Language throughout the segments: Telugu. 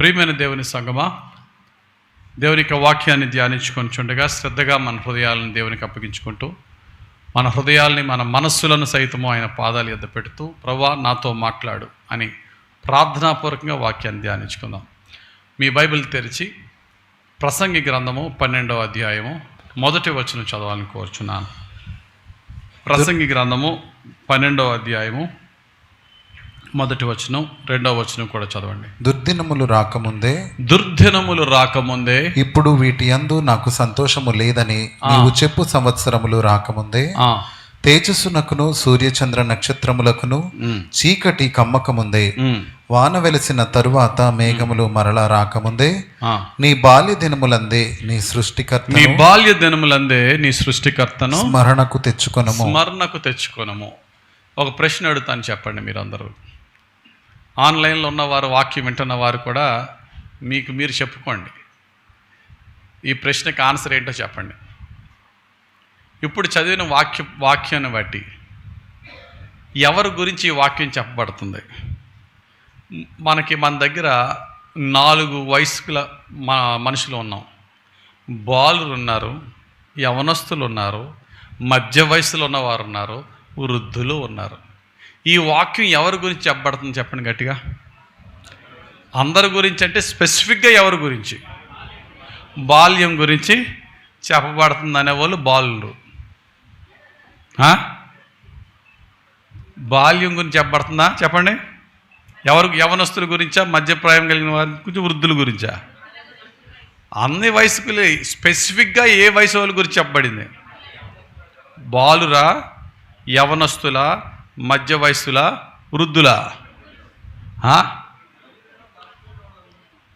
ప్రియమైన దేవుని సంగమా, దేవుని యొక్క వాక్యాన్ని ధ్యానించుకొనిచుండగా శ్రద్ధగా మన హృదయాలను దేవునికి అప్పగించుకుంటూ, మన హృదయాల్ని మన మనస్సులను సైతము ఆయన పాదాల యొద్ద పెడుతూ, ప్రభువా నాతో మాట్లాడు అని ప్రార్థనాపూర్వకంగా వాక్యాన్ని ధ్యానించుకుందాం. మీ బైబిల్ తెరిచి ప్రసంగి గ్రంథము 12వ అధ్యాయము 1వ వచనం చదవాలని కోరుచున్నాను. ప్రసంగి గ్రంథము 12వ అధ్యాయము 1వ వచనం 2వ వచనం కూడా చదవండి. దుర్దినములు రాకముందే ఇప్పుడు వీటి యందు నాకు సంతోషము లేదని నీవు చెప్పు సంవత్సరములు రాకముందే తేజస్సునకును సూర్యచంద్ర నక్షత్రములకును చీకటి కమ్మకముందే వాన వెలిసిన తరువాత మేఘములు మరలా రాకముందే నీ బాల్య దినములందే నీ సృష్టికర్తను స్మరణకు తెచ్చుకొనము. ఒక ప్రశ్న అడుగుతాను, చెప్పండి. మీరందరూ ఆన్లైన్లో ఉన్నవారు, వాక్యం వింటున్న వారు కూడా మీరు చెప్పుకోండి. ఈ ప్రశ్నకి ఆన్సర్ ఏంటో చెప్పండి. ఇప్పుడు చదివిన వాక్యాన్ని బట్టి ఎవరి గురించి ఈ వాక్యం చెప్పబడుతుంది? మన దగ్గర 4 వయస్కుల మనుషులు ఉన్నాం. బాలురు ఉన్నారు, యవనస్తులు ఉన్నారు, మధ్య వయసులో ఉన్నవారు ఉన్నారు, వృద్ధులు ఉన్నారు. ఈ వాక్యం ఎవరి గురించి చెప్పబడుతుంది చెప్పండి గట్టిగా. అందరి గురించి అంటే స్పెసిఫిక్గా ఎవరి గురించి? బాల్యం గురించి చెప్పబడుతుంది అనేవాళ్ళు బాలురు. బాల్యం గురించి చెప్పబడుతుందా చెప్పండి. యవనస్తుల గురించా, మధ్యప్రాయం కలిగిన వారి గురించి, వృద్ధుల గురించా? అన్ని వయసుకులు స్పెసిఫిక్గా ఏ వయసు వాళ్ళ గురించి చెప్పబడింది? బాలురా, యవనస్తుల, మధ్య వయస్సుల, వృద్ధుల?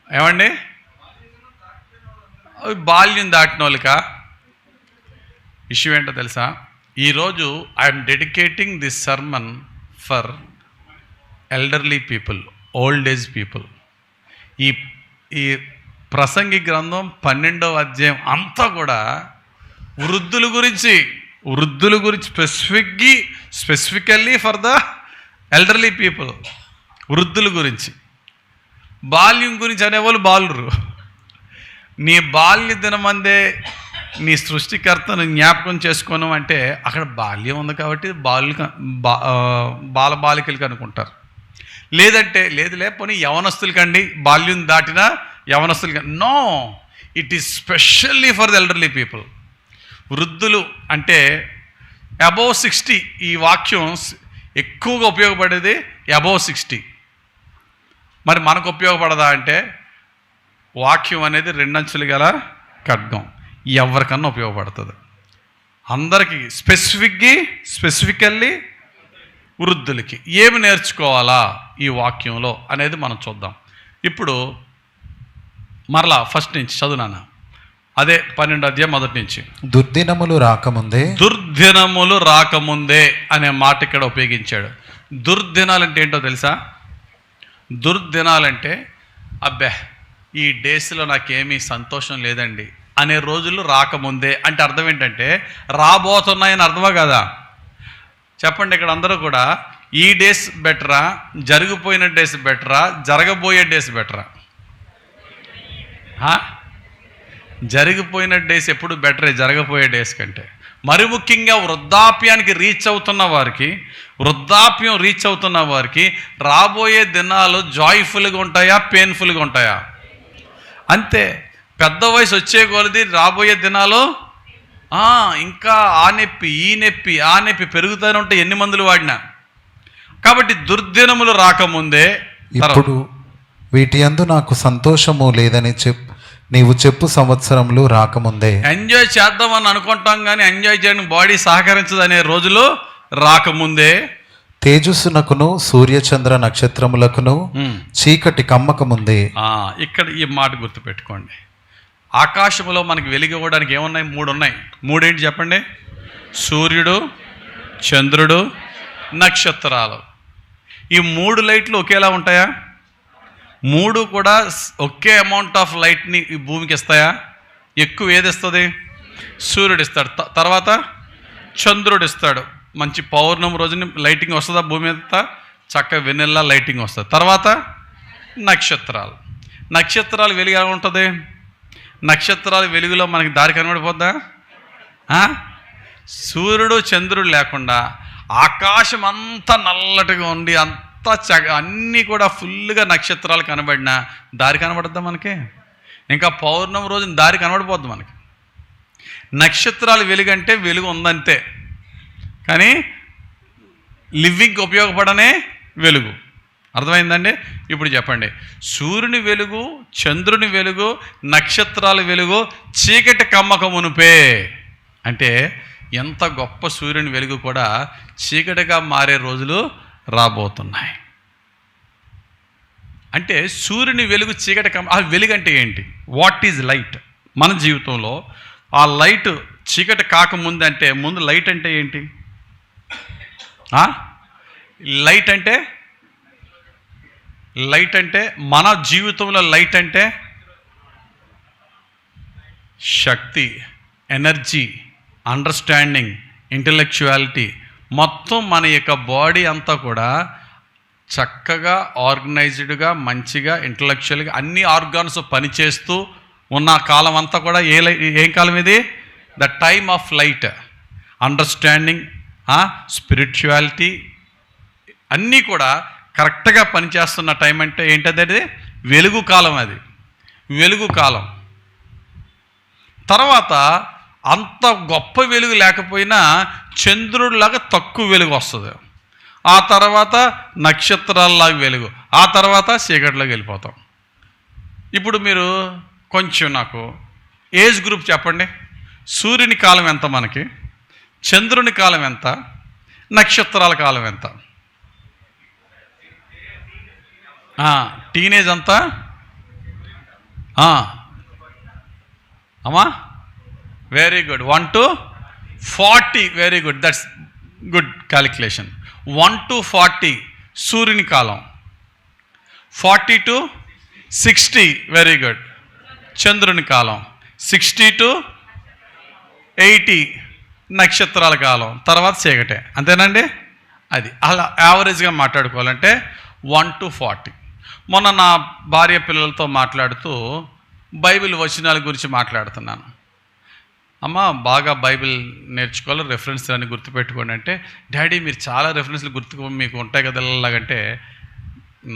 ఏమండి? బాల్యం దాటిన వాళ్ళకా? ఇష్యూ ఏంటో తెలుసా? ఈరోజు I'm dedicating this sermon for elderly people, old age people. ఈ ప్రసంగి గ్రంథం 12వ అధ్యాయం అంతా కూడా వృద్ధుల గురించి specifically for the elderly people, వృద్ధుల గురించి. బాల్యం గురించి అనేవాళ్ళు బాలురు. నీ బాల్య దినమందే నీ సృష్టికర్తను జ్ఞాపకం చేసుకోను అంటే అక్కడ బాల్యం ఉంది కాబట్టి బాలబాలికలకి అనుకుంటారు. లేదంటే పోనీ యవనస్తులకండి, బాల్యం దాటిన యవనస్తులకి. No, it is specially for the elderly people. వృద్ధులు అంటే అబోవ్ 60. ఈ వాక్యం ఎక్కువగా ఉపయోగపడేది అబోవ్ 60. మరి మనకు ఉపయోగపడదా అంటే వాక్యం అనేది 2 అంచులు గల ఖడ్గం. ఎవరికన్నా ఉపయోగపడుతుంది. అందరికీ స్పెసిఫికల్లీ వృద్ధులకి ఏమి నేర్చుకోవాలా ఈ వాక్యంలో అనేది మనం చూద్దాం. ఇప్పుడు మరలా ఫస్ట్ నుంచి చదువునానా, అదే 12వ అధ్యాయం 1 నుంచి. దుర్దినములు రాకముందే అనే మాట ఇక్కడ ఉపయోగించాడు. దుర్దినాలంటే ఏంటో తెలుసా? దుర్దినాలంటే అబ్బే ఈ డేస్లో నాకేమీ సంతోషం లేదండి అనే రోజులు రాకముందే అంటే అర్థం ఏంటంటే రాబోతున్నాయని అర్థమా కదా? చెప్పండి. ఇక్కడ అందరూ కూడా ఈ డేస్ బెటరా, జరిగిపోయిన డేస్ బెటరా, జరగబోయే డేస్ బెటరా? జరిగిపోయిన డేస్ ఎప్పుడు బెటరే జరగబోయే డేస్ కంటే. మరి ముఖ్యంగా వృద్ధాప్యం రీచ్ అవుతున్న వారికి రాబోయే దినాలు జాయ్ఫుల్గా ఉంటాయా, పెయిన్ఫుల్గా ఉంటాయా? అంతే. పెద్ద వయసు వచ్చే కొలది రాబోయే దినాలు ఇంకా ఆ నొప్పి పెరుగుతూనే ఉంటాయి ఎన్ని మందులు వాడినా. కాబట్టి దుర్దినములు రాకముందే, ఇప్పుడు వీటి యందు నాకు సంతోషము లేదని నీవు చెప్పు సంవత్సరములు రాకముందే. ఎంజాయ్ చేద్దామని అనుకుంటాం కానీ ఎంజాయ్ చేయడానికి బాడీ సహకరించదు అనే రోజులు రాకముందే. తేజస్సునకును సూర్యచంద్ర నక్షత్రములకును చీకటి కమ్మకముందే. ఇక్కడ ఈ మాట గుర్తుపెట్టుకోండి. ఆకాశంలో మనకి వెలిగివ్వడానికి ఏమున్నాయి? 3 ఉన్నాయి. 3 ఏంటి చెప్పండి? సూర్యుడు, చంద్రుడు, నక్షత్రాలు. ఈ 3 లైట్లు ఒకేలా ఉంటాయా? 3 కూడా ఒకే అమౌంట్ ఆఫ్ లైట్ని ఈ భూమికి ఇస్తాయా? ఎక్కువ ఏది ఇస్తుంది? సూర్యుడు ఇస్తాడు. తర్వాత చంద్రుడు ఇస్తాడు. మంచి పౌర్ణమి రోజుని లైటింగ్ వస్తుందా భూమి మీద? చక్కగా వెన్నెల్లా లైటింగ్ వస్తుంది. తర్వాత నక్షత్రాలు. నక్షత్రాల వెలుగు ఎలా ఉంటుంది? నక్షత్రాల వెలుగులో మనకి దారి కనబడిపోద్దా? సూర్యుడు చంద్రుడు లేకుండా ఆకాశం అంతా నల్లటిగా ఉండి అంతా అన్నీ కూడా ఫుల్గా నక్షత్రాలు కనబడినా దారి కనబడద్దా మనకి? ఇంకా పౌర్ణమి రోజున దారి కనబడిపోద్ది మనకి. నక్షత్రాలు వెలుగు అంటే వెలుగు ఉందంతే, కానీ లివింగ్కి ఉపయోగపడనే వెలుగు. అర్థమైందండి? ఇప్పుడు చెప్పండి, సూర్యుని వెలుగు, చంద్రుని వెలుగు, నక్షత్రాల వెలుగు చీకటి కమ్మక మునుపే అంటే ఎంత గొప్ప సూర్యుని వెలుగు కూడా చీకటిగా మారే రోజులు రాబోతున్నాయి. అంటే సూర్యుని వెలుగు చీకటి ఆ వెలుగు అంటే ఏంటి? What is light? మన జీవితంలో ఆ లైట్ చీకటి కాకముందు అంటే ముందు లైట్ అంటే ఏంటి? లైట్ అంటే మన జీవితంలో లైట్ అంటే శక్తి, ఎనర్జీ, అండర్స్టాండింగ్, ఇంటలెక్చువాలిటీ, మొత్తం మన యొక్క బాడీ అంతా కూడా చక్కగా ఆర్గనైజ్డ్గా మంచిగా ఇంటలెక్చువల్గా అన్ని ఆర్గాన్స్ పనిచేస్తూ ఉన్న కాలం అంతా కూడా ఏం కాలం ఇది? The time of light. Understanding, spirituality అన్నీ కూడా కరెక్ట్గా పనిచేస్తున్న టైం అంటే ఏంటది? వెలుగు కాలం. అది వెలుగు కాలం. తర్వాత అంత గొప్ప వెలుగు లేకపోయినా చంద్రుడిలాగా తక్కువ వెలుగు వస్తుంది. ఆ తర్వాత నక్షత్రాలలాగా వెలుగు, ఆ తర్వాత చీకటిలోకి వెళ్ళిపోతాం. ఇప్పుడు మీరు కొంచెం నాకు ఏజ్ గ్రూప్ చెప్పండి. సూర్యుని కాలం ఎంత మనకి? చంద్రుని కాలం ఎంత? నక్షత్రాల కాలం ఎంత? టీనేజ్ అంతా అమ్మా very good. 1 to 40 very good, that's good calculation. 1 to 40 సూర్యుని కాలం, 40 to 60 వెరీ గుడ్ చంద్రుని కాలం, 60 to 80 నక్షత్రాల కాలం, తర్వాత చీకటే. అంతేనండి? అది అలా యావరేజ్గా మాట్లాడుకోవాలంటే 1 to 40. మొన్న నా భార్య పిల్లలతో మాట్లాడుతూ బైబిల్ వచనాల గురించి మాట్లాడుతున్నాను. అమ్మ బాగా బైబిల్ నేర్చుకోవాలి, రెఫరెన్స్లు అని గుర్తుపెట్టుకోండి అంటే, డాడీ మీరు చాలా రెఫరెన్స్లు మీకు ఉంటాయి కదా ఇలాగంటే,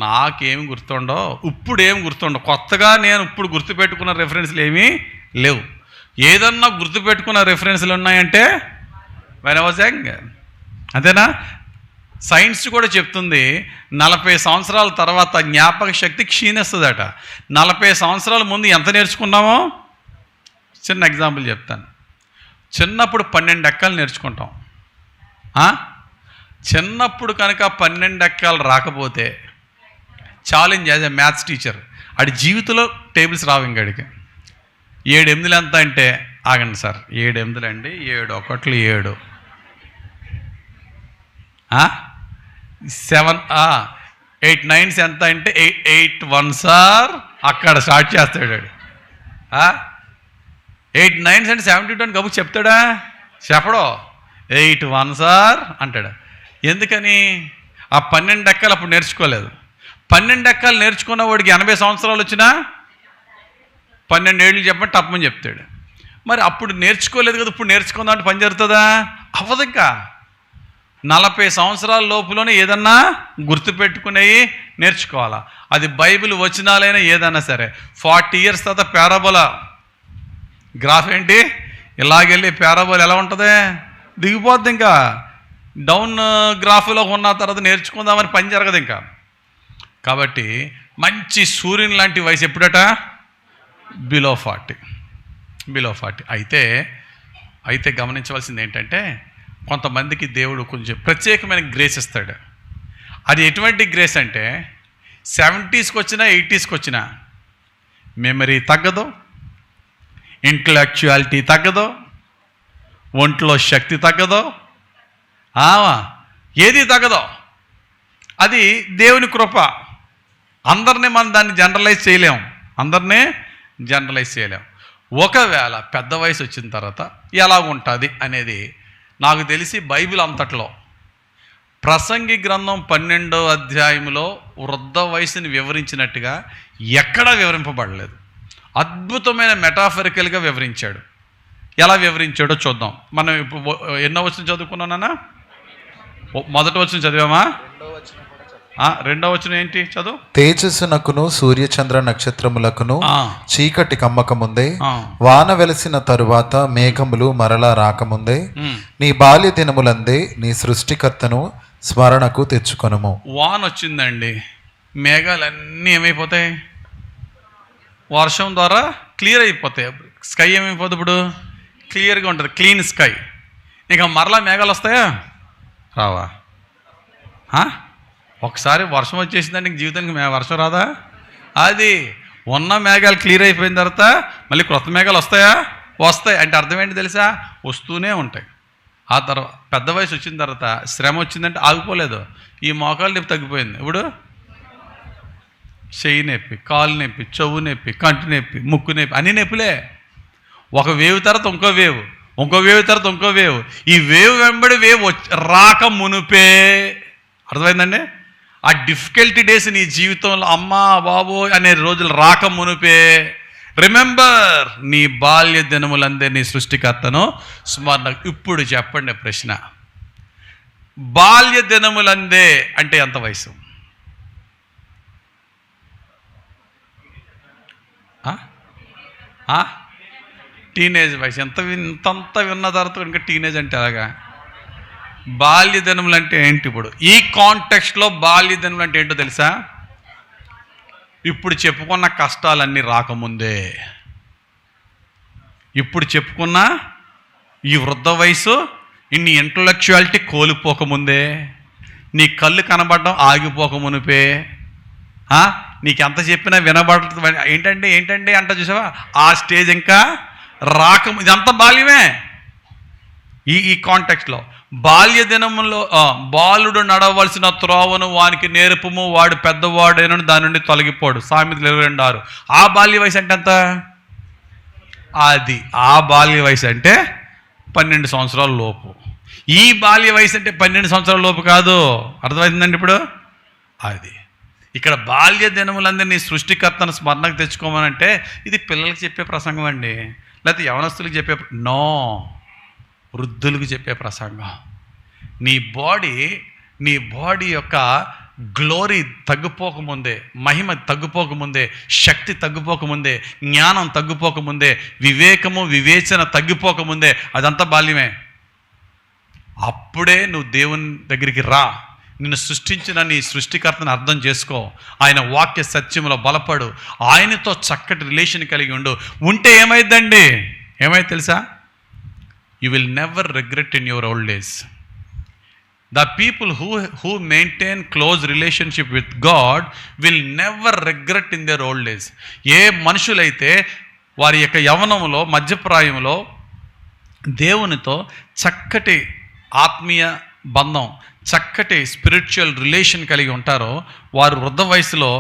నాకేమి గుర్తుండో, ఇప్పుడు ఏం గుర్తుండవు. కొత్తగా నేను ఇప్పుడు గుర్తుపెట్టుకున్న రెఫరెన్స్లు ఏమీ లేవు. ఏదన్నా గుర్తుపెట్టుకున్న రెఫరెన్స్లు ఉన్నాయంటే వెన్ ఐ వాజ్ యంగ్. అంతేనా? సైన్స్ కూడా చెప్తుంది 40 సంవత్సరాల తర్వాత జ్ఞాపక శక్తి క్షీణిస్తుందట. 40 సంవత్సరాల ముందు ఎంత నేర్చుకున్నామో చిన్న ఎగ్జాంపుల్ చెప్తాను. చిన్నప్పుడు 12 ఎక్కాలు నేర్చుకుంటాం. చిన్నప్పుడు కనుక 12 ఎక్కాలు రాకపోతే challenge as a maths teacher, ఆడి జీవితంలో టేబుల్స్ రావు ఇంకడికి. 7 8 ఎంత అంటే, ఆగండి సార్, 7 8 అండి, 7 1 7, 7 8 9s ఎంత అంటే 8 1s అక్కడ స్టార్ట్ చేస్తాడు. 8 9s అంటే 72 అని గబుక్ చెప్తాడా? చెప్పడో. 8 1s అంటాడు. ఎందుకని? ఆ 12 ఎక్కాలు అప్పుడు నేర్చుకోలేదు. 12 ఎక్కాలు నేర్చుకున్న వాడికి 80 సంవత్సరాలు వచ్చినా 12 ఏళ్ళు చెప్పండి తప్పమని చెప్తాడు. మరి అప్పుడు నేర్చుకోలేదు కదా, ఇప్పుడు నేర్చుకుందాం అంటే పని జరుగుతుందా? అవ్వదు. ఇంకా 40 సంవత్సరాల లోపులోనే ఏదన్నా గుర్తుపెట్టుకునేవి నేర్చుకోవాలా. అది బైబిల్ వచనాలైనా ఏదన్నా సరే. 40 years తర్వాత పారాబోలా గ్రాఫ్ ఏంటి? ఇలాగెళ్ళి పారాబోలా ఎలా ఉంటుంది? దిగిపోద్ది. ఇంకా డౌన్ గ్రాఫ్లో ఉన్న తర్వాత నేర్చుకుందామని పని జరగదు ఇంకా. కాబట్టి మంచి సూర్యుని లాంటి వయసు ఎప్పుడట? బిలో 40. అయితే గమనించవలసింది ఏంటంటే, కొంతమందికి దేవుడు కొంచెం ప్రత్యేకమైన గ్రేస్ ఇస్తాడు. అది ఎటువంటి గ్రేస్ అంటే 70sకి వచ్చినా 80sకి వచ్చినా మెమరీ తగ్గదు, ఇంటలెక్చువాలిటీ తగ్గదు, ఒంట్లో శక్తి తగ్గదు, ఏది తగ్గదు. అది దేవుని కృప. అందరినీ మనం దాన్ని జనరలైజ్ చేయలేం. ఒకవేళ పెద్ద వయసు వచ్చిన తర్వాత ఎలా ఉంటుంది అనేది నాకు తెలిసి బైబిల్ అంతట్లో ప్రసంగి గ్రంథం 12వ అధ్యాయంలో వృద్ధ వయసుని వివరించినట్టుగా ఎక్కడా వివరింపబడలేదు. అద్భుతమైన మెటాఫరికల్గా వివరించాడు. ఎలా వివరించాడో చూద్దాం. మనం ఇప్పుడు ఎన్నో వచనం చదువుకున్నానా? మొదటి వచనం చదివామా? రెండవ వచనం ఏంటి చదువు? తేజస్సునకును సూర్యచంద్ర నక్షత్రములకును చీకటి కమ్మకముందే, వాన వెలసిన తరువాత మేఘములు మరలా రాకముందే, నీ బాల్య దినములందే నీ సృష్టికర్తను స్మరణకు తెచ్చుకొనుము. వాన వచ్చిందండి, మేఘాలన్నీ ఏమైపోతాయి? వర్షం ద్వారా క్లియర్ అయిపోతాయి. స్కై ఏమైపోతుంది? ఇప్పుడు క్లియర్గా ఉంటుంది, క్లీన్ స్కై. ఇక మరలా మేఘాలు వస్తాయా? రావా? ఒకసారి వర్షం వచ్చేసిందంటే ఇంక జీవితానికి వర్షం రాదా? అది ఉన్న మేఘాలు క్లియర్ అయిపోయిన తర్వాత మళ్ళీ క్రొత్త మేఘాలు వస్తాయా? వస్తాయి. అంటే అర్థం ఏంటి తెలుసా? వస్తూనే ఉంటాయి. ఆ తర్వాత పెద్ద వయసు వచ్చిన తర్వాత శ్రమ వచ్చిందంటే ఆగిపోలేదు. ఈ మోకాలు నొప్పి తగ్గిపోయింది, ఇప్పుడు చెయ్యి నొప్పి, కాలు నొప్పి, చెవు నొప్పి, కంటి నొప్పి, ముక్కు నొప్పి, అన్ని నొప్పులే. ఒక వేవ్ తర్వాత ఇంకో వేవ్, ఇంకో వేవ్ తర్వాత ఇంకో వేవ్. ఈ వేవ్ వెంబడి వేవ్ రాక మునుపే, అర్థమైందండి? ఆ డిఫికల్టీ డేస్ నీ జీవితంలో అమ్మా బాబో అనే రోజులు రాక మునుపే రిమెంబర్ నీ బాల్య దినములందే నీ సృష్టికర్తను స్మరణ. ఇప్పుడు చెప్పండి ప్రశ్న, బాల్య దినములందే అంటే ఎంత వయసు? టీనేజ్ వయసు. ఇంతంత విన్న తర్వాత ఇంకా టీనేజ్ అంటే అలాగా? బాల్య దినములు అంటే ఏంటి? ఇప్పుడు ఈ కాంటెక్స్ట్లో బాల్య దినములు అంటే ఏంటో తెలుసా? ఇప్పుడు చెప్పుకున్న కష్టాలన్నీ రాకముందే, ఇప్పుడు చెప్పుకున్న ఈ వృద్ధ వయసు, ఇన్ని ఇంటలెక్చువాలిటీ కోల్పోకముందే, నీ కళ్ళు కనబడడం ఆగిపోకమునిపే, నీకు ఎంత చెప్పినా వినబడుతుంది ఏంటంటే అంట చూసావా? ఆ స్టేజ్ ఇంకా ఇదంతా బాల్యమే. ఈ కాంటెక్స్ట్లో బాల్య దినములో బాలుడు నడవలసిన త్రోవను వానికి నేర్పుము, వాడు పెద్దవాడైనను దాని నుండి తొలగిపోడు. సామెతలు 22:6. ఆ బాల్య వయసు అంటే ఎంత? అది ఆ బాల్య వయసు అంటే 12 సంవత్సరాల లోపు. ఈ బాల్య వయసు అంటే 12 సంవత్సరాల లోపు కాదు. అర్థమవుతుందండి ఇప్పుడు? అది ఇక్కడ బాల్య దినములందరినీ సృష్టికర్తను స్మరణకు తెచ్చుకోమనంటే ఇది పిల్లలకి చెప్పే ప్రసంగం అండి, లేకపోతే యవనస్తులకు చెప్పే నో, వృద్ధులకు చెప్పే ప్రసంగం. నీ బాడీ యొక్క గ్లోరీ తగ్గిపోకముందే, మహిమ తగ్గిపోకముందే, శక్తి తగ్గిపోకముందే, జ్ఞానం తగ్గిపోకముందే, వివేకము వివేచన తగ్గిపోకముందే అదంతా బాల్యమే. అప్పుడే నువ్వు దేవుని దగ్గరికి రా. నిన్ను సృష్టించిన నీ సృష్టికర్తను అర్థం చేసుకో. ఆయన వాక్య సత్యంలో బలపడు. ఆయనతో చక్కటి రిలేషన్ కలిగి ఉంటే ఏమైందండి? ఏమైంది తెలుసా? You will never regret in your old days. The people who maintain close relationship with God will never regret in their old days. ఏ మనుషులైతే వారి యొక్క యవ్వనంలో మధ్యప్రాయంలో దేవునితో చక్కటి ఆత్మీయ బంధం, చక్కటి స్పిరిచువల్ రిలేషన్ కలిగి ఉంటారో వారు వృద్ధ వయసులో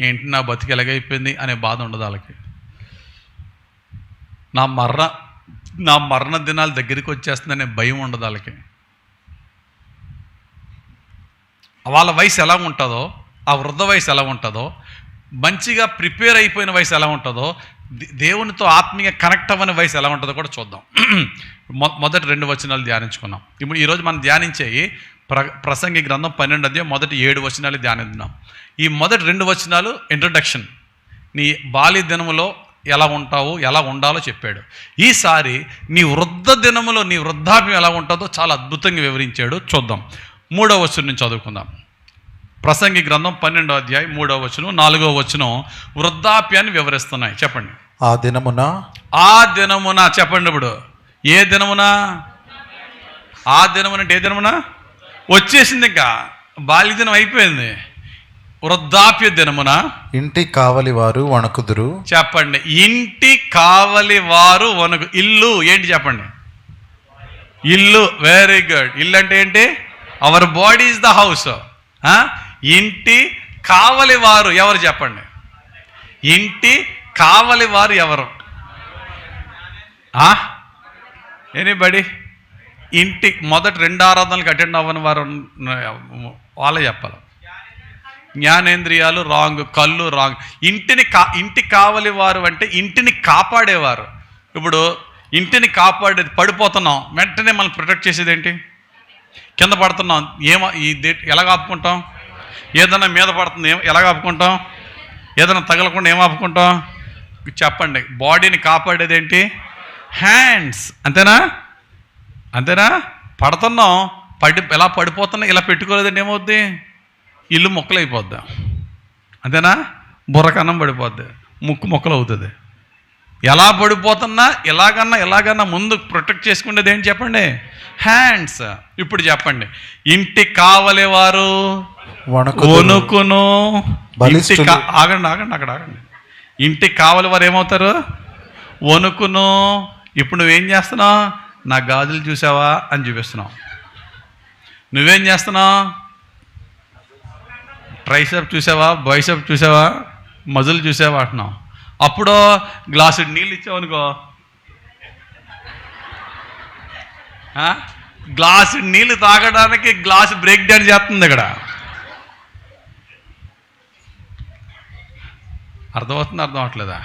ఏంటి నా బతికి ఎలాగైపోయింది అనే బాధ ఉండదు వాళ్ళకి. నా మరణ దినాలు దగ్గరికి వచ్చేస్తుందనే భయం ఉండదు వాళ్ళకి. వాళ్ళ వయసు ఎలా ఉంటుందో, ఆ వృద్ధ వయసు ఎలా ఉంటుందో, మంచిగా ప్రిపేర్ అయిపోయిన వయసు ఎలా ఉంటుందో, దేవునితో ఆత్మీయ కనెక్ట్ అవ్వని వయసు ఎలా ఉంటుందో కూడా చూద్దాం. మొదటి 2 వచనాలు ధ్యానించుకున్నాం. ఇప్పుడు ఈరోజు మనం ధ్యానించేవి ప్రసంగి గ్రంథం 12వ అధ్యాయం మొదటి 7 వచనాలు ధ్యానిద్దాం. ఈ మొదటి 2 వచనాలు ఇంట్రడక్షన్, నీ బాల్య దినములో ఎలా ఉంటావు, ఎలా ఉండాలో చెప్పాడు. ఈసారి నీ వృద్ధ దినములో నీ వృద్ధాప్యం ఎలా ఉంటుందో చాలా అద్భుతంగా వివరించాడు. చూద్దాం. 3వ వచనం నుంచి చదువుకుందాం. ప్రసంగి గ్రంథం 12వ అధ్యాయం 3వ వచనం 4వ వచనం వృద్ధాప్యాన్ని వివరిస్తున్నాయి. చెప్పండి. ఆ దినమున చెప్పండి. ఇప్పుడు ఏ దినమున? ఆ దినమున అంటే ఏ దినమున? వచ్చేసింది, ఇంకా బాల్య దినం అయిపోయింది. వృద్ధాప్య దినమున ఇంటి కావలి వారు వణకుదురు. చెప్పండి. ఇంటి కావలి వారు వణకు. ఇల్లు ఏంటి చెప్పండి? ఇల్లు. Very good. ఇల్లు అంటే ఏంటి? Our body is the house. ఇంటి కావలి వారు ఎవరు చెప్పండి? ఇంటి కావలి వారు ఎవరు? ఎనీబడి? ఇంటి మొదటి 2 ఆరాధనలకు అటెండ్ అవ్వని వారు వాళ్ళే చెప్పాలి. జ్ఞానేంద్రియాలు రాంగ్, కళ్ళు రాంగ్. ఇంటి కావలి వారు అంటే ఇంటిని కాపాడేవారు. ఇప్పుడు ఇంటిని కాపాడేది, పడిపోతున్నాం వెంటనే మనం ప్రొటెక్ట్ చేసేది ఏంటి? కింద పడుతున్నాం ఎలా ఆపుకుంటాం? ఏదైనా మీద పడుతుంది ఎలా ఆపుకుంటాం? ఏదైనా తగలకుండా ఏం ఆపుకుంటాం? చెప్పండి. బాడీని కాపాడేది ఏంటి? హ్యాండ్స్. అంతేనా? పడుతున్నాం, ఎలా పడిపోతున్నా ఇలా పెట్టుకోలేదండి ఏమవుద్ది? ఇల్లు మొక్కలైపోద్ది. అంతేనా? బుర్రకన్నం పడిపోద్ది, ముక్కు మొక్కలు అవుతుంది. ఎలా పడిపోతున్నా ఎలాగన్నా ముందు ప్రొటెక్ట్ చేసుకునేది ఏంటి చెప్పండి? హ్యాండ్స్. ఇప్పుడు చెప్పండి, ఇంటి కావలేవారు వణుకును. ఆగండి అక్కడ ఆగండి. ఇంటి కావలి వారు ఏమవుతారు? వణుకును. ఇప్పుడు నువ్వేం చేస్తున్నావు? నా గాజులు చూసావా అని చూపిస్తున్నావు. నువ్వేం చేస్తున్నావు? ట్రైసెప్ చూసావా, బైసెప్ చూసావా, మజిల్ చూసావా అంటున్నావు. అప్పుడు గ్లాసు నీళ్ళు ఇచ్చావనుకో, గ్లాసు నీళ్ళు తాగడానికి గ్లాసు బ్రేక్ డాన్స్ చేస్తుంది ఇక్కడ. అర్థం అవట్లేదా?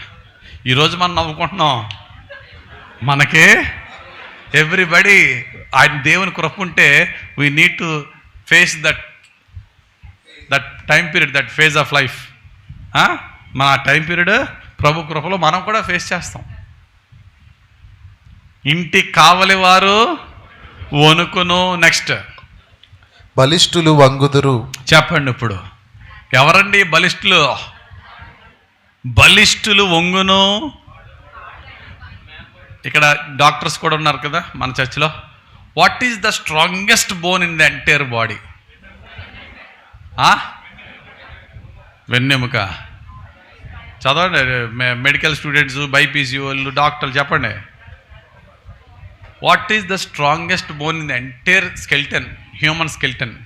ఈరోజు మనం నవ్వుకుంటున్నాం, మనకి ఎవ్రీబడి ఆయన దేవుని కృప ఉంటే we need to face that time period, that phase of life. మన టైం పీరియడ్ ప్రభు కృపలో మనం కూడా ఫేస్ చేస్తాం. ఇంటి కావలి వారు వణుకును. నెక్స్ట్, బలిష్ఠులు వంగుదురు. చెప్పండి ఇప్పుడు ఎవరండి బలిష్ఠులు? బలిష్ఠులు వంగును. ఇక్కడ డాక్టర్స్ కూడా ఉన్నారు కదా మన చర్చిలో. What is the strongest bone in the entire body? వెన్నెముక. చదవండి, మెడికల్ స్టూడెంట్స్, బైపీసీ వాళ్ళు, డాక్టర్లు చెప్పండి. What is the strongest bone in the entire skeleton, human skeleton?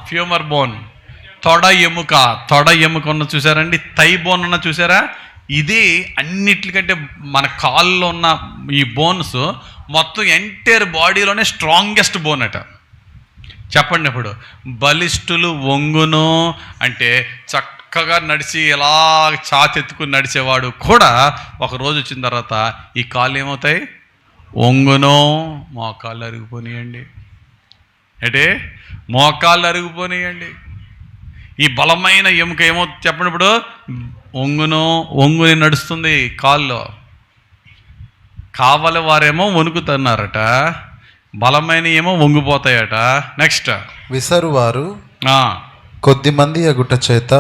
ఫ్యూమర్ bone. తొడ ఎముక ఉన్న చూసారండి, థై బోన్ ఉన్న చూసారా? ఇది అన్నిటికంటే మన కాల్లో ఉన్న ఈ బోన్స్ మొత్తం ఎంటైర్ బాడీలోనే స్ట్రాంగెస్ట్ బోన్ అట. చెప్పండి ఇప్పుడు, బలిష్ఠులు వంగును అంటే చక్కగా నడిచి ఎలా చాతెత్తుకుని నడిచేవాడు కూడా ఒకరోజు వచ్చిన తర్వాత ఈ కాళ్ళు ఏమవుతాయి? వంగును. మోకాళ్ళు అరిగిపోనియండి. మోకాళ్ళు అరిగిపోనియండి. ఈ బలమైన ఎముక ఏమవుతుంది చెప్పండి ఇప్పుడు? వంగుని నడుస్తుంది కాల్లో. కావలి వారేమో వణుకుతున్నారట, బలమైన ఏమో వంగిపోతాయట. నెక్స్ట్, విసరువారు కొద్దిమంది ఎగుట చేత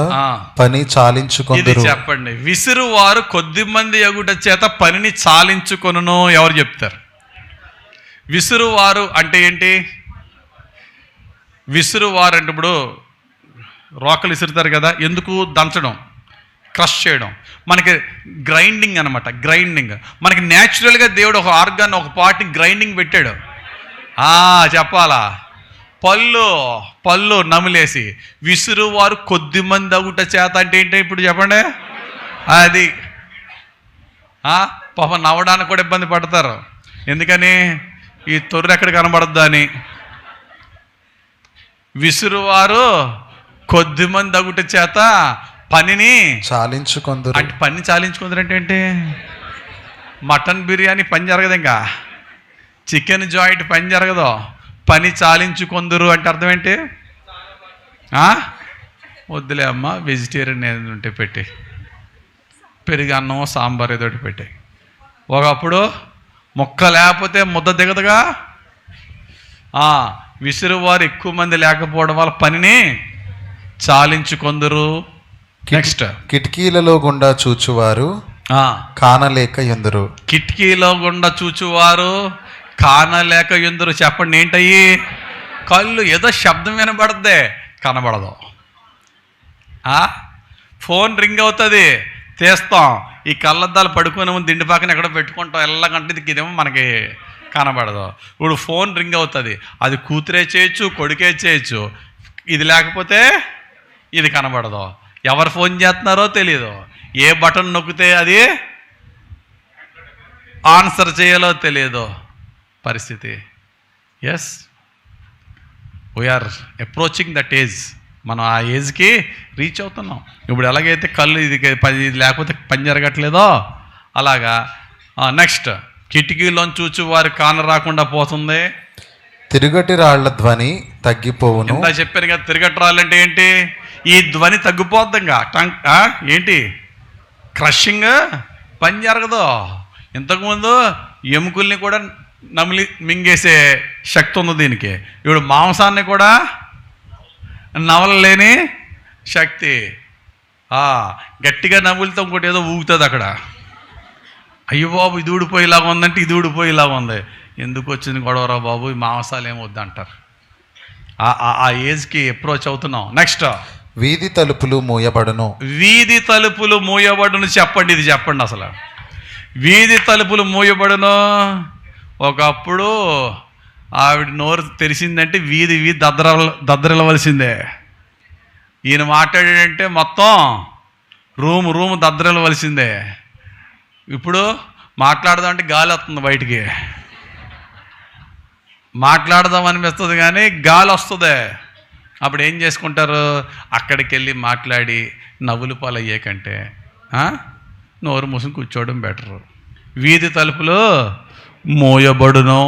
పని చాలించుకొందురు. ఇది చెప్పండి, విసురువారు కొద్దిమంది ఎగుట చేత పనిని చాలించుకొనును. ఎవరు చెప్తారు? విసురువారు అంటే ఏంటి? విసురువారు అంటే ఇప్పుడు రోకలు విసురుతారు కదా, ఎందుకు? దంచడం, క్రష్ చేయడం. మనకి గ్రైండింగ్ అనమాట. గ్రైండింగ్ మనకి న్యాచురల్గా దేవుడు ఒక ఆర్గాన్, ఒక పార్ట్ని గ్రైండింగ్ పెట్టాడు. చెప్పాలా? పళ్ళు నమిలేసి. విసురువారు కొద్దిమంది అగుట చేత అంటే ఏంటి ఇప్పుడు చెప్పండి? అది పాపం నవ్వడానికి కూడా ఇబ్బంది పడతారు. ఎందుకని? ఈ తొర్రె ఎక్కడ కనబడద్దు అని. విసురువారు కొద్దిమంది అగుట చేత పనిని చాలించుకొందురు. అంటే పని చాలించుకుందరు అంటే ఏంటి? మటన్ బిర్యానీ పని జరగదు, ఇంకా చికెన్ జాయింట్ పని జరగదు. పని చాలించుకొందురు అంటే అర్థం ఏంటి? వద్దులే అమ్మ, వెజిటేరియన్ ఏదో ఉంటే పెట్టి, పెరుగు అన్నం సాంబార్ ఏదో పెట్టి. ఒకప్పుడు మొక్క లేకపోతే ముద్ద దిగదుగా. విసురువారు ఎక్కువ మంది లేకపోవడం వల్ల పనిని చాలించుకొందురు. నెక్స్ట్, కిటికీలలో గుండా చూచువారు కానలేక ఎందురు. కిటికీలో గుండా చూచువారు కానలేక ఎందురు. చెప్పండి ఏంటయ్యి? కళ్ళు. ఏదో శబ్దం వినబడద్దే, కనబడదు. ఫోన్ రింగ్ అవుతుంది, తీస్తాం. ఈ కళ్ళద్దాలు పడుకునే ముందు దిండి పక్కన ఎక్కడో పెట్టుకుంటాం, ఎల్లగంటే ఇదేమో మనకి కనబడదు. ఇప్పుడు ఫోన్ రింగ్ అవుతుంది, అది కూతురే చేయొచ్చు, కొడుకే చేయొచ్చు. ఇది లేకపోతే ఇది కనబడదు. ఎవరు ఫోన్ చేస్తున్నారో తెలియదు. ఏ బటన్ నొక్కితే అది ఆన్సర్ చేయాలో తెలియదో పరిస్థితి. Yes, we are approaching that age. మనం ఆ ఏజ్కి రీచ్ అవుతున్నాం. ఇప్పుడు ఎలాగైతే కళ్ళు ఇది లేకపోతే పని జరగట్లేదో అలాగా. నెక్స్ట్, కిటికీలోని చూచి వారి కాన రాకుండా పోతుంది. తిరుగటి రాళ్ల ధ్వని తగ్గిపోవును. ఇంత చెప్పాను కదా, తిరగటి రాళ్ళంటే ఏంటి? ఈ ధ్వని తగ్గిపోద్ది. ఇంకా ఏంటి? క్రషింగ్ పని జరగదు. ఇంతకుముందు ఎముకల్ని కూడా మింగేసే శక్తి ఉంది దీనికి. ఇప్పుడు మాంసాన్ని కూడా నవలలేని శక్తి. గట్టిగా నవ్వులతో ఇంకోటి ఏదో ఊగుతుంది అక్కడ. అయ్యో బాబు, ఇది ఊడిపోయేలాగా ఉందంటే ఇది ఊడిపోయేలాగా ఉంది. ఎందుకు వచ్చింది గొడవరా బాబు, ఈ మాంసాలు ఏమొద్దు అంటారు. ఆ ఏజ్కి అప్రోచ్ అవుతున్నాం. నెక్స్ట్, వీధి తలుపులు మూయబడును. వీధి తలుపులు మూయబడును. చెప్పండి, ఇది చెప్పండి అసలు. వీధి తలుపులు మూయబడును. ఒకప్పుడు ఆవిడ నోరు తెరిసిందంటే వీధి దద్దరిల్లవలసిందే. ఈయన మాట్లాడాడంటే మొత్తం రూము దద్దరిల్లవలసిందే. ఇప్పుడు మాట్లాడదామంటే గాలి వస్తుంది బయటికి. మాట్లాడదాం అనిపిస్తుంది కానీ గాలి వస్తుంది. అప్పుడు ఏం చేసుకుంటారు? అక్కడికి వెళ్ళి మాట్లాడి నవ్వులు పాలు అయ్యే కంటే నోరు మూసుని కూర్చోవడం బెటరు. వీధి తలుపులు మోయబడును.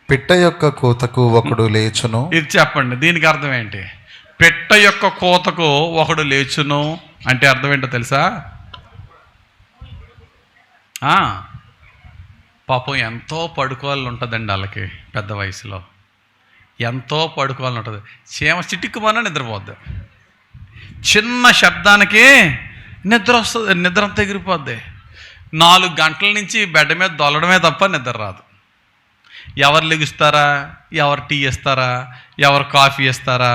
పిట్ట యొక్క కూతకు ఒకడు లేచును. ఇది చెప్పండి, దీనికి అర్థం ఏంటి? పిట్ట యొక్క కోతకు ఒకడు లేచును అంటే అర్థం ఏంటో తెలుసా? పాపం ఎంతో పడుకోవాలని ఉంటుందండి వాళ్ళకి. పెద్ద వయసులో ఎంతో పడుకోవాలని ఉంటుంది. చీమ చిటిక్కుమన్నా నిద్రపోద్ది. చిన్న శబ్దానికి నిద్ర వస్తుంది, నిద్ర అంతా ఎగిరిపోద్ది. 4 గంటల నుంచి బెడ్ మీద దొల్లడమే తప్ప నిద్ర రాదు. ఎవరు లెగుస్తారా, ఎవరు టీ ఇస్తారా, ఎవరు కాఫీ ఇస్తారా,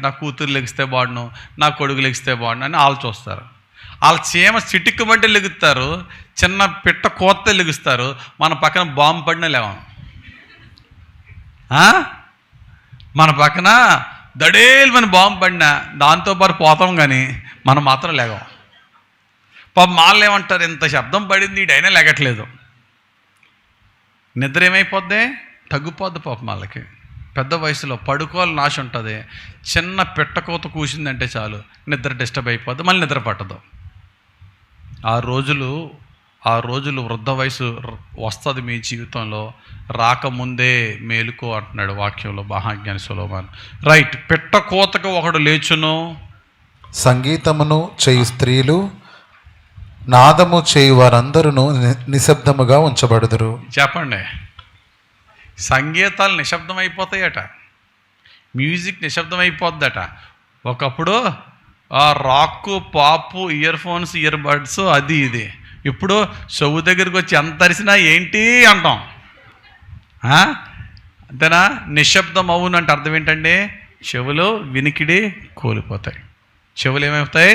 నా కూతురు లెగిస్తే బాగుండు, నా కొడుకు లెగిస్తే బాగుండు అని వాళ్ళు చూస్తారు. వాళ్ళ చీమ చిటిక్కుమంటే లెగుస్తారు, చిన్న పిట్ట కోత లెగుస్తారు. మన పక్కన బాంబు పడినా లేవం. మన పక్కన దడేలు బాంబు పడినా దాంతోపాటు పోతాం, కానీ మనం మాత్రం లేగం. పాపం వాళ్ళు ఏమంటారు, ఇంత శబ్దం పడింది ఈడైనా లేగట్లేదు. నిద్ర ఏమైపోద్ది? తగ్గిపోద్ది పాపం వాళ్ళకి. పెద్ద వయసులో పడుకోవాలని ఆశ ఉంటుంది. చిన్న పెట్టకోత కూసిందంటే చాలు నిద్ర డిస్టర్బ్ అయిపోద్ది, మళ్ళీ నిద్ర పట్టదు. ఆ రోజులు వృద్ధ వయసు వస్తుంది మీ జీవితంలో. రాకముందే మేలుకో అంటున్నాడు వాక్యంలో మహాజ్ఞాని సొలొమోను. రైట్, పిట్ట కోతకు ఒకడు లేచును. సంగీతమును చేయు స్త్రీలు, నాదము చేయు వారందరూ నిశ్శబ్దముగా ఉంచబడుదురు. చెప్పండి, సంగీతాలు నిశ్శబ్దం అయిపోతాయట, మ్యూజిక్ నిశ్శబ్దం అయిపోద్దట. ఒకప్పుడు రాక్, పాపు, ఇయర్ ఫోన్స్, ఇయర్ బడ్స్, అది ఇది. ఇప్పుడు చెవు దగ్గరికి వచ్చి ఎంత అరిసినా ఏంటి అంటాం. అంతేనా? నిశ్శబ్దం అవును అంటే అర్థం ఏంటండి? చెవులు వినికిడి కోల్పోతాయి. చెవులు ఏమవుతాయి?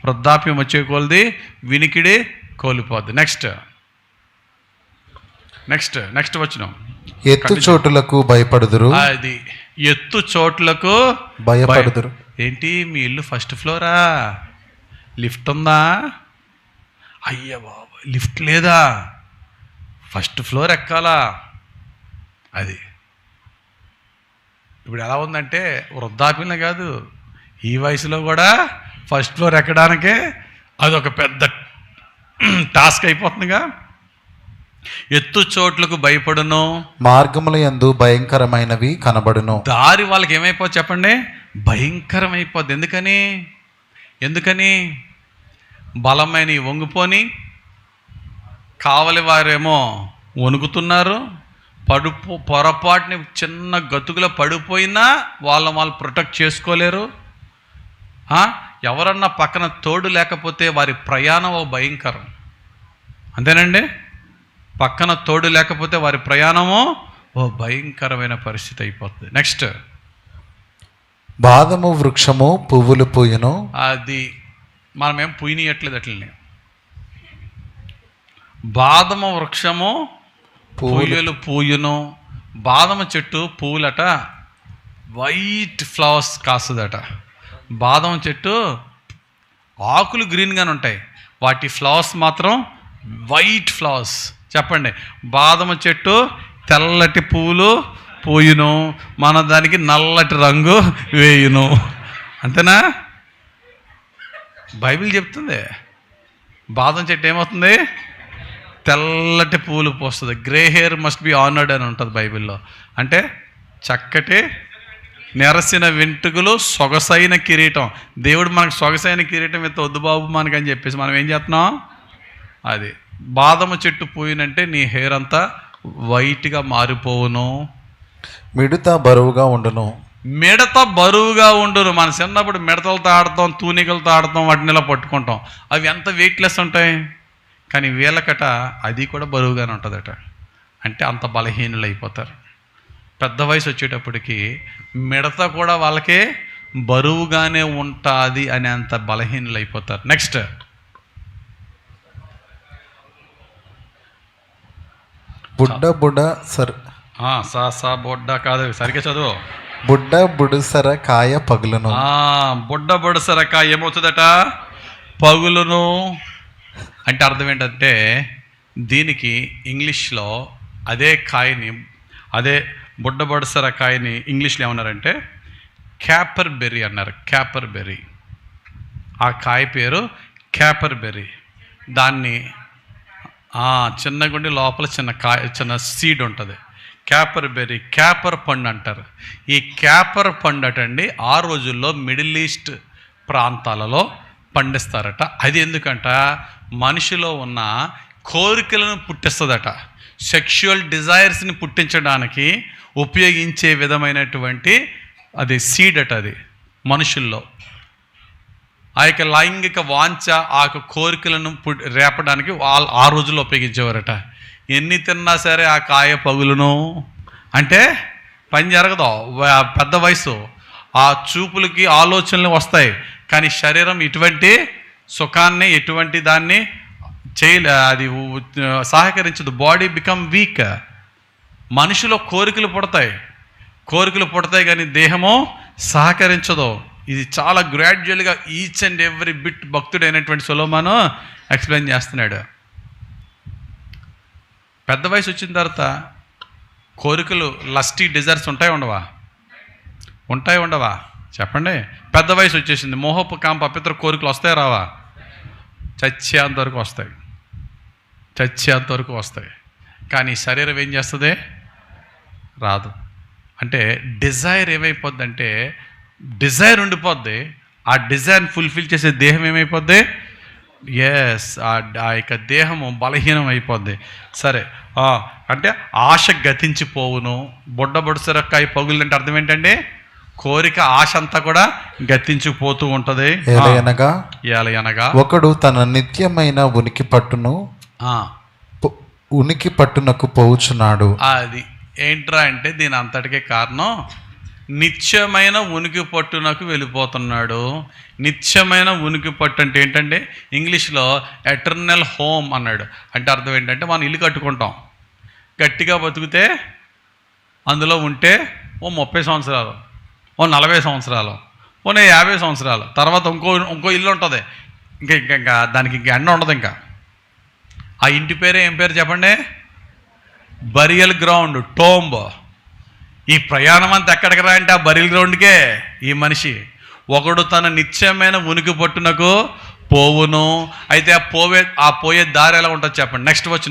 వృద్ధాప్యం వచ్చే కొలది వినికిడి కోల్పోద్ది. నెక్స్ట్ వచ్చిన ఎత్తు చోటులకు భయపడుదురు. అది ఎత్తు చోట్లకు భయపడుదురు. ఏంటి, మీ ఇల్లు ఫస్ట్ ఫ్లోరా? లిఫ్ట్ ఉందా? అయ్య బాబు, లిఫ్ట్ లేదా? ఫస్ట్ ఫ్లోర్ ఎక్కాలా? అది ఇప్పుడు ఎలా ఉందంటే వృద్ధాప్యంలో కాదు, ఈ వయసులో కూడా ఫస్ట్ ఫ్లోర్ ఎక్కడానికే అదొక పెద్ద టాస్క్ అయిపోతుందిగా. ఎత్తు చోట్లకు భయపడును, మార్గముల యందు భయంకరమైనవి కనబడును. దారి వాళ్ళకి ఏమైపోద్ది చెప్పండి? భయంకరం అయిపోద్ది. ఎందుకని? బలమైన వంగిపోని, కావలి వారేమో వణుకుతున్నారు. పొరపాటుని చిన్న గతుకులో పడిపోయినా వాళ్ళు ప్రొటెక్ట్ చేసుకోలేరు. ఎవరన్నా పక్కన తోడు లేకపోతే వారి ప్రయాణం ఓ భయంకరం. అంతేనండి? పక్కన తోడు లేకపోతే వారి ప్రయాణము ఓ భయంకరమైన పరిస్థితి అయిపోతుంది. నెక్స్ట్, బాదము వృక్షము పువ్వులు పూయును. అది మనమేం పూయనీయట్లేదు అట్లనే. బాదము వృక్షము పువ్వులు పూయును. బాదమ చెట్టు పువ్వులట వైట్ ఫ్లవర్స్ కాస్తుందట. బాదం చెట్టు ఆకులు గ్రీన్గానే ఉంటాయి, వాటి ఫ్లవర్స్ మాత్రం వైట్ ఫ్లవర్స్. చెప్పండి. బాదము చెట్టు తెల్లటి పువ్వులు పోయును, మన దానికి నల్లటి రంగు వేయును. అంతేనా? బైబిల్ చెప్తుంది. బాదం చెట్టు ఏమవుతుంది? తెల్లటి పువ్వులు పోస్తుంది. Grey hair must be honoured అని ఉంటుంది బైబిల్లో. అంటే చక్కటి నెరసిన వెంట్రుకలు, సొగసైన కిరీటం. దేవుడు మనకు సొగసైన కిరీటం ఎత్త వద్దు బాబు మనకని చెప్పేసి మనం ఏం చేస్తున్నాం? అది బాదము చెట్టు పోయినంటే నీ హెయిర్ అంతా వైట్గా మారిపోవును. మిడత బరువుగా ఉండును. మిడత బరువుగా ఉండును. మన చిన్నప్పుడు మిడతలతో ఆడతాం, తూనికలతో ఆడతాం, వాటిని ఇలా పట్టుకుంటాం. అవి ఎంత వెయిట్లెస్ ఉంటాయి. కానీ వీళ్ళకట అది కూడా బరువుగానే ఉంటుందట. అంటే అంత బలహీనులు అయిపోతారు. పెద్ద వయసు వచ్చేటప్పటికి మిడత కూడా వాళ్ళకి బరువుగానే ఉంటుంది అనే అంత బలహీనులు అయిపోతారు. నెక్స్ట్, బుడ్డ సా బొడ్డ కాదు, సరిగ్గా చదువు. బుడుసర కాయ పగులును. బుడసరకాయ ఏమవుతుందట? పగులును. అంటే అర్థం ఏంటంటే దీనికి ఇంగ్లీష్లో అదే కాయని, అదే బుడసరకాయని ఇంగ్లీష్లో ఏమన్నారంటే క్యాపర్ బెర్రీ అన్నారు. క్యాపర్ బెర్రీ, ఆ కాయ పేరు క్యాపర్ బెర్రీ. దాన్ని చిన్న గుండి లోపల చిన్న కాయ, చిన్న సీడ్ ఉంటుంది. క్యాపర్ బెర్రీ, క్యాపర్ పండు అంటారు. ఈ క్యాపర్ పండు అటండి ఆ రోజుల్లో మిడిల్ ఈస్ట్ ప్రాంతాలలో పండిస్తారట. అది ఎందుకంట? మనిషిలో ఉన్న కోరికలను పుట్టిస్తుందట. సెక్షువల్ డిజైర్స్ని పుట్టించడానికి ఉపయోగించే విధమైనటువంటి అది సీడ్ అట. అది మనుషుల్లో ఆ యొక్క లైంగిక వాంఛ, ఆ యొక్క కోరికలను రేపడానికి ఆ రోజుల్లో ఉపయోగించేవారట. ఎన్ని తిన్నా సరే ఆ కాయ పగులును. అంటే పని జరగదు. పెద్ద వయసు, ఆ చూపులకి ఆలోచనలు వస్తాయి, కానీ శరీరం ఇటువంటి సుఖాన్ని, ఎటువంటి దాన్ని అది సహకరించదు. Body become weak. మనిషిలో కోరికలు పుడతాయి కానీ దేహము సహకరించదు. ఇది చాలా గ్రాడ్యువల్గా ఈచ్ అండ్ ఎవ్రీ బిట్ భక్తుడైనటువంటి సొలొమోను ఎక్స్ప్లెయిన్ చేస్తున్నాడు. పెద్ద వయసు వచ్చిన తర్వాత కోరికలు, లస్టీ డిజైర్స్ ఉండవా? చెప్పండి. పెద్ద వయసు వచ్చేసింది, మోహపు కాంప అపిత్ర కోరికలు వస్తాయి రావా? చచ్చేంతవరకు వస్తాయి. కానీ శరీరం ఏం చేస్తుంది? రాదు. అంటే డిజైర్ ఏమైపోద్ది అంటే డిజైర్ ఉండిపోద్ది. ఆ డిజైర్ని ఫుల్ఫిల్ చేసే దేహం ఏమైపోద్ది? ఆ యొక్క దేహము బలహీనం అయిపోద్ది. సరే, అంటే ఆశ గతించిపోవును. బుడసరకాయ పగులంటే అర్థం ఏంటంటే కోరిక, ఆశ అంతా కూడా గతించిపోతూ ఉంటుంది. ఏలయనగా ఒకడు తన నిత్యమైన ఉనికి పట్టునకు పోవుచున్నాడు. అది ఏంట్రా అంటే దీని అంతటికే కారణం నిత్యమైన ఉనికి పట్టునకు వెళ్ళిపోతున్నాడు. నిత్యమైన ఉనికి పట్టు అంటే ఏంటంటే ఇంగ్లీష్లో ఎటర్నల్ హోమ్ అన్నాడు. అంటే అర్థం ఏంటంటే మనం ఇల్లు కట్టుకుంటాం, గట్టిగా బతికితే అందులో ఉంటే ఓ 30 సంవత్సరాలు, ఓ 40 సంవత్సరాలు, ఓ 50 సంవత్సరాలు తర్వాత ఇంకో ఇల్లు ఉంటుంది. ఇంకా దానికి ఎండ ఉండదు. ఇంకా ఆ ఇంటి పేరే ఏం పేరు చెప్పండి? Burial ground, tomb. ఈ ప్రయాణం అంతా ఎక్కడికి రా అంటే ఆ బరియల్ గ్రౌండ్కే. ఈ మనిషి ఒకడు తన నిత్యమైన ఉనికి పట్టునకు పోవును. అయితే ఆ పోయే దారి ఎలా ఉంటుంది చెప్పండి.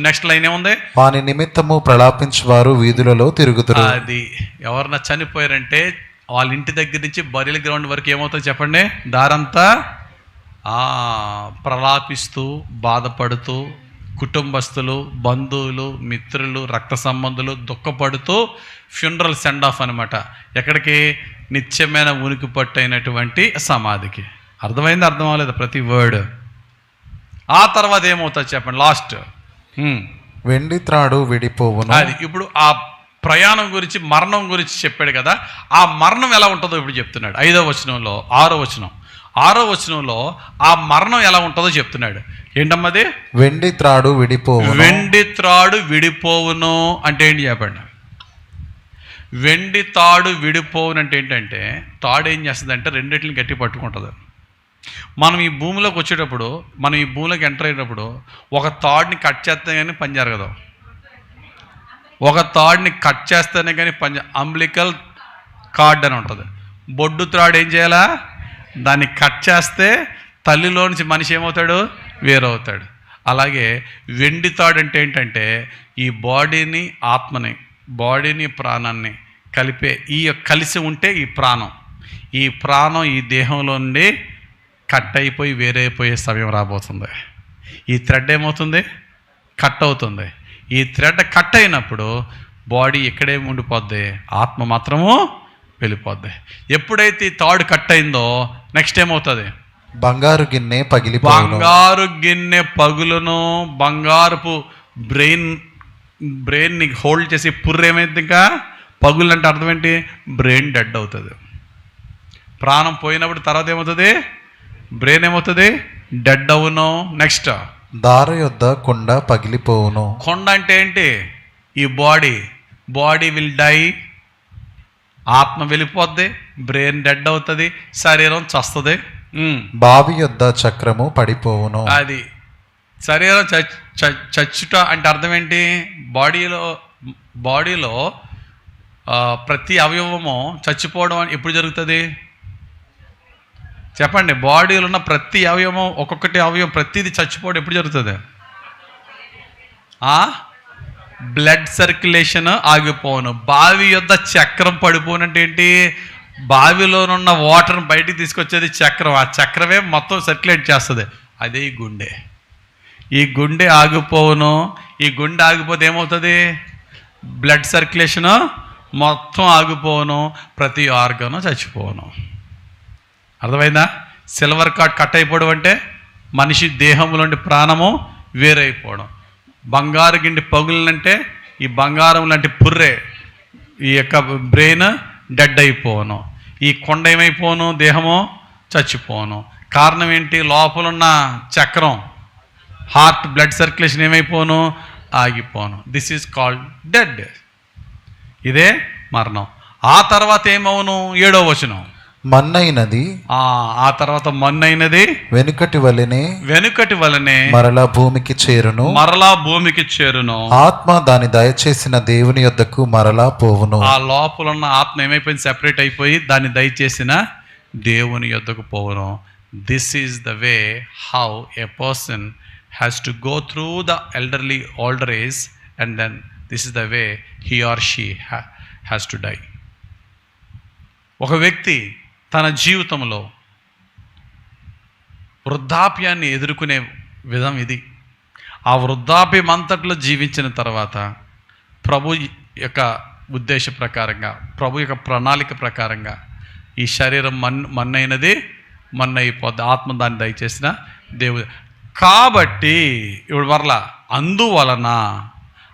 నెక్స్ట్ లైన్ ఏముంది? వాని నిమిత్తము ప్రలాపించువారు వీధులలో తిరుగుతారు. అది ఎవరన్నా చనిపోయారంటే వాళ్ళ ఇంటి దగ్గర నుంచి బరియల్ గ్రౌండ్ వరకు ఏమవుతుంది చెప్పండి? దారంతా ప్రలాపిస్తూ, బాధపడుతూ, కుటుంబస్తులు, బంధువులు, మిత్రులు, రక్త సంబంధులు దుఃఖపడుతూ ఫ్యూనరల్ సెండ్ ఆఫ్ అనమాట. ఎక్కడికి? నిత్యమైన ఉనికి పట్టైనటువంటి సమాధికి. అర్థమైంది? అర్థం అవ్వలేదు ప్రతి వర్డ్. ఆ తర్వాత ఏమవుతుంది చెప్పండి? లాస్ట్, వెండి త్రాడు విడిపోవును. అది ఇప్పుడు ఆ ప్రయాణం గురించి, మరణం గురించి చెప్పాడు కదా. ఆ మరణం ఎలా ఉంటుందో ఇప్పుడు చెప్తున్నాడు. 5వ వచనంలో 6వ వచనంలో ఆ మరణం ఎలా ఉంటుందో చెప్తున్నాడు. ఏంటమ్మది? వెండి త్రాడు విడిపోవును అంటే ఏంటి చెప్పండి? వెండి తాడు విడిపోవును అంటే ఏంటంటే తాడు ఏం చేస్తుంది అంటే రెండింటిని గట్టి పట్టుకుంటుంది. మనం ఈ భూమిలోకి వచ్చేటప్పుడు, మనం ఈ భూమిలోకి ఎంటర్ అయ్యేటప్పుడు ఒక తాడుని కట్ చేస్తే కానీ పని జరగదు. ఒక తాడుని కట్ చేస్తేనే కానీ అంబ్లికల్ కార్డ్ అని ఉంటుంది. బొడ్డు త్రాడు ఏం చేయాలా? దాన్ని కట్ చేస్తే తల్లిలో నుంచి మనిషి ఏమవుతాడు? వేరవుతాడు. అలాగే వెండి తాడు అంటే ఏంటంటే ఈ బాడీని ఆత్మని, బాడీని ప్రాణాన్ని కలిపే కలిసి ఉంటే ఈ ప్రాణం ఈ దేహంలో నుండి కట్ అయిపోయి వేరైపోయే సమయం రాబోతుంది. ఈ థ్రెడ్ ఏమవుతుంది? కట్ అవుతుంది. ఈ థ్రెడ్ కట్ అయినప్పుడు బాడీ ఇక్కడే ఉండిపోద్ది, ఆత్మ మాత్రము వెళ్ళిపోద్ది. ఎప్పుడైతే ఈ తాడు కట్ అయిందో నెక్స్ట్ ఏమవుతుంది? బంగారు గిన్నె పగులును. బంగారపు బ్రెయిన్ని హోల్డ్ చేసి పుర్రు ఏమైంది? ఇంకా పగులు అంటే అర్థం ఏంటి? బ్రెయిన్ డెడ్ అవుతుంది. ప్రాణం పోయినప్పుడు తర్వాత ఏమవుతుంది? బ్రెయిన్ ఏమవుతుంది? డెడ్ అవును. నెక్స్ట్ దారి యొద్ద కొండ పగిలిపోవును. కొండ అంటే ఏంటి? ఈ బాడీ విల్ డై, ఆత్మ వెళ్ళిపోద్ది, బ్రెయిన్ డెడ్ అవుతుంది, శరీరం చస్తుంది. బావి యొద్ద చక్రము పడిపోవును. అది శరీరం చచ్చుట అంటే అర్థం ఏంటి? బాడీలో ప్రతి అవయవము చచ్చిపోవడం ఎప్పుడు జరుగుతుంది చెప్పండి? బాడీలో ఉన్న ప్రతి అవయవం, ఒక్కొక్కటి అవయవం ప్రతిదీ చచ్చిపోవడం ఎప్పుడు జరుగుతుంది? బ్లడ్ సర్క్యులేషన్ ఆగిపోను. బావి యొద్ద చక్రం పడిపోనంటే ఏంటి? బావిలోనున్న వాటర్ని బయటికి తీసుకొచ్చేది చక్రం. ఆ చక్రమే మొత్తం సర్క్యులేట్ చేస్తుంది. అదే ఈ గుండె ఆగిపోవును. ఈ గుండె ఆగిపోతే ఏమవుతుంది? బ్లడ్ సర్క్యులేషను మొత్తం ఆగిపోను, ప్రతి ఆర్గను చచ్చిపోను. అర్థమైందా? సిల్వర్ కార్డ్ కట్ అయిపోవడం అంటే మనిషి దేహంలోని ప్రాణము వేరైపోవడం. బంగారు గిండి పగులంటే ఈ బంగారం లాంటి పుర్రే, ఈ యొక్క బ్రెయిన్ డెడ్ అయిపోను. ఈ కొండ ఏమైపోను? దేహము చచ్చిపోను. కారణం ఏంటి? లోపలున్న చక్రం, హార్ట్, బ్లడ్ సర్క్యులేషన్ ఏమైపోను? ఆగిపోను. This is called dead. ఇదే మరణం. ఆ తర్వాత ఏమవును? 7వ వచనం, మన్నైనది. ఆ తర్వాత మన్నైనది వెనుకటి వలనే మరలా భూమికి చేరును. ఆత్మ దాని దయచేసిన దేవుని యొద్దకు మరలా పోవును. ఆ లోపల ఉన్న ఆత్మ ఏమైపోయింది? సెపరేట్ అయిపోయి దాన్ని దయచేసిన దేవుని యొద్దకు పోవును. This is the way how a person has to go through the older age, and then this is the way he or she has to die. ఒక వ్యక్తి తన జీవితంలో వృద్ధాప్యాన్ని ఎదుర్కొనే విధం ఇది. ఆ వృద్ధాప్యం అంతట్లో జీవించిన తర్వాత ప్రభు యొక్క ఉద్దేశ ప్రకారంగా, ప్రభు యొక్క ప్రణాళిక ప్రకారంగా ఈ శరీరం మన్నైపోద్ది. ఆత్మ దాన్ని దయచేసిన దేవుడు. కాబట్టి ఇప్పుడు మరలా అందువలన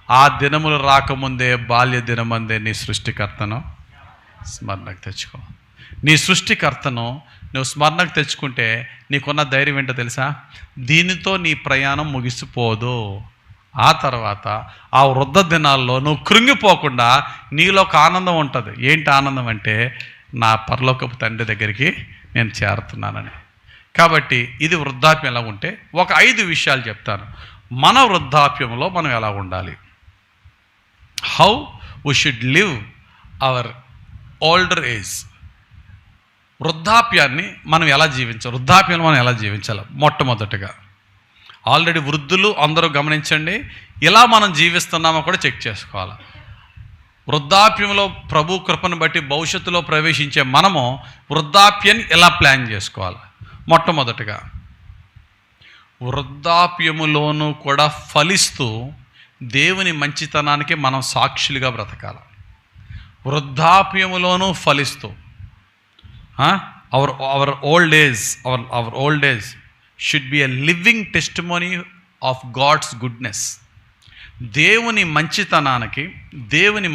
ఆ దినములు రాకముందే బాల్య దినమందే నీ సృష్టికర్తను స్మరణకు తెచ్చుకో. నీ సృష్టికర్తను నువ్వు స్మరణకు తెచ్చుకుంటే నీకున్న ధైర్యం ఏంటో తెలుసా? దీనితో నీ ప్రయాణం ముగిసిపోదు. ఆ తర్వాత ఆ వృద్ధ దినాల్లో నువ్వు కృంగిపోకుండా నీలో ఒక ఆనందం ఉంటుంది. ఏంటి ఆనందం అంటే, నా పరలోకపు తండ్రి దగ్గరికి నేను చేరుతున్నానని. కాబట్టి ఇది వృద్ధాప్యం ఎలా ఉంటే ఒక 5 విషయాలు చెప్తాను. మన వృద్ధాప్యంలో మనం ఎలా ఉండాలి, how we should live our older age. వృద్ధాప్యాన్ని మనం ఎలా జీవించాలి? మొట్టమొదటిగా ఆల్రెడీ వృద్ధులు అందరూ గమనించండి, ఇలా మనం జీవిస్తున్నామో కూడా చెక్ చేసుకోవాలి. వృద్ధాప్యంలో ప్రభు కృపను బట్టి భవిష్యత్తులో ప్రవేశించే మనము వృద్ధాప్యాన్ని ఎలా ప్లాన్ చేసుకోవాలి? మొట్టమొదటిగా వృద్ధాప్యములోనూ కూడా ఫలిస్తూ దేవుని మంచితనానికి మనం సాక్షులుగా బ్రతకాలి. వృద్ధాప్యములోనూ ఫలిస్తూ our old age should be a living testimony of God's goodness. దేవుని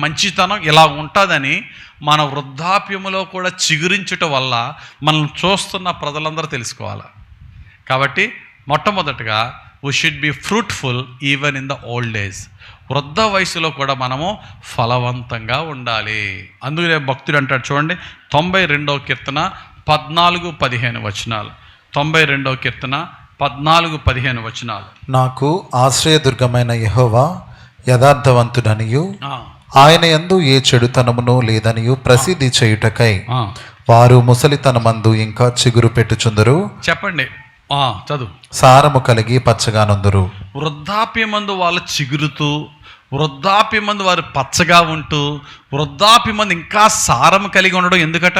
మంచితనం ఇలా ఉంటుందని మన వృద్ధాప్యములో కూడా చిగురించుట వల్ల మనం చూస్తున్న ప్రజలందరూ తెలుసుకోవాలి. కాబట్టి మొట్టమొదటిగా we should be fruitful even in the old age. వృద్ధ వయసులో కూడా మనము ఫలవంతంగా ఉండాలి. అందుకే భక్తుడు అంటాడు చూడండి, 92వ కీర్తన 14-15 వచనాలు. 92వ కీర్తన 14-15 వచనాలు. నాకు ఆశ్రయదుర్గమైన యెహోవా యథార్థవంతుడనియు ఆ, ఆయన యందు ఏ చెడుతనమును లేదనియు ప్రసిద్ధి చేయుటకై ఆ. వారు ముసలితనమందు ఇంకా చిగురు పెట్టుచుందరు, చెప్పండి. చదువు. సారము కలిగి పచ్చగానుందురు. వృద్ధాప్యమందు వాళ్ళు చిగురుతూ, వృద్ధాప్యమందు వారు పచ్చగా ఉంటూ, వృద్ధాప్యమందు ఇంకా సారం కలిగి ఉండడం ఎందుకట?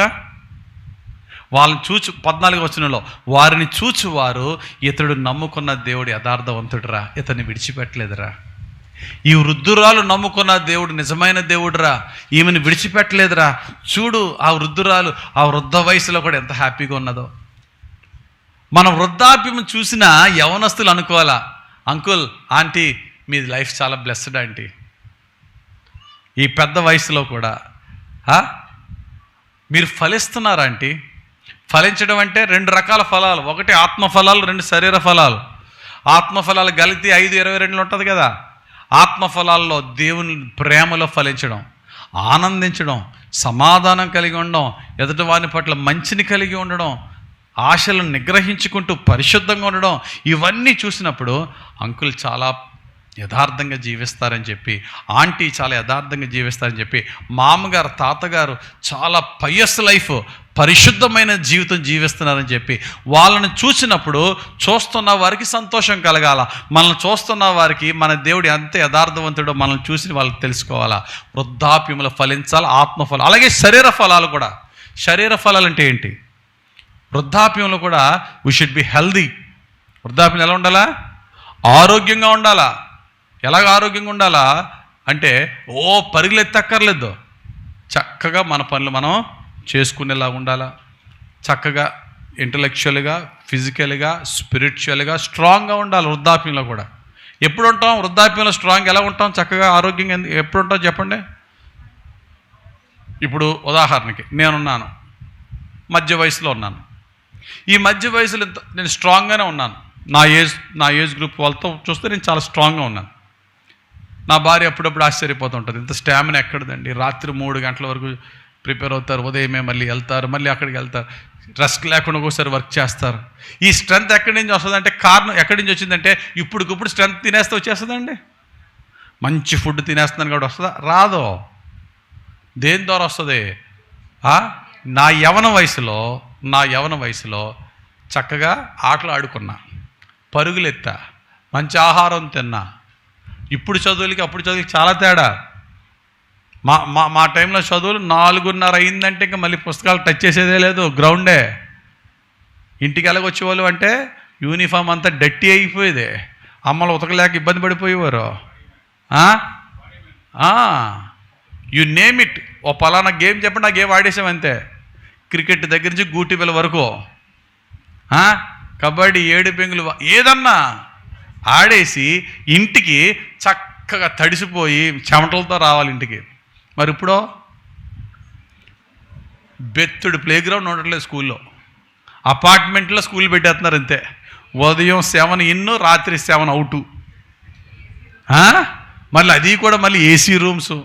వాళ్ళని చూచు 14వ వచనంలో వారిని చూచువారు ఇతడు నమ్ముకున్న దేవుడు యథార్థవంతుడురా, ఇతన్ని విడిచిపెట్టలేదురా. ఈ వృద్ధురాలు నమ్ముకున్న దేవుడు నిజమైన దేవుడురా, ఈమెను విడిచిపెట్టలేదురా. చూడు ఆ వృద్ధురాలు ఆ వృద్ధ వయసులో కూడా ఎంత హ్యాపీగా ఉన్నదో. మన వృద్ధాప్యం చూసిన యవనస్తులు అనుకోవాలా, అంకుల్ ఆంటీ మీది లైఫ్ చాలా బ్లెస్డ్ ఆంటీ. ఈ పెద్ద వయసులో కూడా మీరు ఫలిస్తున్నారు ఆంటీ. ఫలించడం అంటే 2 రకాల ఫలాలు, ఒకటి ఆత్మఫలాలు, 2 శరీర ఫలాలు. ఆత్మఫలాలు గలితి 5:22 ఉంటుంది కదా. ఆత్మఫలాల్లో దేవుని ప్రేమలో ఫలించడం, ఆనందించడం, సమాధానం కలిగి ఉండడం, ఎదుటి వారి పట్ల మంచిని కలిగి ఉండడం, ఆశలను నిగ్రహించుకుంటూ పరిశుద్ధంగా ఉండడం, ఇవన్నీ చూసినప్పుడు అంకుల్ చాలా యథార్థంగా జీవిస్తారని చెప్పి, ఆంటీ చాలా యథార్థంగా జీవిస్తారని చెప్పి, మామగారు తాతగారు చాలా పయస్ లైఫ్ పరిశుద్ధమైన జీవితం జీవిస్తున్నారని చెప్పి వాళ్ళని చూసినప్పుడు చూస్తున్న వారికి సంతోషం కలగాల. మనల్ని చూస్తున్న వారికి మన దేవుడు ఎంత యథార్థవంతుడో మనల్ని చూసి వాళ్ళకి తెలుసుకోవాలా. వృద్ధాప్యములు ఫలించాలి, ఆత్మఫలం. అలాగే శరీర ఫలాలు కూడా. శరీర ఫలాలు అంటే ఏంటి? వృద్ధాప్యంలో కూడా వీ షుడ్ బి హెల్దీ. వృద్ధాప్యం ఎలా ఉండాలా? ఆరోగ్యంగా ఉండాలా. ఎలాగ ఆరోగ్యంగా ఉండాలా అంటే పరుగులు ఎత్తక్కర్లేదు, చక్కగా మన పనులు మనం చేసుకునేలా ఉండాలా. చక్కగా ఇంటలెక్చువల్గా, ఫిజికల్గా, స్పిరిచువల్గా స్ట్రాంగ్గా ఉండాలి. వృద్ధాప్యంలో కూడా ఎప్పుడు ఉంటాం? వృద్ధాప్యంలో స్ట్రాంగ్ ఎలా ఉంటాం? చక్కగా ఆరోగ్యంగా ఎప్పుడు ఉంటాం చెప్పండి. ఇప్పుడు ఉదాహరణకి నేనున్నాను, మధ్య వయసులో ఉన్నాను. ఈ మధ్య వయసులో నేను స్ట్రాంగ్గానే ఉన్నాను. నా ఏజ్ గ్రూప్ వాళ్ళతో చూస్తే నేను చాలా స్ట్రాంగ్గా ఉన్నాను. నా భార్య అప్పుడప్పుడు ఆశ్చర్యపోతూ ఉంటుంది, ఇంత స్టామినా ఎక్కడదండి, రాత్రి 3 గంటల వరకు ప్రిపేర్ అవుతారు, ఉదయమే మళ్ళీ వెళ్తారు, మళ్ళీ అక్కడికి వెళ్తారు, రెస్ట్ లేకుండా ఒకసారి వర్క్ చేస్తారు. ఈ స్ట్రెంత్ ఎక్కడి నుంచి వస్తుందంటే, కారణం ఎక్కడి నుంచి వచ్చిందంటే ఇప్పుడుకిప్పుడు స్ట్రెంత్ తినేస్తే వచ్చేస్తుందండి. మంచి ఫుడ్ తినేస్తున్నాను కాబట్టి వస్తుందా? రాదు. దేని ద్వారా వస్తుంది? నా యవన వయసులో చక్కగా ఆటలు ఆడుకున్నా, పరుగులు ఎత్తా, మంచి ఆహారం తిన్నా. ఇప్పుడు చదువులకి అప్పుడు చదువులకి చాలా తేడా. మా టైంలో చదువులు 4:30 అయిందంటే ఇంకా మళ్ళీ పుస్తకాలు టచ్ చేసేదే లేదు, గ్రౌండే. ఇంటికి ఎలాగొచ్చేవాళ్ళు అంటే యూనిఫామ్ అంతా డట్టి అయిపోయేది, అమ్మలు ఉతకలేక ఇబ్బంది పడిపోయేవారు. యు నేమ్ ఇట్, ఓ పలానా గేమ్ చెప్పండి, ఆ గేమ్ ఆడేసామంతే. క్రికెట్ దగ్గర నుంచి గూటి బిళ్ళ వరకు, కబడ్డీ, 7 పెంగులు, ఏదన్నా ఆడేసి ఇంటికి చక్కగా తడిసిపోయి చెమటలతో రావాలి ఇంటికి. మరి ఇప్పుడు బెత్తుడు ప్లే గ్రౌండ్ ఉండట్లేదు స్కూల్లో, అపార్ట్మెంట్లో స్కూల్ పెట్టేస్తున్నారు అంతే. ఉదయం 7 ఇన్, రాత్రి 7 అవుటు. మళ్ళీ అది కూడా మళ్ళీ ఏసీ రూమ్స్.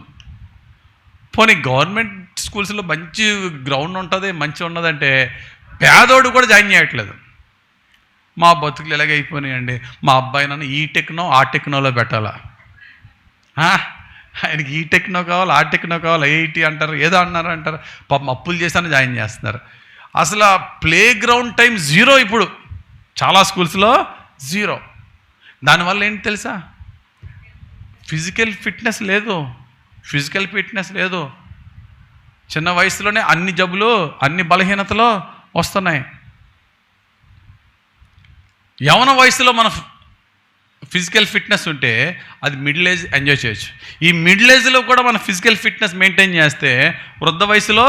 పోనీ గవర్నమెంట్ స్కూల్స్లో మంచి గ్రౌండ్ ఉంటుంది, మంచి ఉన్నదంటే పేదోడు కూడా జాయిన్ చేయట్లేదు. మా బతుకులు ఎలాగ అయిపోయినాయండి. మా అబ్బాయి నన్ను ఈ టెక్నో ఆ టెక్నోలో పెట్టాలా, ఆయనకి ఈ టెక్నో కావాలి, ఆ టెక్నో కావాలి, ఐఐటి అంటారు, ఏదో అంటారు. పాపం అప్పులు చేస్తాను జాయిన్ చేస్తున్నారు. అసలు ఆ ప్లే గ్రౌండ్ టైం 0 ఇప్పుడు చాలా స్కూల్స్లో 0. దానివల్ల ఏంటి తెలుసా? ఫిజికల్ ఫిట్నెస్ లేదు. చిన్న వయసులోనే అన్ని జబ్బులు, అన్ని బలహీనతలు వస్తున్నాయి. యవన వయసులో మన ఫిజికల్ ఫిట్నెస్ ఉంటే అది మిడిల్ ఏజ్ ఎంజాయ్ చేయొచ్చు. ఈ మిడిల్ ఏజ్లో కూడా మన ఫిజికల్ ఫిట్నెస్ మెయింటైన్ చేస్తే వృద్ధ వయసులో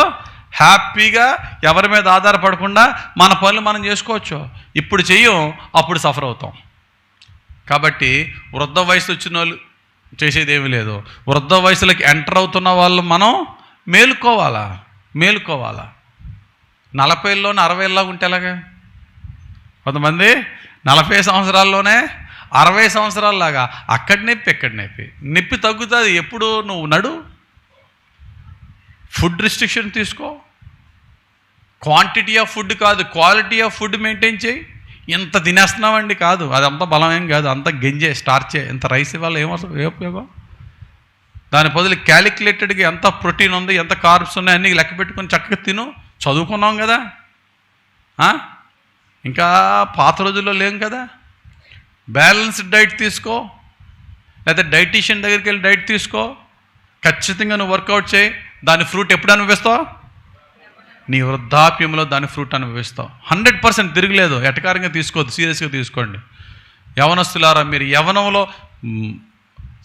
హ్యాపీగా ఎవరి మీద ఆధారపడకుండా మన పనులు మనం చేసుకోవచ్చు. ఇప్పుడు చెయ్యం, అప్పుడు సఫర్ అవుతాం. కాబట్టి వృద్ధ వయసు వచ్చిన వాళ్ళు చేసేది ఏమీ లేదు. వృద్ధ వయసులోకి ఎంటర్ అవుతున్న వాళ్ళు మనం మేలుకోవాలా. 40లోనే 60 ఉంటే ఎలాగా? కొంతమంది 40 సంవత్సరాల్లోనే 60 సంవత్సరాల్లాగా అక్కడ నొప్పి తగ్గుతుంది. ఎప్పుడు నువ్వు నడు, ఫుడ్ రిస్ట్రిక్షన్ తీసుకో, క్వాంటిటీ ఆఫ్ ఫుడ్ కాదు క్వాలిటీ ఆఫ్ ఫుడ్ మెయింటైన్ చేయి. ఇంత తినేస్తున్నామండి కాదు, అదంతా బలం ఏం కాదు, అంతా గంజే, స్టార్చే. ఇంత రైస్ వల్ల ఏ ఉపయోగం? దాని బదులు క్యాలిక్యులేటెడ్గా ఎంత ప్రోటీన్ ఉంది, ఎంత కార్బ్స్ ఉన్నాయి అన్నీ లెక్క పెట్టుకొని చక్కగా తిను. చదువుకున్నాం కదా, ఇంకా పాత రోజుల్లో లేం కదా. బ్యాలెన్స్డ్ డైట్ తీసుకో, లేదా డైటీషియన్ దగ్గరికి వెళ్ళి డైట్ తీసుకో. ఖచ్చితంగా నువ్వు వర్కౌట్ చేయి. దాని ఫ్రూట్ ఎప్పుడు అనుభవిస్తావు? నీ వృద్ధాప్యంలో దాని ఫ్రూట్ అనుభవిస్తావు. 100% తిరగలేదు. ఎటకారంగా తీసుకోవద్దు, సీరియస్గా తీసుకోండి. యవనస్తులారా, మీరు యవనంలో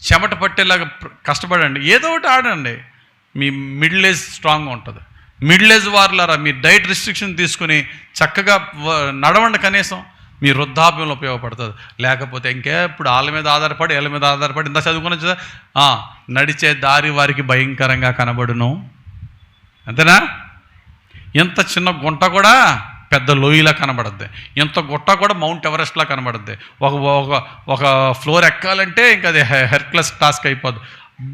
చెమట పట్టేలాగా కష్టపడండి, ఏదో ఒకటి ఆడండి. మీ మిడిల్ ఏజ్ స్ట్రాంగ్గా ఉంటుంది. మిడిల్ ఏజ్ వారులారా, మీ డైట్ రిస్ట్రిక్షన్ తీసుకుని చక్కగా నడవండి. కనీసం మీ వృద్ధాప్యంలో ఉపయోగపడుతుంది. లేకపోతే ఇప్పుడు వాళ్ళ మీద ఆధారపడి ఇంత చదువుకున్న నడిచే దారి వారికి భయంకరంగా కనబడును. అంతేనా? ఎంత చిన్న గుంట కూడా పెద్ద లోయలా కనబడుద్ది, ఎంత గుట్ట కూడా మౌంట్ ఎవరెస్ట్లా కనబడుద్ది. ఒక ఫ్లోర్ ఎక్కాలంటే ఇంకా అది హెర్క్లెస్ టాస్క్ అయిపోద్ది.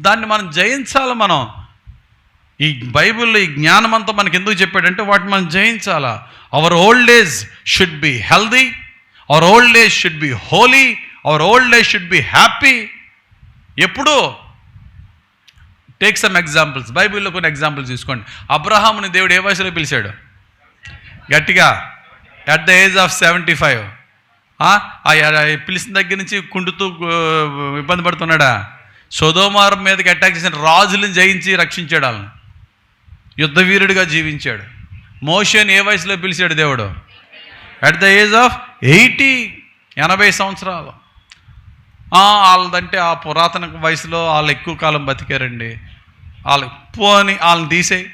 దాన్ని మనం జయించాలి. మనం ఈ బైబిల్లో ఈ జ్ఞానం అంతా మనకి ఎందుకు చెప్పాడంటే వాటిని మనం జయించాలా. Our old age should be healthy, our old age should be holy, our old age should be happy. ఎప్పుడు టేక్ సమ్ ఎగ్జాంపుల్స్. బైబిల్లో కొన్ని ఎగ్జాంపుల్స్ తీసుకోండి. అబ్రహాముని దేవుడు ఏ వయసులో పిలిచాడు? గట్టిగా, అట్ ద ఏజ్ ఆఫ్ 75. పిలిచిన దగ్గర నుంచి కుండుతూ ఇబ్బంది పడుతున్నాడా? సొదొమ మీదకి అటాక్ చేసిన రాజులను జయించి రక్షించాడు. వాళ్ళని యుద్ధ వీరుడిగా జీవించాడు. మోషేని ఏ వయసులో పిలిచాడు దేవుడు? అట్ ద ఏజ్ ఆఫ్ 80 సంవత్సరాలు. వాళ్ళదంటే ఆ పురాతన వయసులో వాళ్ళు ఎక్కువ కాలం బతికారండి. వాళ్ళని తీసేయి.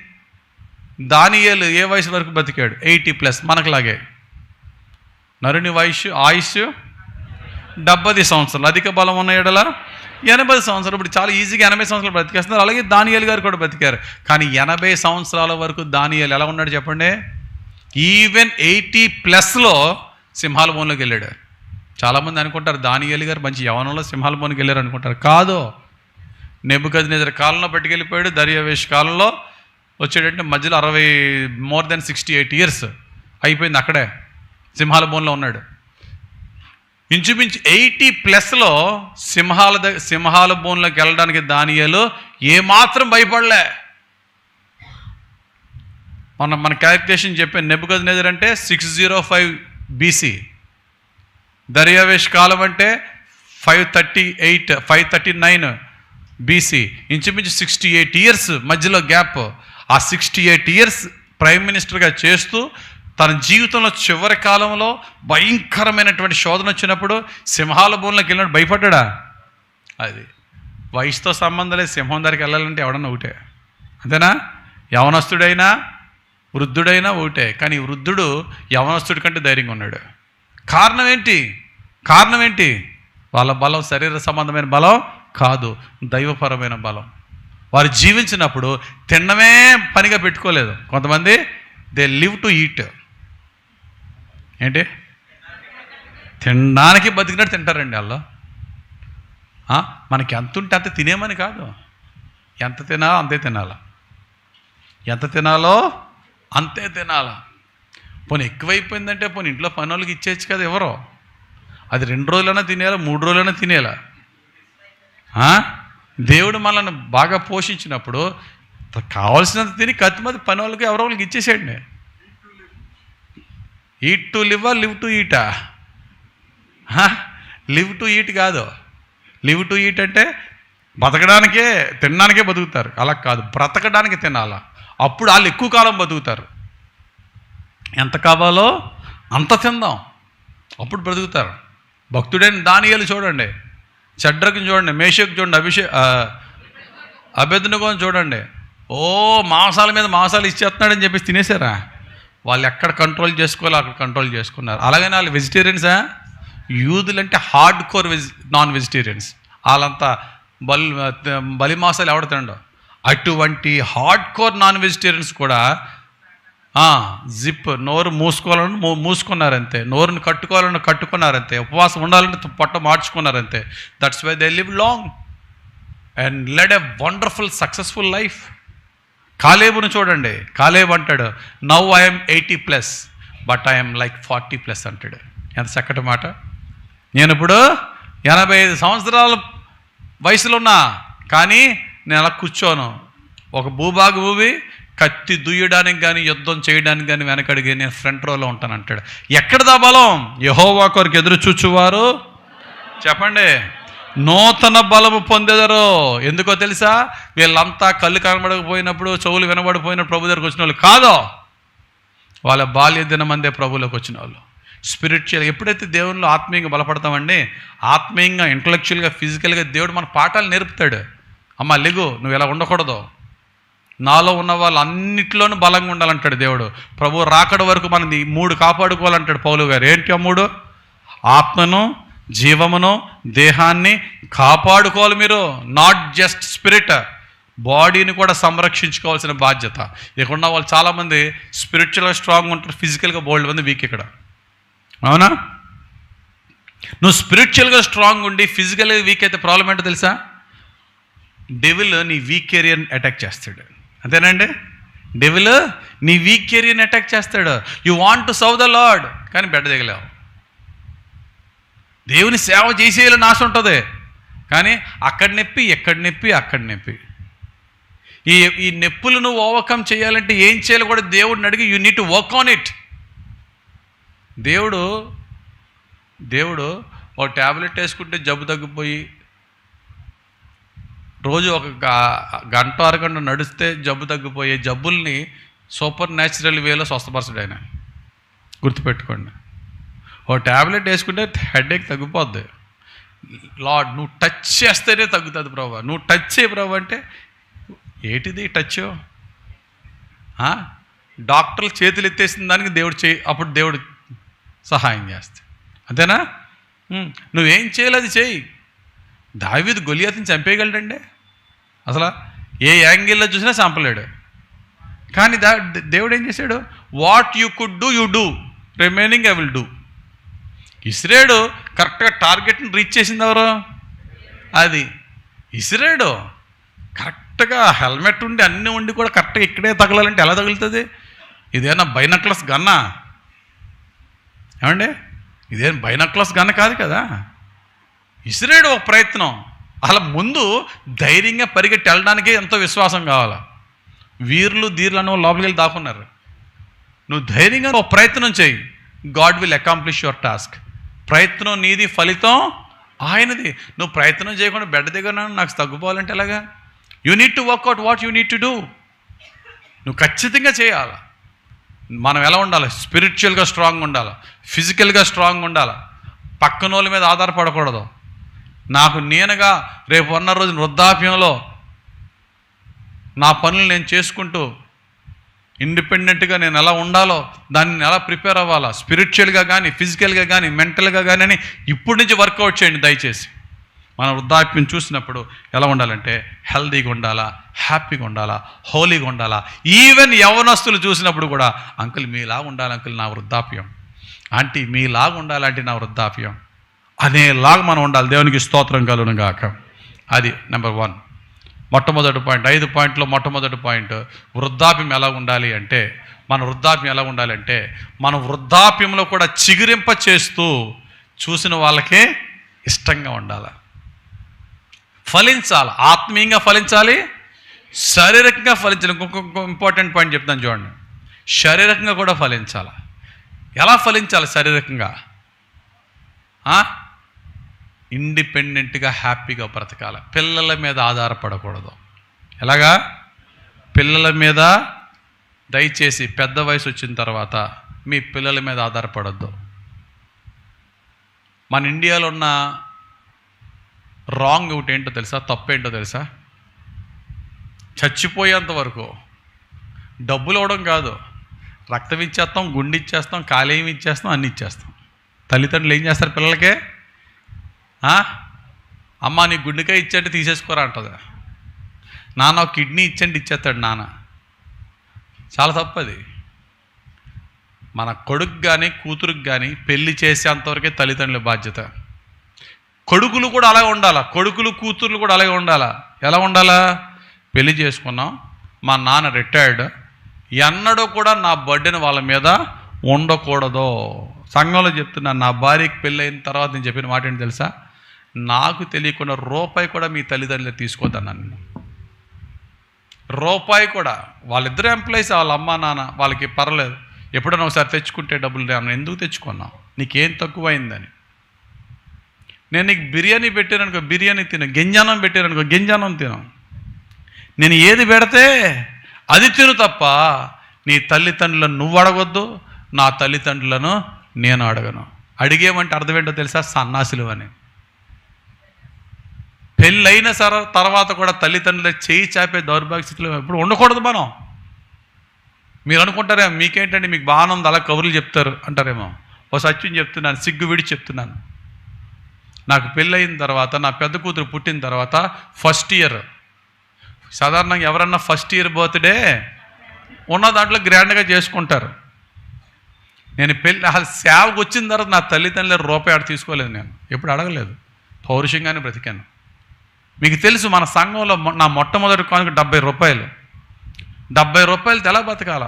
దానియేలు ఏ వయసు వరకు బతికాడు? 80+. మనకులాగే. నరుని ఆయుష్ 70 సంవత్సరాలు. అధిక బలం ఉన్న ఎడల 80 సంవత్సరాలు. ఇప్పుడు చాలా ఈజీగా 80 సంవత్సరాలు బతికేస్తున్నారు. అలాగే దానియేలు గారు కూడా బతికారు. కానీ 80 సంవత్సరాల వరకు దానియేలు ఎలా ఉన్నాడు చెప్పండి? ఈవెన్ 80+లో సింహాల బోన్లోకి వెళ్ళాడు. చాలామంది అనుకుంటారు దానియేలు గారు మంచి యవనంలో సింహాల బోన్కి వెళ్ళారు అనుకుంటారు. కాదు, నెబుకద్నెజర్ కాలంలో పట్టుకెళ్ళిపోయాడు. దర్యావేష్ కాలంలో వచ్చాడంటే మధ్యలో more than 68 years అయిపోయింది. అక్కడే సింహాల బోన్లో ఉన్నాడు. ఇంచుమించు 80+లో సింహాల బోన్లోకి వెళ్ళడానికి దానియేలు ఏమాత్రం భయపడలే. మన క్యాలిక్యులేషన్ చెప్పాను. నెబుకద్నెజర్ అంటే 605 BC, దర్యావేష్ కాలం అంటే 539 BC. ఇంచుమించు 68 years మధ్యలో గ్యాప్. ఆ 68 years ప్రైమ్ మినిస్టర్గా చేస్తూ తన జీవితంలో చివరి కాలంలో భయంకరమైనటువంటి శోధన వచ్చినప్పుడు సింహాల బోన్లోకి వెళ్ళినట్టు భయపడ్డా? అది వయసుతో సంబంధం లేదు. సింహం దగ్గరికి వెళ్ళాలంటే ఎవడన్నా ఒకటే, అంతేనా? యవనస్తుడైనా వృద్ధుడైనా ఒకటే. కానీ వృద్ధుడు యవనస్తుడి కంటే ధైర్యంగా ఉన్నాడు. కారణం ఏంటి? వాళ్ళ బలం శరీర సంబంధమైన బలం కాదు, దైవపరమైన బలం. వారు జీవించినప్పుడు తినడమే పనిగా పెట్టుకోలేదు. కొంతమంది దే లివ్ టు ఈట్. ఏంటి? తినడానికి బతికినట్టు తింటారండి వాళ్ళు. మనకి ఎంత ఉంటే అంత తినేమని కాదు, ఎంత తినాలో అంతే తినాలా, ఎంత తినాలో అంతే తినాలా. పోనీ ఎక్కువైపోయిందంటే పోనీ ఇంట్లో పని వాళ్ళకి ఇచ్చేయచ్చు కదా. ఎవరో అది 2 రోజులైనా తినేలా, 3 రోజులైనా తినేలా. దేవుడు మనల్ని బాగా పోషించినప్పుడు కావాల్సినంత తిని కత్తిమతి పని వాళ్ళకి ఎవరో వాళ్ళకి ఇచ్చేసేయండి. Eat to live, live to eta? Live to eat కాదు. లివ్ టు ఈట్ అంటే బతకడానికే, తినడానికే బతుకుతారు. అలా కాదు, బ్రతకడానికి తినాలా. అప్పుడు వాళ్ళు ఎక్కువ కాలం బతుకుతారు. ఎంత కావాలో అంత తిందాం, అప్పుడు బ్రతుకుతారు. భక్తుడైన దానియేలు చూడండి, షడ్రకుని చూడండి, మేషకు చూడండి, అబేద్నెగోని చూడండి. మాంసాల మీద మాంసాలు ఇచ్చేస్తున్నాడని చెప్పేసి తినేసారా? వాళ్ళు ఎక్కడ కంట్రోల్ చేసుకోవాలో అక్కడ కంట్రోల్ చేసుకున్నారు. అలాగని వాళ్ళు వెజిటేరియన్సా? యూదులు అంటే హార్డ్ కోర్ నాన్ వెజిటేరియన్స్. వాళ్ళంతా బలి మాంసాలు ఎవడ తినడం. అటువంటి హార్డ్ కోర్ నాన్ వెజిటేరియన్స్ కూడా నోరు మూసుకున్నారంతే, నోరుని కట్టుకున్నారంతే, ఉపవాసం ఉండాలంటే పొట్ట మార్చుకున్నారంతే. That's why they live long and led a wonderful successful life. కాలేబును చూడండి, కాలేబు అంటాడు, now I'm 80+ but I'm like 40+ అంటాడు. ఎంత చక్కటి మాట. నేను ఇప్పుడు 85 సంవత్సరాల వయసులో ఉన్నా, కానీ నేను అలా కూర్చోను. ఒక భూభాగం భూమి కత్తి దుయ్యడానికి కానీ యుద్ధం చేయడానికి కానీ వెనకడిగి నేను ఫ్రంట్ రోలో ఉంటాను అంటాడు. ఎక్కడదా బలం? యెహోవా కొరకు ఎదురు చూచువారు చెప్పండి నూతన బలము పొందెదరు. ఎందుకో తెలుసా? వీళ్ళంతా కళ్ళు కనబడకపోయినప్పుడు, చెవులు వినబడిపోయినప్పుడు ప్రభు దగ్గరకు వచ్చిన వాళ్ళు కాదు, వాళ్ళ బాల్య దినమందే ప్రభులోకి వచ్చిన వాళ్ళు. స్పిరిచువల్ ఎప్పుడైతే దేవునిలో ఆత్మీయంగా బలపడతామండి, ఆత్మీయంగా, ఇంటలెక్చువల్గా, ఫిజికల్గా దేవుడు మన పాఠాలు నేర్పుతాడు. అమ్మ లెగు, నువ్వు ఇలా ఉండకూడదు, నాలో ఉన్న వాళ్ళు అన్నిట్లోనూ బలంగా ఉండాలంటాడు దేవుడు. ప్రభు రాకడ వరకు మనం ఈ 3 కాపాడుకోవాలంటాడు పౌలు గారు. ఏంటి ఆ 3? ఆత్మను, జీవమును, దేహాన్ని కాపాడుకోవాలి మీరు. నాట్ జస్ట్ స్పిరిట్, బాడీని కూడా సంరక్షించుకోవాల్సిన బాధ్యత. ఇక్కడ ఉన్న వాళ్ళు చాలామంది స్పిరిచువల్గా స్ట్రాంగ్ ఉంటారు, ఫిజికల్గా బోల్డ్ మంది వీక్. ఇక్కడ అవునా? నువ్వు స్పిరిచువల్గా స్ట్రాంగ్ ఉండి ఫిజికల్గా వీక్ అయితే ప్రాబ్లం ఏంటో తెలుసా? డెవిల్ నీ వీక్ ఏరియాని అటాక్ చేస్తాడు. అంతేనండి? డెవిల్ నీ వీక్ ఏరియాని అటాక్ చేస్తాడు. You want to serve the lord, కానీ బెడ్డ దిగలేవు. దేవుని సేవ చేసేయాలని ఆశ ఉంటుంది, కానీ అక్కడ నొప్పి, ఎక్కడ నొప్పి, అక్కడ నొప్పి. ఈ నొప్పులు నువ్వు ఓవర్కమ్ చేయాలంటే ఏం చేయాలో కూడా దేవుడిని అడిగి you need to work on it. దేవుడు ఒక ట్యాబ్లెట్ వేసుకుంటే జబ్బు తగ్గిపోయి, రోజు ఒక గంట అరగంట నడిస్తే జబ్బు తగ్గిపోయే జబ్బుల్ని సూపర్ న్యాచురల్ వేలో స్వస్థపరచడు ఆయన. గుర్తుపెట్టుకోండి. ఓ ట్యాబ్లెట్ వేసుకుంటే హెడేక్ తగ్గిపోద్ది. లార్డ్ నువ్వు టచ్ చేస్తేనే తగ్గుతుంది ప్రభు, నువ్వు టచ్ చేయి ప్రభు అంటే ఏంటిది టచ్? డాక్టర్లు చేతులు ఎత్తేసిన దానికి దేవుడు అప్పుడు దేవుడు సహాయం చేస్తాడు. అంతేనా? నువ్వేం చేయాలి అది చేయి. దావీదు గొలియాతుని చంపేయగలడండి, అసలు ఏ యాంగిల్లో చూసినా చంపలేడు. కానీ దేవుడు ఏం చేశాడు? What you could do you do, remaining I will do. ఇస్రాయేలు కరెక్ట్గా టార్గెట్ని రీచ్ చేసింది ఎవరు? అది ఇస్రాయేలు. కరెక్ట్గా హెల్మెట్ ఉండి అన్నీ ఉండి కూడా కరెక్ట్గా ఇక్కడే తగలాలంటే ఎలా తగులుతుంది? ఇదేనా బైనక్లస్ గన్నా? ఏమండి, ఇదేం బైనక్లస్ గన్న కాదు కదా. ఇస్రాయేలు ఒక ప్రయత్నం. అలా ముందు ధైర్యంగా పరిగెట్టి వెళ్ళడానికి ఎంతో విశ్వాసం కావాలా. వీరులు ధీరులను లోపలికి వెళ్ళి దాక్కున్నారు. నువ్వు ధైర్యంగా ఒక ప్రయత్నం చేయి. God will accomplish your task. ప్రయత్నం నీది, ఫలితం ఆయనది. నువ్వు ప్రయత్నం చేయకుండా బెడ్డ దగ్గర నాకు తగ్గిపోవాలంటే ఎలాగా? You need to work out what you need to do. నువ్వు ఖచ్చితంగా చేయాలి. మనం ఎలా ఉండాలి? స్పిరిచువల్గా స్ట్రాంగ్ ఉండాలి, ఫిజికల్గా స్ట్రాంగ్ ఉండాలి. పక్కన వాళ్ళ మీద ఆధారపడకూడదు. నాకు నేనుగా రేపు ఉన్న రోజు వృద్ధాప్యంలో నా పనులు నేను చేసుకుంటూ ఇండిపెండెంట్గా నేను ఎలా ఉండాలో దాన్ని ఎలా ప్రిపేర్ అవ్వాలా, స్పిరిచువల్గా కానీ, ఫిజికల్గా కానీ, మెంటల్గా కానీ అని ఇప్పటి నుంచి వర్కౌట్ చేయండి దయచేసి. మన వృద్ధాప్యం చూసినప్పుడు ఎలా ఉండాలంటే హెల్దీగా ఉండాలా, హ్యాపీగా ఉండాలా, హోలీగా ఉండాలా. ఈవెన్ యవనస్తులు చూసినప్పుడు కూడా అంకుల్ మీలాగా ఉండాలి అంకుల్ నా వృద్ధాప్యం, ఆంటీ మీలాగా ఉండాలంటే నా వృద్ధాప్యం అనేలాగా మనం ఉండాలి. దేవునికి స్తోత్రం కలుగును గాక. అది నెంబర్ 1, మొట్టమొదటి పాయింట్. 5 పాయింట్లో మొట్టమొదటి పాయింట్ వృద్ధాప్యం ఎలా ఉండాలి అంటే, మన వృద్ధాప్యం ఎలా ఉండాలంటే మన వృద్ధాప్యంలో కూడా చిగురింప చేస్తూ చూసిన వాళ్ళకే ఇష్టంగా ఉండాలి, ఫలించాలి, ఆత్మీయంగా ఫలించాలి, శారీరకంగా ఫలించాలి. ఇంకొక ఇంపార్టెంట్ పాయింట్ చెప్తాను చూడండి. శారీరకంగా కూడా ఫలించాలి. ఎలా ఫలించాలి శారీరకంగా? ఇండిపెండెంట్గా హ్యాపీగా బ్రతకాలి. పిల్లల మీద ఆధారపడకూడదు. ఎలాగా? పిల్లల మీద దయచేసి పెద్ద వయసు వచ్చిన తర్వాత మీ పిల్లల మీద ఆధారపడద్దు. మన ఇండియాలో ఉన్న రాంగ్ ఒకటి ఏంటో తెలుసా? తప్పేంటో తెలుసా? చచ్చిపోయేంత వరకు డబ్బులు ఇవ్వడం కాదు, రక్తం ఇచ్చేస్తాం, గుండె ఇచ్చేస్తాం, కాలేయం ఇచ్చేస్తాం, అన్నీ ఇచ్చేస్తాం. తల్లిదండ్రులు ఏం చేస్తారు పిల్లలకే? అమ్మ నీ గుండెకాయ ఇచ్చంటే తీసేసుకోరా అంటుంది. నాన్న ఒక కిడ్నీ ఇచ్చంటే ఇచ్చేస్తాడు నాన్న. చాలా తప్పది. మన కొడుకు కానీ కూతురుకు కానీ పెళ్లి చేసేంతవరకే తల్లిదండ్రుల బాధ్యత. కొడుకులు కూడా అలాగే ఉండాలా, కొడుకులు కూతుర్లు కూడా అలాగే ఉండాలా. ఎలా ఉండాలా? పెళ్లి చేసుకున్నాం, మా నాన్న రిటైర్డ్, ఎన్నడూ కూడా నా బర్త్డేని వాళ్ళ మీద ఉండకూడదు. సంఘంలో చెప్తున్నాను, నా భార్యకి పెళ్ళి అయిన తర్వాత నేను చెప్పిన మాట ఏంటి తెలుసా? నాకు తెలియకుండా రూపాయి కూడా మీ తల్లిదండ్రులు తీసుకోవద్దన్నాను. రూపాయి కూడా. వాళ్ళిద్దరు ఎంప్లాయీస్, వాళ్ళ అమ్మ నాన్న, వాళ్ళకి పర్లేదు. ఎప్పుడైనా ఒకసారి తెచ్చుకుంటే డబ్బులు నేను ఎందుకు తెచ్చుకున్నావు, నీకేం తక్కువైందని. నేను నీకు బిర్యానీ పెట్టాననుకో బిర్యానీ తిను, గింజానం పెట్టాననుకో గింజానం తిను. నేను ఏది పెడితే అది తిను తప్ప నీ తల్లిదండ్రులను నువ్వు అడగొద్దు, నా తల్లిదండ్రులను నేను అడగను. అడిగేమంటే అర్థం ఏంటో తెలుసా? సన్నాసులు అని. పెళ్ళైన తర్వాత కూడా తల్లిదండ్రుల చేయి చాపే దౌర్భాగ్య స్థితిలో ఎప్పుడు ఉండకూడదు మనం. మీరు అనుకుంటారేమో మీకేంటంటే మీకు బాగానే ఉంది అలా కబుర్లు చెప్తారు అంటారేమో. ఓ సత్యం చెప్తున్నాను, సిగ్గు విడి చెప్తున్నాను. నాకు పెళ్ళయిన తర్వాత, నా పెద్ద కూతురు పుట్టిన తర్వాత ఫస్ట్ ఇయర్, సాధారణంగా ఎవరన్నా ఫస్ట్ ఇయర్ బర్త్డే ఉన్న దాంట్లో గ్రాండ్గా చేసుకుంటారు. నేను అసలు సేవకు వచ్చిన తర్వాత నా తల్లిదండ్రులు రూపాయి ఆడ తీసుకోలేదు, నేను ఎప్పుడు అడగలేదు, పౌరుషంగానే బ్రతికాను. మీకు తెలుసు మన సంఘంలో నా మొట్టమొదటి కానుక 70 రూపాయలు. 70 రూపాయలతో ఎలా బతకాల?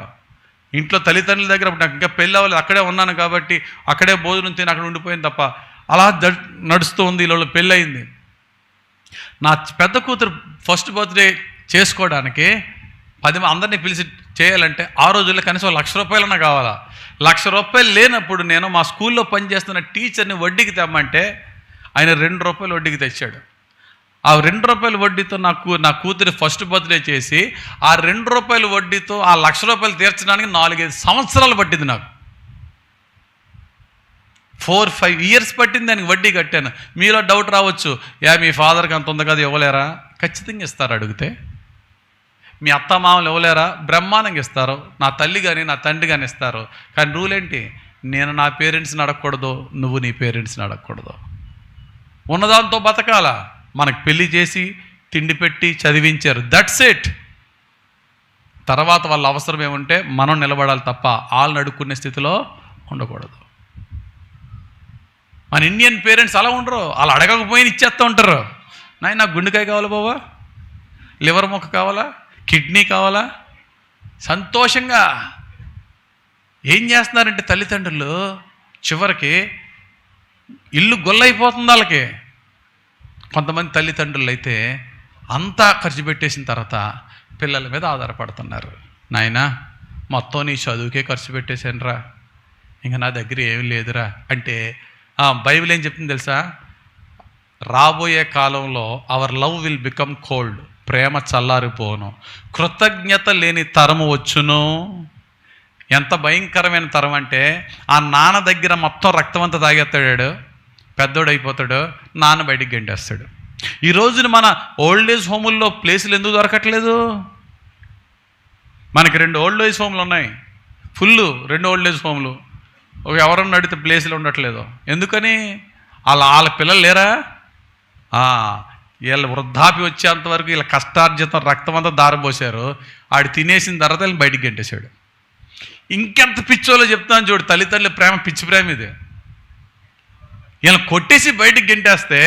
ఇంట్లో తల్లిదండ్రుల దగ్గర నాకు ఇంకా పెళ్ళి అవ్వలేదు, అక్కడే ఉన్నాను కాబట్టి అక్కడే భోజనం తిని అక్కడ ఉండిపోయింది తప్ప అలా నడుస్తూ ఉంది. ఇలా పెళ్ళి అయింది. నా పెద్ద కూతురు ఫస్ట్ బర్త్డే చేసుకోవడానికి 10 అందరినీ పిలిచి చేయాలంటే ఆ రోజుల్లో కనీసం 1,00,000 రూపాయలన్నా కావాలా. 1,00,000 రూపాయలు లేనప్పుడు నేను మా స్కూల్లో పనిచేస్తున్న టీచర్ని వడ్డీకి తెమ్మంటే ఆయన 2 రూపాయలు వడ్డీకి తెచ్చాడు. ఆ 2 రూపాయల వడ్డీతో నా కూతురి ఫస్ట్ బర్త్డే చేసి ఆ 2 రూపాయల వడ్డీతో ఆ 1,00,000 రూపాయలు తీర్చడానికి 4-5 సంవత్సరాలు పట్టింది నాకు. 4-5 ఇయర్స్ పట్టింది దానికి వడ్డీ కట్టాను. మీలో డౌట్ రావచ్చు, మీ ఫాదర్కి అంత ఉంది కదా ఇవ్వలేరా? ఖచ్చితంగా ఇస్తారు. అడిగితే మీ అత్త మామలు ఇవ్వలేరా? బ్రహ్మాండంగా ఇస్తారు. నా తల్లి కానీ నా తండ్రి కానీ ఇస్తారు. కానీ రూల్ ఏంటి? నేను నా పేరెంట్స్ని అడగకూడదు, నువ్వు నీ పేరెంట్స్ని అడగకూడదు. ఉన్నదాంతో బతకాలా. మనకు పెళ్లి చేసి తిండి పెట్టి చదివించారు, దట్స్ ఇట్. తర్వాత వాళ్ళ అవసరం ఏముంటే మనం నిలబడాలి తప్ప వాళ్ళని అడుక్కునే స్థితిలో ఉండకూడదు. మన ఇండియన్ పేరెంట్స్ అలా ఉండరు. వాళ్ళు అడగకపోయినా ఇచ్చేస్తూ ఉంటారు. నాకు గుండెకాయ కావాలా బాబా, లివర్ మొక్క కావాలా, కిడ్నీ కావాలా, సంతోషంగా ఏం చేస్తున్నారంటే తల్లిదండ్రులు చివరికి ఇల్లు గొల్లైపోతుంది వాళ్ళకి. కొంతమంది తల్లిదండ్రులు అయితే అంతా ఖర్చు పెట్టేసిన తర్వాత పిల్లల మీద ఆధారపడుతున్నారు. నాయనా మొత్తం నీ చదువుకే ఖర్చు పెట్టేశానురా, ఇంకా నా దగ్గర ఏమీ లేదురా అంటే బైబిల్ ఏం చెప్తుంది తెలుసా? రాబోయే కాలంలో our love will become cold, ప్రేమ చల్లారిపోను, కృతజ్ఞత లేని తరము వచ్చును. ఎంత భయంకరమైన తరం అంటే ఆ నాన్న దగ్గర మొత్తం రక్తం అంతా తాగేస్తాడు, పెద్దోడు అయిపోతాడు, నాన్న బయటికి గంటేస్తాడు. ఈ రోజున మన ఓల్డ్ ఏజ్ హోముల్లో ప్లేసులు ఎందుకు దొరకట్లేదు? మనకి 2 ఓల్డ్ ఏజ్ హోమ్లు ఉన్నాయి, ఫుల్ 2 ఓల్డ్ ఏజ్ హోమ్లు. ఎవరన్నా అడిగితే ప్లేసులు ఉండట్లేదు. ఎందుకని? వాళ్ళ పిల్లలు లేరా? వీళ్ళ వృద్ధాపి వచ్చేంతవరకు వీళ్ళ కష్టార్జితం రక్తం అంతా దారబోసారు. ఆడు తినేసిన తర్వాత వీళ్ళని బయటికి గంటేశాడు. ఇంకెంత పిచ్చోలో చెప్తాను చూడు, తల్లిదండ్రుల ప్రేమ పిచ్చి ప్రేమ ఇది. వీళ్ళని కొట్టేసి బయటికి గంటేస్తే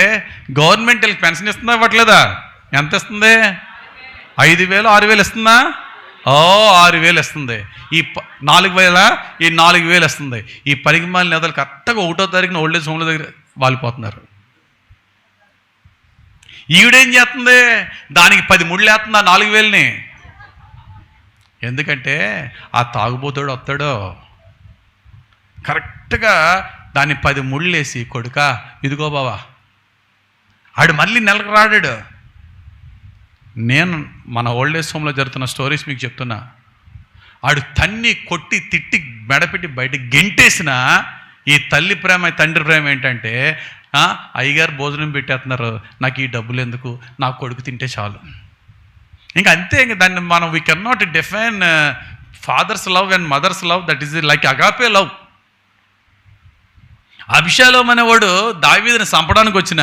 గవర్నమెంట్ వీళ్ళకి పెన్షన్ ఇస్తుందా ఇవ్వట్లేదా? ఎంత ఇస్తుంది? 5,000 6,000 ఇస్తుందా? 6,000 ఇస్తుంది. ఈ 4,000 ఈ 4,000 ఇస్తుంది. ఈ పరిమాణ నేతలు కరెక్ట్గా 1వ తారీఖున ఓల్డ్ ఏజ్ హోమ్ల దగ్గర వాలిపోతున్నారు. ఈవిడేం చేస్తుంది? దానికి 10 ముళ్ళు వేస్తుంది ఆ 4,000ని. ఎందుకంటే ఆ తాగుబోతాడు వస్తాడు, కరెక్ట్గా దాన్ని 10 ముళ్ళు వేసి, కొడుక ఇదిగో బావా, ఆడు మళ్ళీ నెలకు రాడాడు. నేను మన ఓల్డ్ ఏజ్ హోమ్లో జరుగుతున్న స్టోరీస్ మీకు చెప్తున్నా. ఆడు తన్ని కొట్టి తిట్టి మెడపెట్టి బయటికి గెంటేసిన ఈ తల్లి ప్రేమ తండ్రి ప్రేమ ఏంటంటే, అయ్యగారు భోజనం పెట్టేస్తున్నారు, నాకు ఈ డబ్బులు ఎందుకు, నా కొడుకు తింటే చాలు. ఇంకా అంతే. ఇంకా దాన్ని మనం we can not define father's love and mother's love, that is like agape love. అభిషాలోం అనేవాడు దావీదుని చంపడానికి వచ్చిన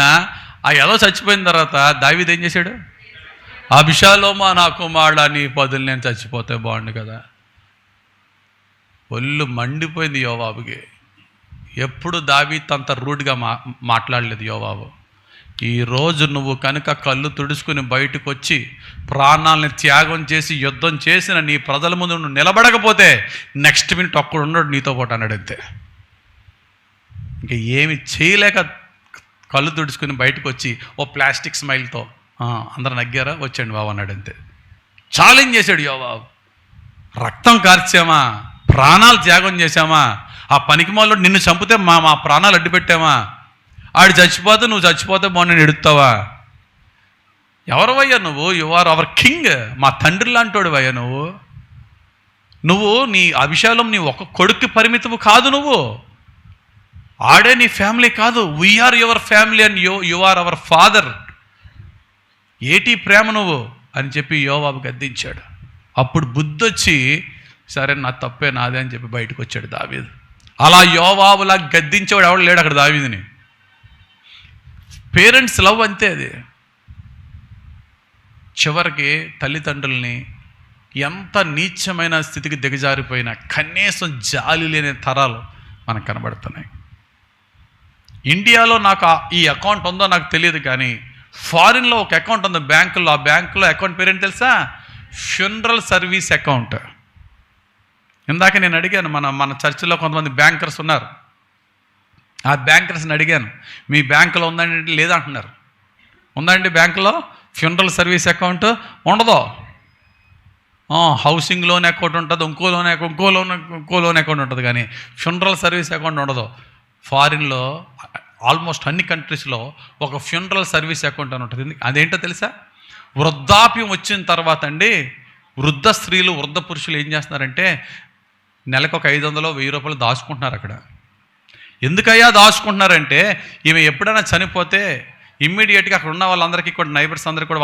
ఏదో చచ్చిపోయిన తర్వాత దావీదు ఏం చేశాడు? అభిషాలోమా నా కుమారుడా, నీ బదులు నేను చచ్చిపోతే బాగుండు కదా. ఒళ్ళు మండిపోయింది యోవాబుకి. ఎప్పుడు దావీదు అంత రూడ్గా మాట్లాడలేదు యోవాబు. ఈరోజు నువ్వు కనుక కళ్ళు తుడుచుకుని బయటకు వచ్చి ప్రాణాలని త్యాగం చేసి యుద్ధం చేసిన నీ ప్రజల ముందు నువ్వు నిలబడకపోతే నెక్స్ట్ మినిట్ ఒక్కడు ఉన్నాడు నీతో పాటు అన్నాడు. అంతే. ఇంకా ఏమి చేయలేక కళ్ళు తుడుచుకుని బయటకు వచ్చి ఓ ప్లాస్టిక్ స్మైల్తో అందరూ నగ్గారా, వచ్చండి బాబు అన్నాడు. అంతే. ఛాలెంజ్ చేశాడు యోవాబు. రక్తం కార్చామా, ప్రాణాలు త్యాగం చేశామా, ఆ పనికిమాలో నిన్ను చంపితే మా ప్రాణాలు అడ్డు పెట్టామా, ఆడు చచ్చిపోతే నువ్వు చచ్చిపోతే బాగుండి ఎడుతావా? ఎవరవయ్యా నువ్వు? యు ఆర్ అవర్ కింగ్, మా తండ్రి లాంటోడు అయ్యా నువ్వు నీ అభిషేకం నీ ఒక కొడుక్కి పరిమితము కాదు, నువ్వు ఆడే నీ ఫ్యామిలీ కాదు. We are your family and you are our father. ఏటి ప్రేమ నువ్వు అని చెప్పి యోవాబు గద్దించాడు. అప్పుడు బుద్ధి వచ్చి సరే నా తప్పే నాదే అని చెప్పి బయటకు వచ్చాడు దావీదు. అలా యోవాబులా గద్దించేవాడు ఎవడు లేడు అక్కడ దావీదుని. పేరెంట్స్ లవ్ అంతే అది. చివరికి తల్లిదండ్రుల్ని ఎంత నీచమైన స్థితికి దిగజారిపోయినా కనీసం జాలి లేని తరాలు మనకు కనబడుతున్నాయి. ఇండియాలో నాకు ఈ అకౌంట్ ఉందో నాకు తెలియదు, కానీ ఫారిన్లో ఒక అకౌంట్ ఉంది బ్యాంకులో. ఆ బ్యాంకులో అకౌంట్ పేరేంటి తెలుసా? Funeral service account. ఇందాక నేను అడిగాను, మన చర్చిలో కొంతమంది బ్యాంకర్స్ ఉన్నారు. ఆ బ్యాంకర్స్ని అడిగాను, మీ బ్యాంకులో ఉందండి? లేదంటున్నారు. ఉందండి బ్యాంకులో ఫ్యూనరల్ సర్వీస్ అకౌంట్? ఉండదు. హౌసింగ్ లోన్ అకౌంట్ ఉంటుంది, ఇంకో లోన్ అకౌంట్ ఉంటుంది, కానీ ఫ్యూనరల్ సర్వీస్ అకౌంట్ ఉండదు. ఫారిన్లో ఆల్మోస్ట్ అన్ని కంట్రీస్లో ఒక ఫ్యూనరల్ సర్వీస్ అకౌంట్ అని ఉంటుంది. అదేంటో తెలుసా? వృద్ధాప్యం వచ్చిన తర్వాత అండి వృద్ధ స్త్రీలు వృద్ధ పురుషులు ఏం చేస్తున్నారంటే నెలకు ఒక 500-1000 రూపాయలు దాచుకుంటున్నారు అక్కడ. ఎందుకయ్యా దాచుకుంటున్నారంటే ఈమె ఎప్పుడైనా చనిపోతే ఇమ్మీడియట్గా అక్కడ ఉన్న వాళ్ళందరికీ కూడా నైబర్స్ అందరికీ కూడా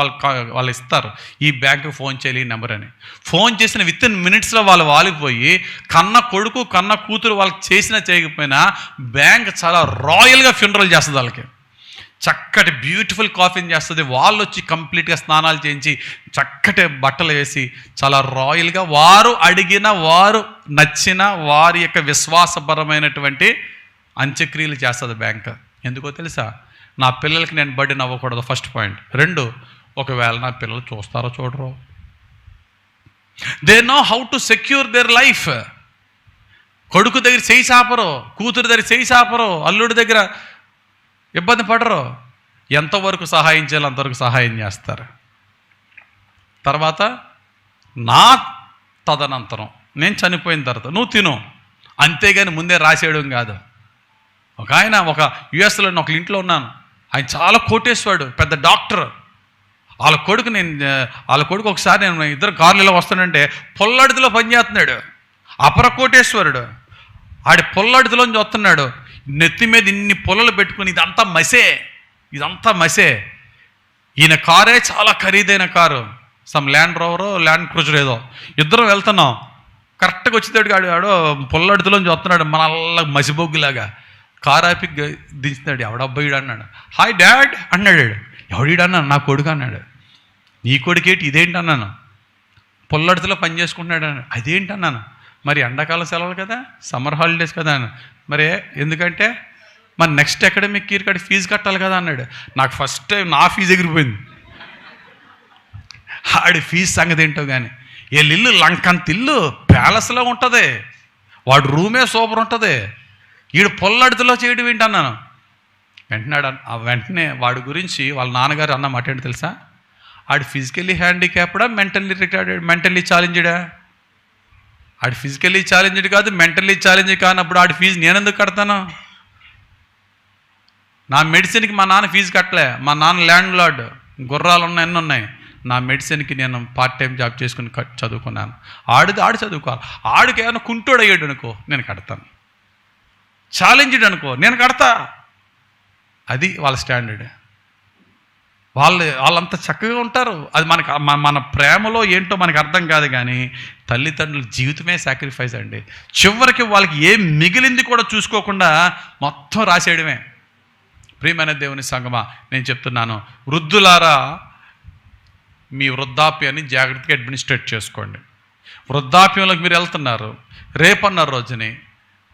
వాళ్ళు ఇస్తారు, ఈ బ్యాంకుకి ఫోన్ చేయాలి ఈ నెంబర్ అని. ఫోన్ చేసిన విత్ ఇన్ మినిట్స్లో వాళ్ళు వాలిపోయి కన్న కొడుకు కన్న కూతురు వాళ్ళకి చేసినా చేయకపోయినా బ్యాంక్ చాలా రాయల్గా ఫ్యూనరల్ చేస్తుంది. వాళ్ళకి చక్కటి బ్యూటిఫుల్ కాఫీని చేస్తుంది. వాళ్ళు వచ్చి కంప్లీట్గా స్నానాలు చేయించి చక్కటి బట్టలు వేసి చాలా రాయల్గా వారు అడిగిన వారు నచ్చిన వారి యొక్క విశ్వాసపరమైనటువంటి అంత్యక్రియలు చేస్తుంది బ్యాంక్. ఎందుకో తెలుసా? నా పిల్లలకి నేను బర్డెన్ అవ్వకూడదు, ఫస్ట్ పాయింట్. 2, ఒకవేళ నా పిల్లలు చూస్తారో చూడరో, they know how to secure their life. కొడుకు దగ్గర చేయి చాపరు, కూతురు దగ్గర చేయి చాపరు, అల్లుడి దగ్గర ఇబ్బంది పడరు. ఎంతవరకు సహాయం చేయాలో అంతవరకు సహాయం చేస్తారు. తర్వాత నా తదనంతరం నేను చనిపోయిన తర్వాత నువ్వు తిను, అంతేగాని ముందే రాసేయడం కాదు. ఒక ఆయన ఒక యుఎస్లో ఒక ఇంట్లో ఉన్నాను, ఆయన చాలా కోటేశ్వరుడు, పెద్ద డాక్టర్. వాళ్ళ కొడుకు ఒకసారి నేను ఇద్దరు కార్లలో వస్తానంటే పొల్లడిదిలో పనిచేస్తున్నాడు, అపర కోటేశ్వరుడు. ఆడి పొల్లడిదిలోంచి వస్తున్నాడు, నెత్తి మీద ఇన్ని పొలలు పెట్టుకుని ఇదంతా మసే. ఈయన కారే చాలా ఖరీదైన కారు, సమ్ ల్యాండ్ రోవరో ల్యాండ్ క్రూజర్ ఏదో. ఇద్దరం వెళ్తున్నాం, కరెక్ట్గా వచ్చేటప్పుడు ఆడు పొల్లడిదిలోంచి వస్తున్నాడు, మన మసిబొగ్గులాగా. కారు ఆపి దించుతున్నాడు. ఎవడబ్బాయిడు అన్నాడు. హాయ్ డాడ్ అన్నాడు. ఎవడీడు అన్నాను? నా కొడుకు అన్నాడు. నీ కొడుకేంటి? ఇదేంటి అన్నాను. పొల్లడితో పని చేసుకుంటున్నాడు అన్నాడు. అదేంటి అన్నాను. మరి ఎండాకాలం సెలవులు కదా, సమ్మర్ హాలిడేస్ కదా అన్న. మరి ఎందుకంటే మరి నెక్స్ట్ అకాడమిక్ ఇయర్ కాడి ఫీజు కట్టాలి కదా అన్నాడు. నాకు ఫస్ట్ టైం నా ఫీజు ఎగిరిపోయింది. ఆడి ఫీజు సంగతి ఏంటో కానీ వీళ్ళిల్లు లంకంత ఇల్లు ప్యాలెస్లో ఉంటుంది, వాడు రూమే సూపర్ ఉంటుంది, వీడు పొల్లడితో చేయడం ఏంటి అన్నాను. వెంటనే వాడి గురించి వాళ్ళ నాన్నగారు అన్న మాట ఏంటి తెలుసా? ఆడు ఫిజికల్లీ హ్యాండిక్యాప్డా, మెంటల్లీ రిటార్డెడ్, మెంటల్లీ ఛాలెంజ్డా? ఆడు ఫిజికల్లీ ఛాలెంజ్డ్ కాదు, మెంటల్లీ ఛాలెంజ్ కానప్పుడు ఆడి ఫీజు నేను ఎందుకు కడతాను? నా మెడిసిన్కి మా నాన్న ఫీజు కట్టలే. మా నాన్న ల్యాండ్ లార్డ్, గుర్రాలు ఉన్నాయి, ఎన్ని ఉన్నాయి. నా మెడిసిన్కి నేను పార్ట్ టైం జాబ్ చేసుకుని చదువుకున్నాను. ఆడు చదువుకోవాలి. ఆడికి ఏమైనా కుంటోడు అయ్యాడు అనుకో, నేను కడతాను. ఛాలెంజ్డ్ అనుకో, నేను కడతా. అది వాళ్ళ స్టాండర్డ్. వాళ్ళంత చక్కగా ఉంటారు. అది మన ప్రేమలో ఏంటో మనకు అర్థం కాదు, కానీ తల్లిదండ్రుల జీవితమే సాక్రిఫైస్ అండి. చివరికి వాళ్ళకి ఏం మిగిలింది కూడా చూసుకోకుండా మొత్తం రాసేయడమే. ప్రియమైన దేవుని సంగమా, నేను చెప్తున్నాను, వృద్ధులారా మీ వృద్ధాప్యాన్ని జాగ్రత్తగా అడ్మినిస్ట్రేట్ చేసుకోండి. వృద్ధాప్యంలోకి మీరు వెళ్తున్నారు, రేపన్న రోజుని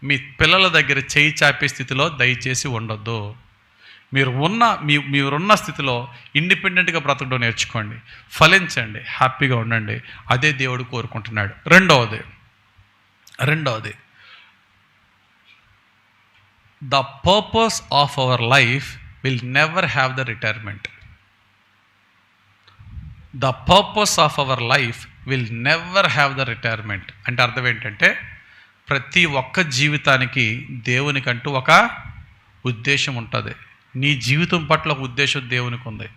మీ పిల్లల దగ్గర చేయి చాపే స్థితిలో దయచేసి ఉండొద్దు. మీరున్న స్థితిలో ఇండిపెండెంట్గా బ్రతకడం నేర్చుకోండి, ఫలించండి, హ్యాపీగా ఉండండి. అదే దేవుడు కోరుకుంటున్నాడు. రెండవది the purpose of our life will never have the retirement. The purpose of our life will never have the retirement. అంటే అర్థం ఏంటంటే ప్రతి ఒక్క జీవితానికి దేవునికంటూ ఒక ఉద్దేశం ఉంటుంది. నీ జీవితం పట్ల ఒక ఉద్దేశం దేవునికి ఉంది,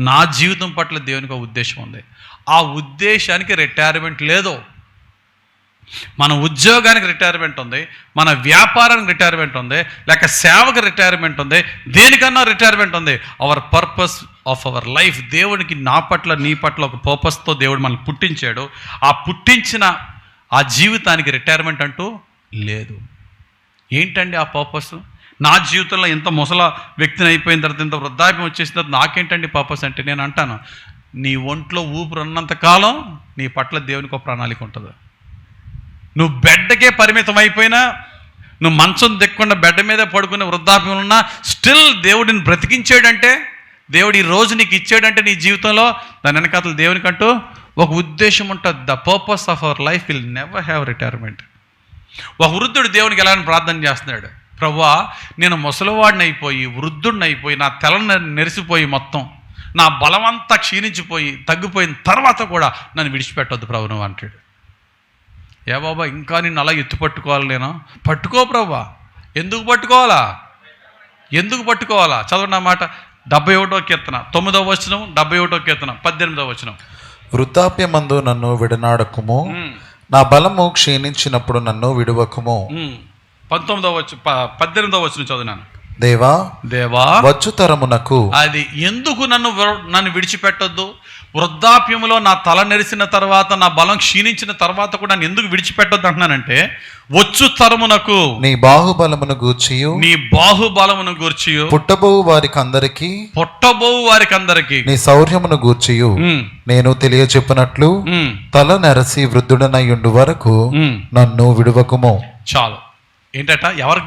నా జీవితం పట్ల దేవునికి ఒక ఉద్దేశం ఉంది. ఆ ఉద్దేశానికి రిటైర్మెంట్ లేదు. మన ఉద్యోగానికి రిటైర్మెంట్ ఉంది, మన వ్యాపారానికి రిటైర్మెంట్ ఉంది, లేక సేవకు రిటైర్మెంట్ ఉంది, దేనికన్నా రిటైర్మెంట్ ఉంది. Our purpose of our life, దేవునికి నా పట్ల నీ పట్ల ఒక పర్పస్తో దేవుడు మనల్ని పుట్టించాడు. ఆ పుట్టించిన ఆ జీవితానికి రిటైర్మెంట్ అంటూ లేదు. ఏంటండి ఆ పర్పస్? నా జీవితంలో ఇంత ముసల వ్యక్తిని అయిపోయిన తర్వాత, ఇంత వృద్ధాప్యం వచ్చేసిన తర్వాత నాకేంటండి పర్పస్ అంటే, నేను అంటాను, నీ ఒంట్లో ఊపిరి ఉన్నంత కాలం నీ పట్ల దేవునికి ఒక ప్రణాళిక ఉంటుంది. నువ్వు బెడ్కే పరిమితం అయిపోయినా, నువ్వు మంచం దిక్కకుండా బెడ్ మీద పడుకునే వృద్ధాప్యం ఉన్నా, స్టిల్ దేవుడిని బ్రతికించాడంటే, దేవుడు ఈ రోజు నీకు ఇచ్చాడంటే నీ జీవితంలో దాని వెనకాతల దేవునికంటూ ఒక ఉద్దేశం ఉంటుంది. The purpose of our life will never have retirement. ఒక వృద్ధుడు దేవునికి ఎలా ప్రార్థన చేస్తున్నాడు, ప్రభువా నేను ముసలివాడిని అయిపోయి, వృద్ధుడిని అయిపోయి, నా తల నెరిసిపోయి, మొత్తం నా బలమంతా క్షీణించిపోయి తగ్గిపోయిన తర్వాత కూడా నన్ను విడిచిపెట్టొద్దు ప్రభు నువ్వు అంటాడు. ఏ బాబా ఇంకా నిన్ను అలా ఎత్తు పట్టుకోవాలి? నేను పట్టుకో ప్రభా. ఎందుకు పట్టుకోవాలా? ఎందుకు పట్టుకోవాలా? చదవండి మాట. 71వ కీర్తన 9వ వచనం, 71వ కీర్తన 18వ వచనం. వృద్ధాప్యమందు నన్ను విడనాడకుము, నా బలము క్షీణించినప్పుడు నన్ను విడువకుము. 18వ వచనం చదివినాను. దేవా దేవా వచ్చు తరమునకు, అది ఎందుకు నన్ను విడిచిపెట్టొద్దు? వృద్ధాప్యములో నా తల నెరిసిన తర్వాత, నా బలం క్షీణించిన తర్వాత కూడా నన్ను ఎందుకు విడిచిపెట్టొద్దు అంటున్నానంటే, వచ్చు తరమునకు నీ బాహుబలమును గూర్చియు, నీ బాహుబలమును గూర్చియు, పుట్టబోవు వారికి అందరికి నీ శౌర్యమును గూర్చియు నేను తెలియచెప్పునట్లు, తల నెరసి వృద్ధుడనయ్యుండు వరకు నన్ను విడువకుము. చాలు. ఏంటట?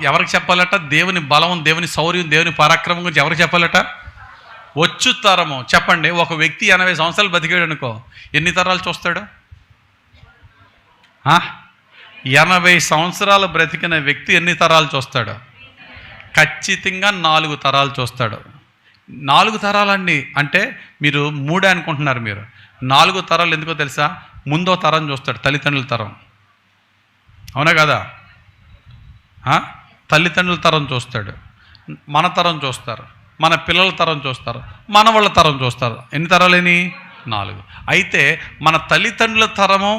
ఎవరికి చెప్పాలట? దేవుని బలం, దేవుని శౌర్యం, దేవుని పరాక్రమం గురించి ఎవరికి చెప్పాలట? వచ్చు తరము. చెప్పండి, ఒక వ్యక్తి 80 సంవత్సరాలు బతికాడు అనుకో, ఎన్ని తరాలు చూస్తాడు? 80 సంవత్సరాలు బ్రతికిన వ్యక్తి ఎన్ని తరాలు చూస్తాడు? ఖచ్చితంగా 4 తరాలు చూస్తాడు. 4 తరాలండి అంటే మీరు 3 అనుకుంటున్నారు మీరు. 4 తరాలు ఎందుకో తెలుసా? ముందో తరం చూస్తాడు, తల్లిదండ్రుల తరం. అవునా కదా? తల్లిదండ్రుల తరం చూస్తాడు, మన తరం చూస్తారు, మన పిల్లల తరం చూస్తారు, మన వాళ్ళ తరం చూస్తారు. ఎన్ని తరాలేని? 4. అయితే మన తల్లిదండ్రుల తరము,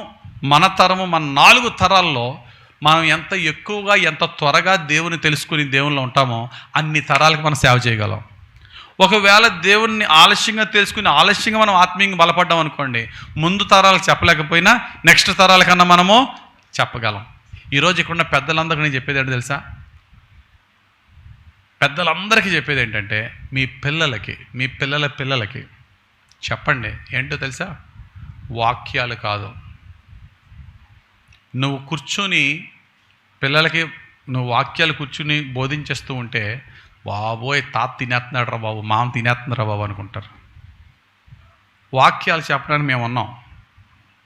మన తరము, మన 4 తరాల్లో మనం ఎంత ఎక్కువగా, ఎంత త్వరగా దేవుని తెలుసుకుని దేవునిలో ఉంటామో అన్ని తరాలకు మనం సేవ చేయగలం. ఒకవేళ దేవుణ్ణి ఆలస్యంగా తెలుసుకుని ఆలస్యంగా మనం ఆత్మీయంగా బలపడ్డాం అనుకోండి, ముందు తరాలకు చెప్పలేకపోయినా నెక్స్ట్ తరాల కన్నా మనము చెప్పగలం. ఈరోజు ఇక్కడున్న పెద్దలందరికీ నేను చెప్పేది ఏంటో తెలుసా? పెద్దలందరికీ చెప్పేది ఏంటంటే, మీ పిల్లలకి, మీ పిల్లల పిల్లలకి చెప్పండి ఏంటో తెలుసా? వాక్యాలు కాదు. నువ్వు కూర్చొని పిల్లలకి నువ్వు వాక్యాలు కూర్చుని బోధించేస్తూ ఉంటే, బాబోయ్ తాత తినేస్తున్నాడు రా బాబు, మామ తినేస్తున్నారా బాబు అనుకుంటారు. వాక్యాలు చెప్పడానికి మేము ఉన్నాం,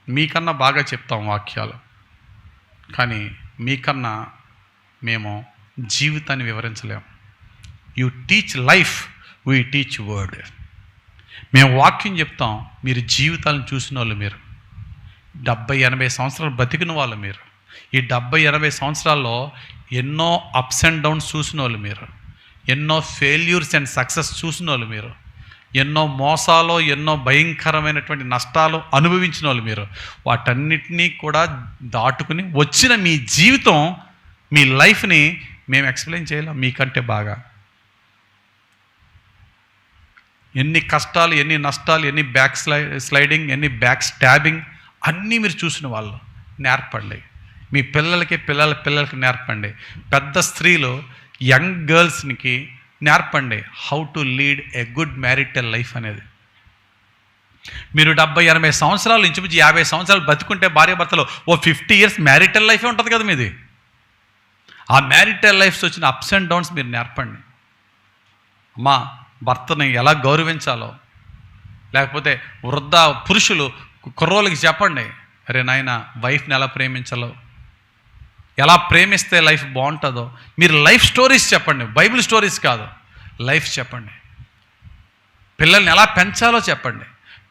మీకన్నా బాగా చెప్తాం వాక్యాలు, కానీ మీకన్నా మేము జీవితాన్ని వివరించలేము. You teach life, we teach word. మేము వాక్యం చెప్తాం, మీరు జీవితాలను చూసిన వాళ్ళు, మీరు 70-80 సంవత్సరాలు బతికిన వాళ్ళు మీరు. ఈ 70-80 సంవత్సరాల్లో ఎన్నో అప్స్ అండ్ డౌన్స్ చూసిన వాళ్ళు మీరు, ఎన్నో ఫెయిల్యూర్స్ అండ్ సక్సెస్ చూసిన వాళ్ళు మీరు, ఎన్నో మోసాలు, ఎన్నో భయంకరమైనటువంటి నష్టాలు అనుభవించిన వాళ్ళు మీరు. వాటన్నిటినీ కూడా దాటుకుని వచ్చిన మీ జీవితం, మీ లైఫ్ని మేము ఎక్స్ప్లెయిన్ చేయలేం మీకంటే బాగా. ఎన్ని కష్టాలు, ఎన్ని నష్టాలు, ఎన్ని బ్యాక్ స్లైడింగ్, ఎన్ని బ్యాక్ స్టాబింగ్ అన్నీ మీరు చూసిన వాళ్ళు. నేర్పండి మీ పిల్లలకి, పిల్లలకి నేర్పండి. పెద్ద స్త్రీలు యంగ్ గర్ల్స్కి నేర్పండి how to lead a good marital life అనేది. మీరు 70-80 సంవత్సరాలు, ఇంచుమించు 50 సంవత్సరాలు బతుకుంటే భార్యాభర్తలు ఓ 50 years మ్యారిటల్ లైఫే ఉంటుంది కదా మీది. ఆ మ్యారిటల్ లైఫ్స్ వచ్చిన అప్స్ అండ్ డౌన్స్ మీరు నేర్పండి. అమ్మా, భర్తని ఎలా గౌరవించాలో, లేకపోతే వృద్ధ పురుషులు కుర్రోళ్ళకి చెప్పండి, అరే నాయన వైఫ్ని ఎలా ప్రేమించాలో, ఎలా ప్రేమిస్తే లైఫ్ బాగుంటుందో. మీరు లైఫ్ స్టోరీస్ చెప్పండి, బైబిల్ స్టోరీస్ కాదు, లైఫ్ చెప్పండి. పిల్లల్ని ఎలా పెంచాలో చెప్పండి.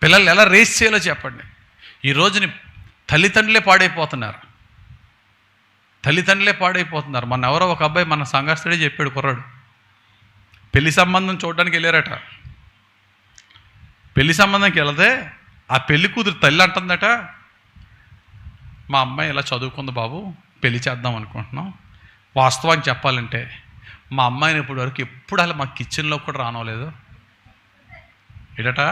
పిల్లల్ని ఎలా రేస్ చేయాలో చెప్పండి. ఈ రోజుని తల్లిదండ్రులే పాడైపోతున్నారు. మొన్న ఎవరో ఒక అబ్బాయి మన సంఘస్థుడే చెప్పాడు, కుర్రాడు పెళ్లి సంబంధం చూడడానికి వెళ్ళారట. పెళ్లి సంబంధంకి వెళితే ఆ పెళ్లి కూతురు తల్లి అంటుందట, మా అమ్మాయి ఇలా చదువుకుంది బాబు, పెళ్లి చేద్దాం అనుకుంటున్నాం. వాస్తవానికి చెప్పాలంటే మా అమ్మాయిని ఇప్పటి వరకు ఎప్పుడు అలా మా కిచెన్లో కూడా రానవలేదు. ఏడట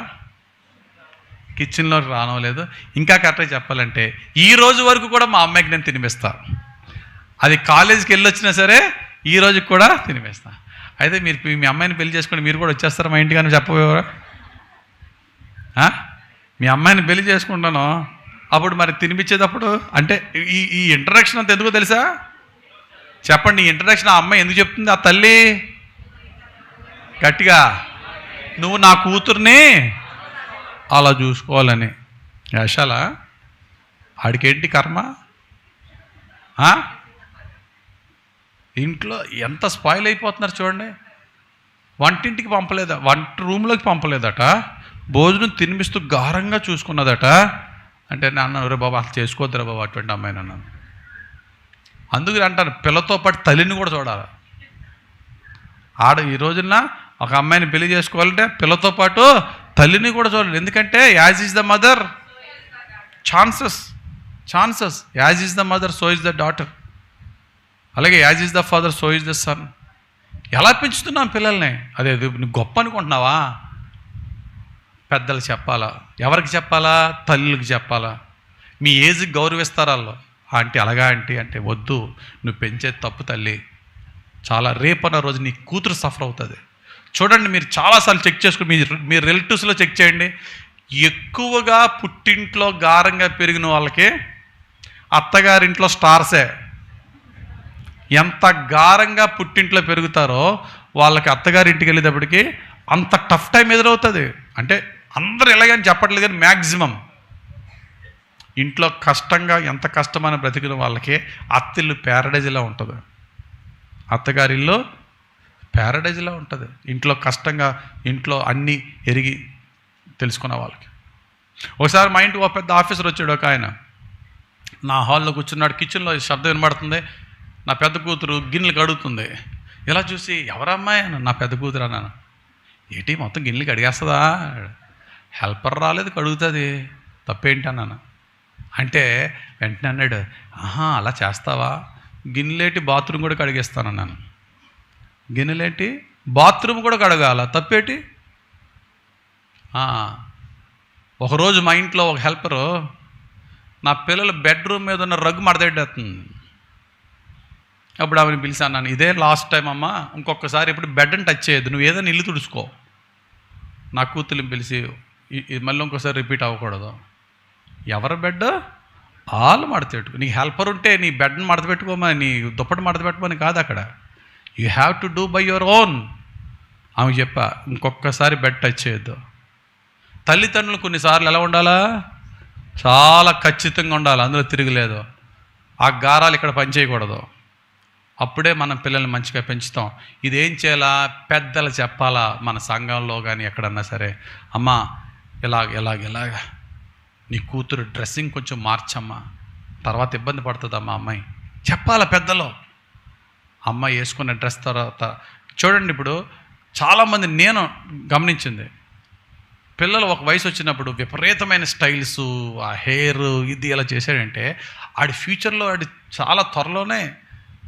కిచెన్లోకి రానవలేదు. ఇంకా కరెక్ట్గా చెప్పాలంటే ఈ రోజు వరకు కూడా మా అమ్మాయికి నేను తినిపిస్తాను. అది కాలేజీకి వెళ్ళొచ్చినా సరే ఈ రోజుకి కూడా తినిపిస్తా. అయితే మీరు మీ అమ్మాయిని పెళ్లి చేసుకుని మీరు కూడా వచ్చేస్తారా మా ఇంటికి అని చెప్పబోయారా? మీ అమ్మాయిని పెళ్లి చేసుకుంటాను, అప్పుడు మరి తినిపించేటప్పుడు అంటే ఈ ఇంట్రడక్షన్ అంత ఎందుకో తెలుసా? చెప్పండి, ఈ ఇంట్రడక్షన్ ఆ అమ్మాయి ఎందుకు చెప్తుంది? ఆ తల్లి గట్టిగా, నువ్వు నా కూతుర్ని అలా చూసుకోవాలని. యశాల ఆడికేంటి కర్మ? ఇంట్లో ఎంత స్పాయిల్ అయిపోతున్నారు చూడండి. వంటింటికి పంపలేదా, వంట రూమ్లోకి పంపలేదట, భోజనం తినిపిస్తూ గారంగా చూసుకున్నదట. అంటే నేను అన్నాను, రే బాబా అసలు చేసుకోవద్దురా బాబా అటువంటి అమ్మాయిని అన్నాను. అందుకని అంటాను, పిల్లతో పాటు తల్లిని కూడా చూడాలి. ఈ రోజున ఒక అమ్మాయిని పెళ్లి చేసుకోవాలంటే పిల్లతో పాటు తల్లిని కూడా చూడాలి. ఎందుకంటే as is the mother chances as is the mother so is the daughter, అలాగే as is the father so is the son. ఎలా పెంచుతున్నాం పిల్లల్ని? అదే నువ్వు గొప్ప అనుకుంటున్నావా? పెద్దలు చెప్పాలా? ఎవరికి చెప్పాలా? తల్లులకు చెప్పాలా? మీ ఏజ్కి గౌరవిస్తారా వాళ్ళు? ఆంటీ అలాగా ఆంటీ అంటే వద్దు, నువ్వు పెంచేది తప్పు తల్లి. చాలా రేపన్న రోజు నీ కూతురు సఫర్ అవుతుంది. చూడండి, మీరు చాలాసార్లు చెక్ చేసుకుని మీ రిలేటివ్స్లో చెక్ చేయండి. ఎక్కువగా పుట్టింట్లో గారంగా పెరిగిన వాళ్ళకి అత్తగారింట్లో స్టార్సే. ఎంత గారంగా పుట్టింట్లో పెరుగుతారో వాళ్ళకి అత్తగారింటికి వెళ్ళేటప్పటికి అంత టఫ్ టైం ఎదురవుతుంది. అంటే అందరూ ఎలాగని చెప్పట్లేదు కానీ మ్యాక్సిమం ఇంట్లో కష్టంగా ఎంత కష్టమైన బ్రతికిన వాళ్ళకి అత్తిల్లు ప్యారడైజ్లా ఉంటుంది, అత్తగారిల్లో ప్యారడైజ్లా ఉంటుంది. ఇంట్లో కష్టంగా ఇంట్లో అన్నీ ఎరిగి తెలుసుకున్న వాళ్ళకి. ఒకసారి మా ఇంటికి ఒక పెద్ద ఆఫీసర్ వచ్చాడు. ఒక ఆయన నా హాల్లో కూర్చున్నాడు. కిచెన్లో శబ్దం వినబడుతుంది. నా పెద్ద కూతురు గిన్నెలు కడుగుతుంది. ఇలా చూసి ఎవరమ్మాయి అన్నాను. నా పెద్ద కూతురు అన్నాను. ఏంటి మొత్తం గిన్నెలు కడిగేస్తుందా? హెల్పర్ రాలేదు కడుగుతుంది, తప్పేంటి అన్నాను. అంటే వెంటనే అన్నాడు, అలా చేస్తావా? గిన్నెలేటి బాత్రూమ్ కూడా కడిగేస్తానన్నాను. గిన్నెలేంటి బాత్రూమ్ కూడా కడగాల, తప్పేటి? ఒకరోజు మా ఇంట్లో ఒక హెల్పరు నా పిల్లల బెడ్రూమ్ మీద ఉన్న రగ్గు మడతెట్టేస్తుంది. అప్పుడు ఆమెను పిలిచి అన్నాను, ఇదే లాస్ట్ టైం అమ్మ, ఇంకొకసారి ఇప్పుడు బెడ్ని టచ్ చేయొద్దు, నువ్వు ఏదైనా ఇల్లు తుడుచుకో. నా కూతుర్ని పిలిచి మళ్ళీ ఇంకోసారి రిపీట్ అవ్వకూడదు. ఎవరి బెడ్ ఆలు మడతపెట్టుకో. నీకు హెల్పర్ ఉంటే నీ బెడ్ని మడత పెట్టుకోమని, నీ దుప్పటి మడత పెట్టుకోమని కాదు అక్కడ. You have to do by your own. ఆమె చెప్పా, ఇంకొకసారి బెడ్ టచ్ చేయొద్దు. తల్లిదండ్రులు కొన్నిసార్లు ఎలా ఉండాలా? చాలా ఖచ్చితంగా ఉండాలి, అందులో తిరగలేదు. ఆ గారాలు ఇక్కడ పనిచేయకూడదు. అప్పుడే మనం పిల్లల్ని మంచిగా పెంచుతాం. ఇదేం చేయాలా? పెద్దలు చెప్పాలా. మన సంఘంలో కానీ ఎక్కడన్నా సరే, అమ్మా ఇలాగ నీ కూతురు డ్రెస్సింగ్ కొంచెం మార్చమ్మా, తర్వాత ఇబ్బంది పడుతుందమ్మా అమ్మాయి చెప్పాలా పెద్దలు. అమ్మాయి వేసుకున్న డ్రెస్ తర్వాత చూడండి, ఇప్పుడు చాలామంది నేను గమనించింది, పిల్లలు ఒక వయసు వచ్చినప్పుడు విపరీతమైన స్టైల్స్, ఆ హెయిర్ ఇది ఇలా చేశాడంటే ఆడి ఫ్యూచర్లో ఆడి చాలా త్వరలోనే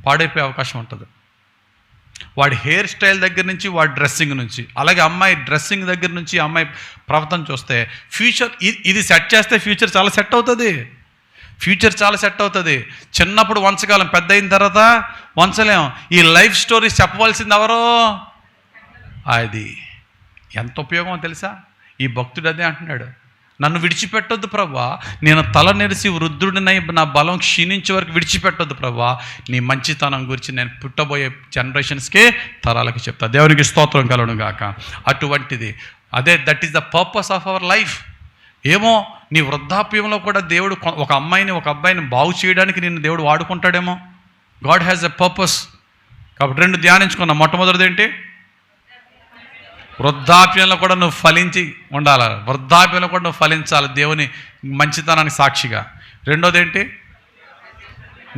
పాడైపోయే అవకాశం ఉంటుంది. వాడి హెయిర్ స్టైల్ దగ్గర నుంచి, వాడి డ్రెస్సింగ్ నుంచి, అలాగే అమ్మాయి డ్రెస్సింగ్ దగ్గర నుంచి అమ్మాయి ప్రవర్తన చూస్తే ఫ్యూచర్ ఇది సెట్ చేస్తే ఫ్యూచర్ చాలా సెట్ అవుతుంది. చిన్నప్పుడు వంచగలం, పెద్ద అయిన తర్వాత వంచలేం. ఈ లైఫ్ స్టోరీస్ చెప్పవలసింది ఎవరో? అది ఎంత ఉపయోగమో తెలుసా? ఈ భక్తుడు అదే అంటున్నాడు, నన్ను విడిచిపెట్టొద్దు ప్రభువా, నేను తల నెరిసి వృద్ధుడినై నా బలం క్షీణించే వరకు విడిచిపెట్టొద్దు ప్రభువా, నీ మంచితనం గురించి నేను పుట్టబోయే జనరేషన్స్కి తరాలకి చెప్తా. దేవునికి స్తోత్రం కలుగును గాక. అటువంటిది అదే, that is the purpose of our life. ఏమో నీ వృద్ధాప్యంలో కూడా దేవుడు ఒక అమ్మాయిని ఒక అబ్బాయిని బాగు చేయడానికి నిన్ను దేవుడు వాడుకుంటాడేమో. God has a purpose. కాబట్టి రెండు ధ్యానించుకున్నాం. మొట్టమొదటిది ఏంటి? వృద్ధాప్యంలో కూడా నువ్వు ఫలించి ఉండాలి. వృద్ధాప్యంలో కూడా నువ్వు ఫలించాలి దేవుని మంచితనానికి సాక్షిగా. రెండోది ఏంటి?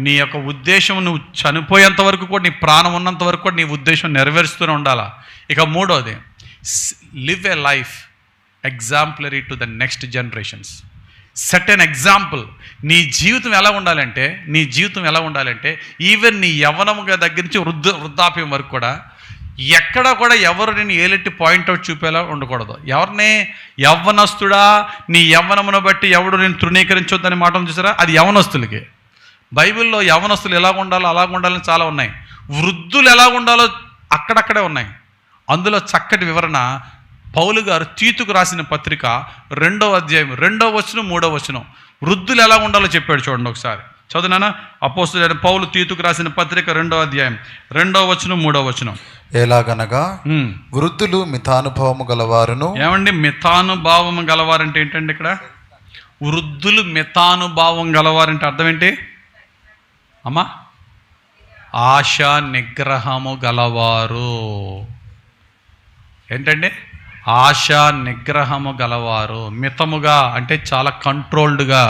నీ యొక్క ఉద్దేశం నువ్వు చనిపోయేంత వరకు కూడా, నీ ప్రాణం ఉన్నంత వరకు కూడా నీ ఉద్దేశం నెరవేరుస్తూనే ఉండాలా. ఇక మూడోది, live a life exemplary to the next generations. Set an example. నీ జీవితం ఎలా ఉండాలంటే ఈవెన్ నీ యవ్వనముగా దగ్గర నుంచి వృద్ధాప్యం వరకు కూడా ఎక్కడ కూడా ఎవరు నేను ఏలెట్టి పాయింట్అవుట్ చూపేలా ఉండకూడదు. ఎవరిని? యవ్వనస్తుడా, నీ యవ్వనమును బట్టి ఎవడు నేను తృణీకరించొద్దని మాటలు చూసారా, అది యవ్వనస్తులకి. బైబిల్లో యవ్వనస్తులు ఎలా ఉండాలో అలాగ ఉండాలని చాలా ఉన్నాయి. వృద్ధులు ఎలా ఉండాలో అక్కడక్కడే ఉన్నాయి. అందులో చక్కటి వివరణ పౌలు గారు తీతుకు రాసిన పత్రిక 2వ అధ్యాయం 2వ వచనం 3వ వచనం వృద్ధులు ఎలా ఉండాలో చెప్పాడు. చూడండి ఒకసారి చదువునా. అపోస్తలుడైన పౌలు తీతుకు రాసిన పత్రిక 2వ అధ్యాయం 2వ వచనం 3వ వచనం. ఎలాగనగా వృద్ధులు మితానుభవము గలవారును. ఏమండి మితానుభావము గలవారంటే ఏంటండి? ఇక్కడ వృద్ధులు మితానుభావం గలవారంటే అర్థం ఏంటి అమ్మా? ఆశా నిగ్రహము గలవారు. ఏంటండి? ఆశా నిగ్రహము గలవారు. మితముగా అంటే చాలా కంట్రోల్డ్గా.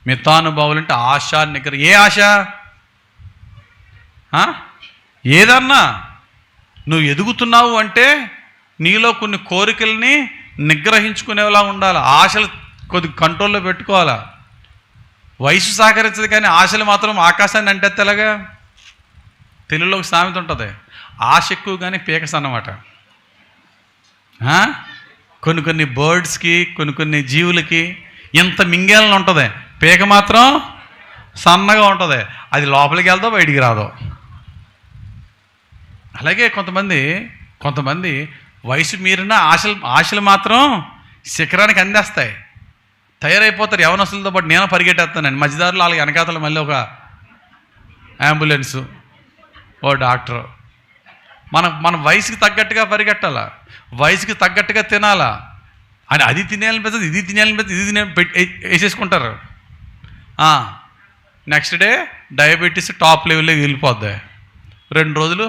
మితానుభావులు అంటే ఆశా నిగ్రహం. ఏ ఆశ? ఏదన్నా నువ్వు ఎదుగుతున్నావు అంటే నీలో కొన్ని కోరికల్ని నిగ్రహించుకునేలా ఉండాలి. ఆశలు కొద్ది కంట్రోల్లో పెట్టుకోవాలా. వయసు సహకరించదు కానీ ఆశలు మాత్రం ఆకాశాన్ని అంటే తెలగా. తెలుగులో ఒక సామెత ఉంటుంది, ఆశ ఎక్కువ కానీ పీకస్ అన్నమాట. కొన్ని బర్డ్స్కి కొన్ని జీవులకి ఇంత మింగేళ్ళని ఉంటుంది, పీక మాత్రం సన్నగా ఉంటుంది. అది లోపలికి వెళ్దో బయటికి రాదో. అలాగే కొంతమంది వయసు మీరిన ఆశలు మాత్రం శిఖరానికి అందేస్తాయి, తయారైపోతారు. యవనస్తులతో పాటు నేను పరిగెట్టేస్తానండి. మధ్యదారులు వాళ్ళకి వెనకాతలు మళ్ళీ ఒక అంబులెన్సు, ఓ డాక్టరు. మన వయసుకి తగ్గట్టుగా పరిగెట్టాలా, వయసుకి తగ్గట్టుగా తినాలా. అని అది తినేయాలనిపిస్తుంది, ఇది తినేయాలనిపిస్తుంది, ఇది వేసేసుకుంటారు. నెక్స్ట్ డే డయాబెటీస్ టాప్ లెవెల్లో వెళ్ళిపోద్ది. 2 రోజులు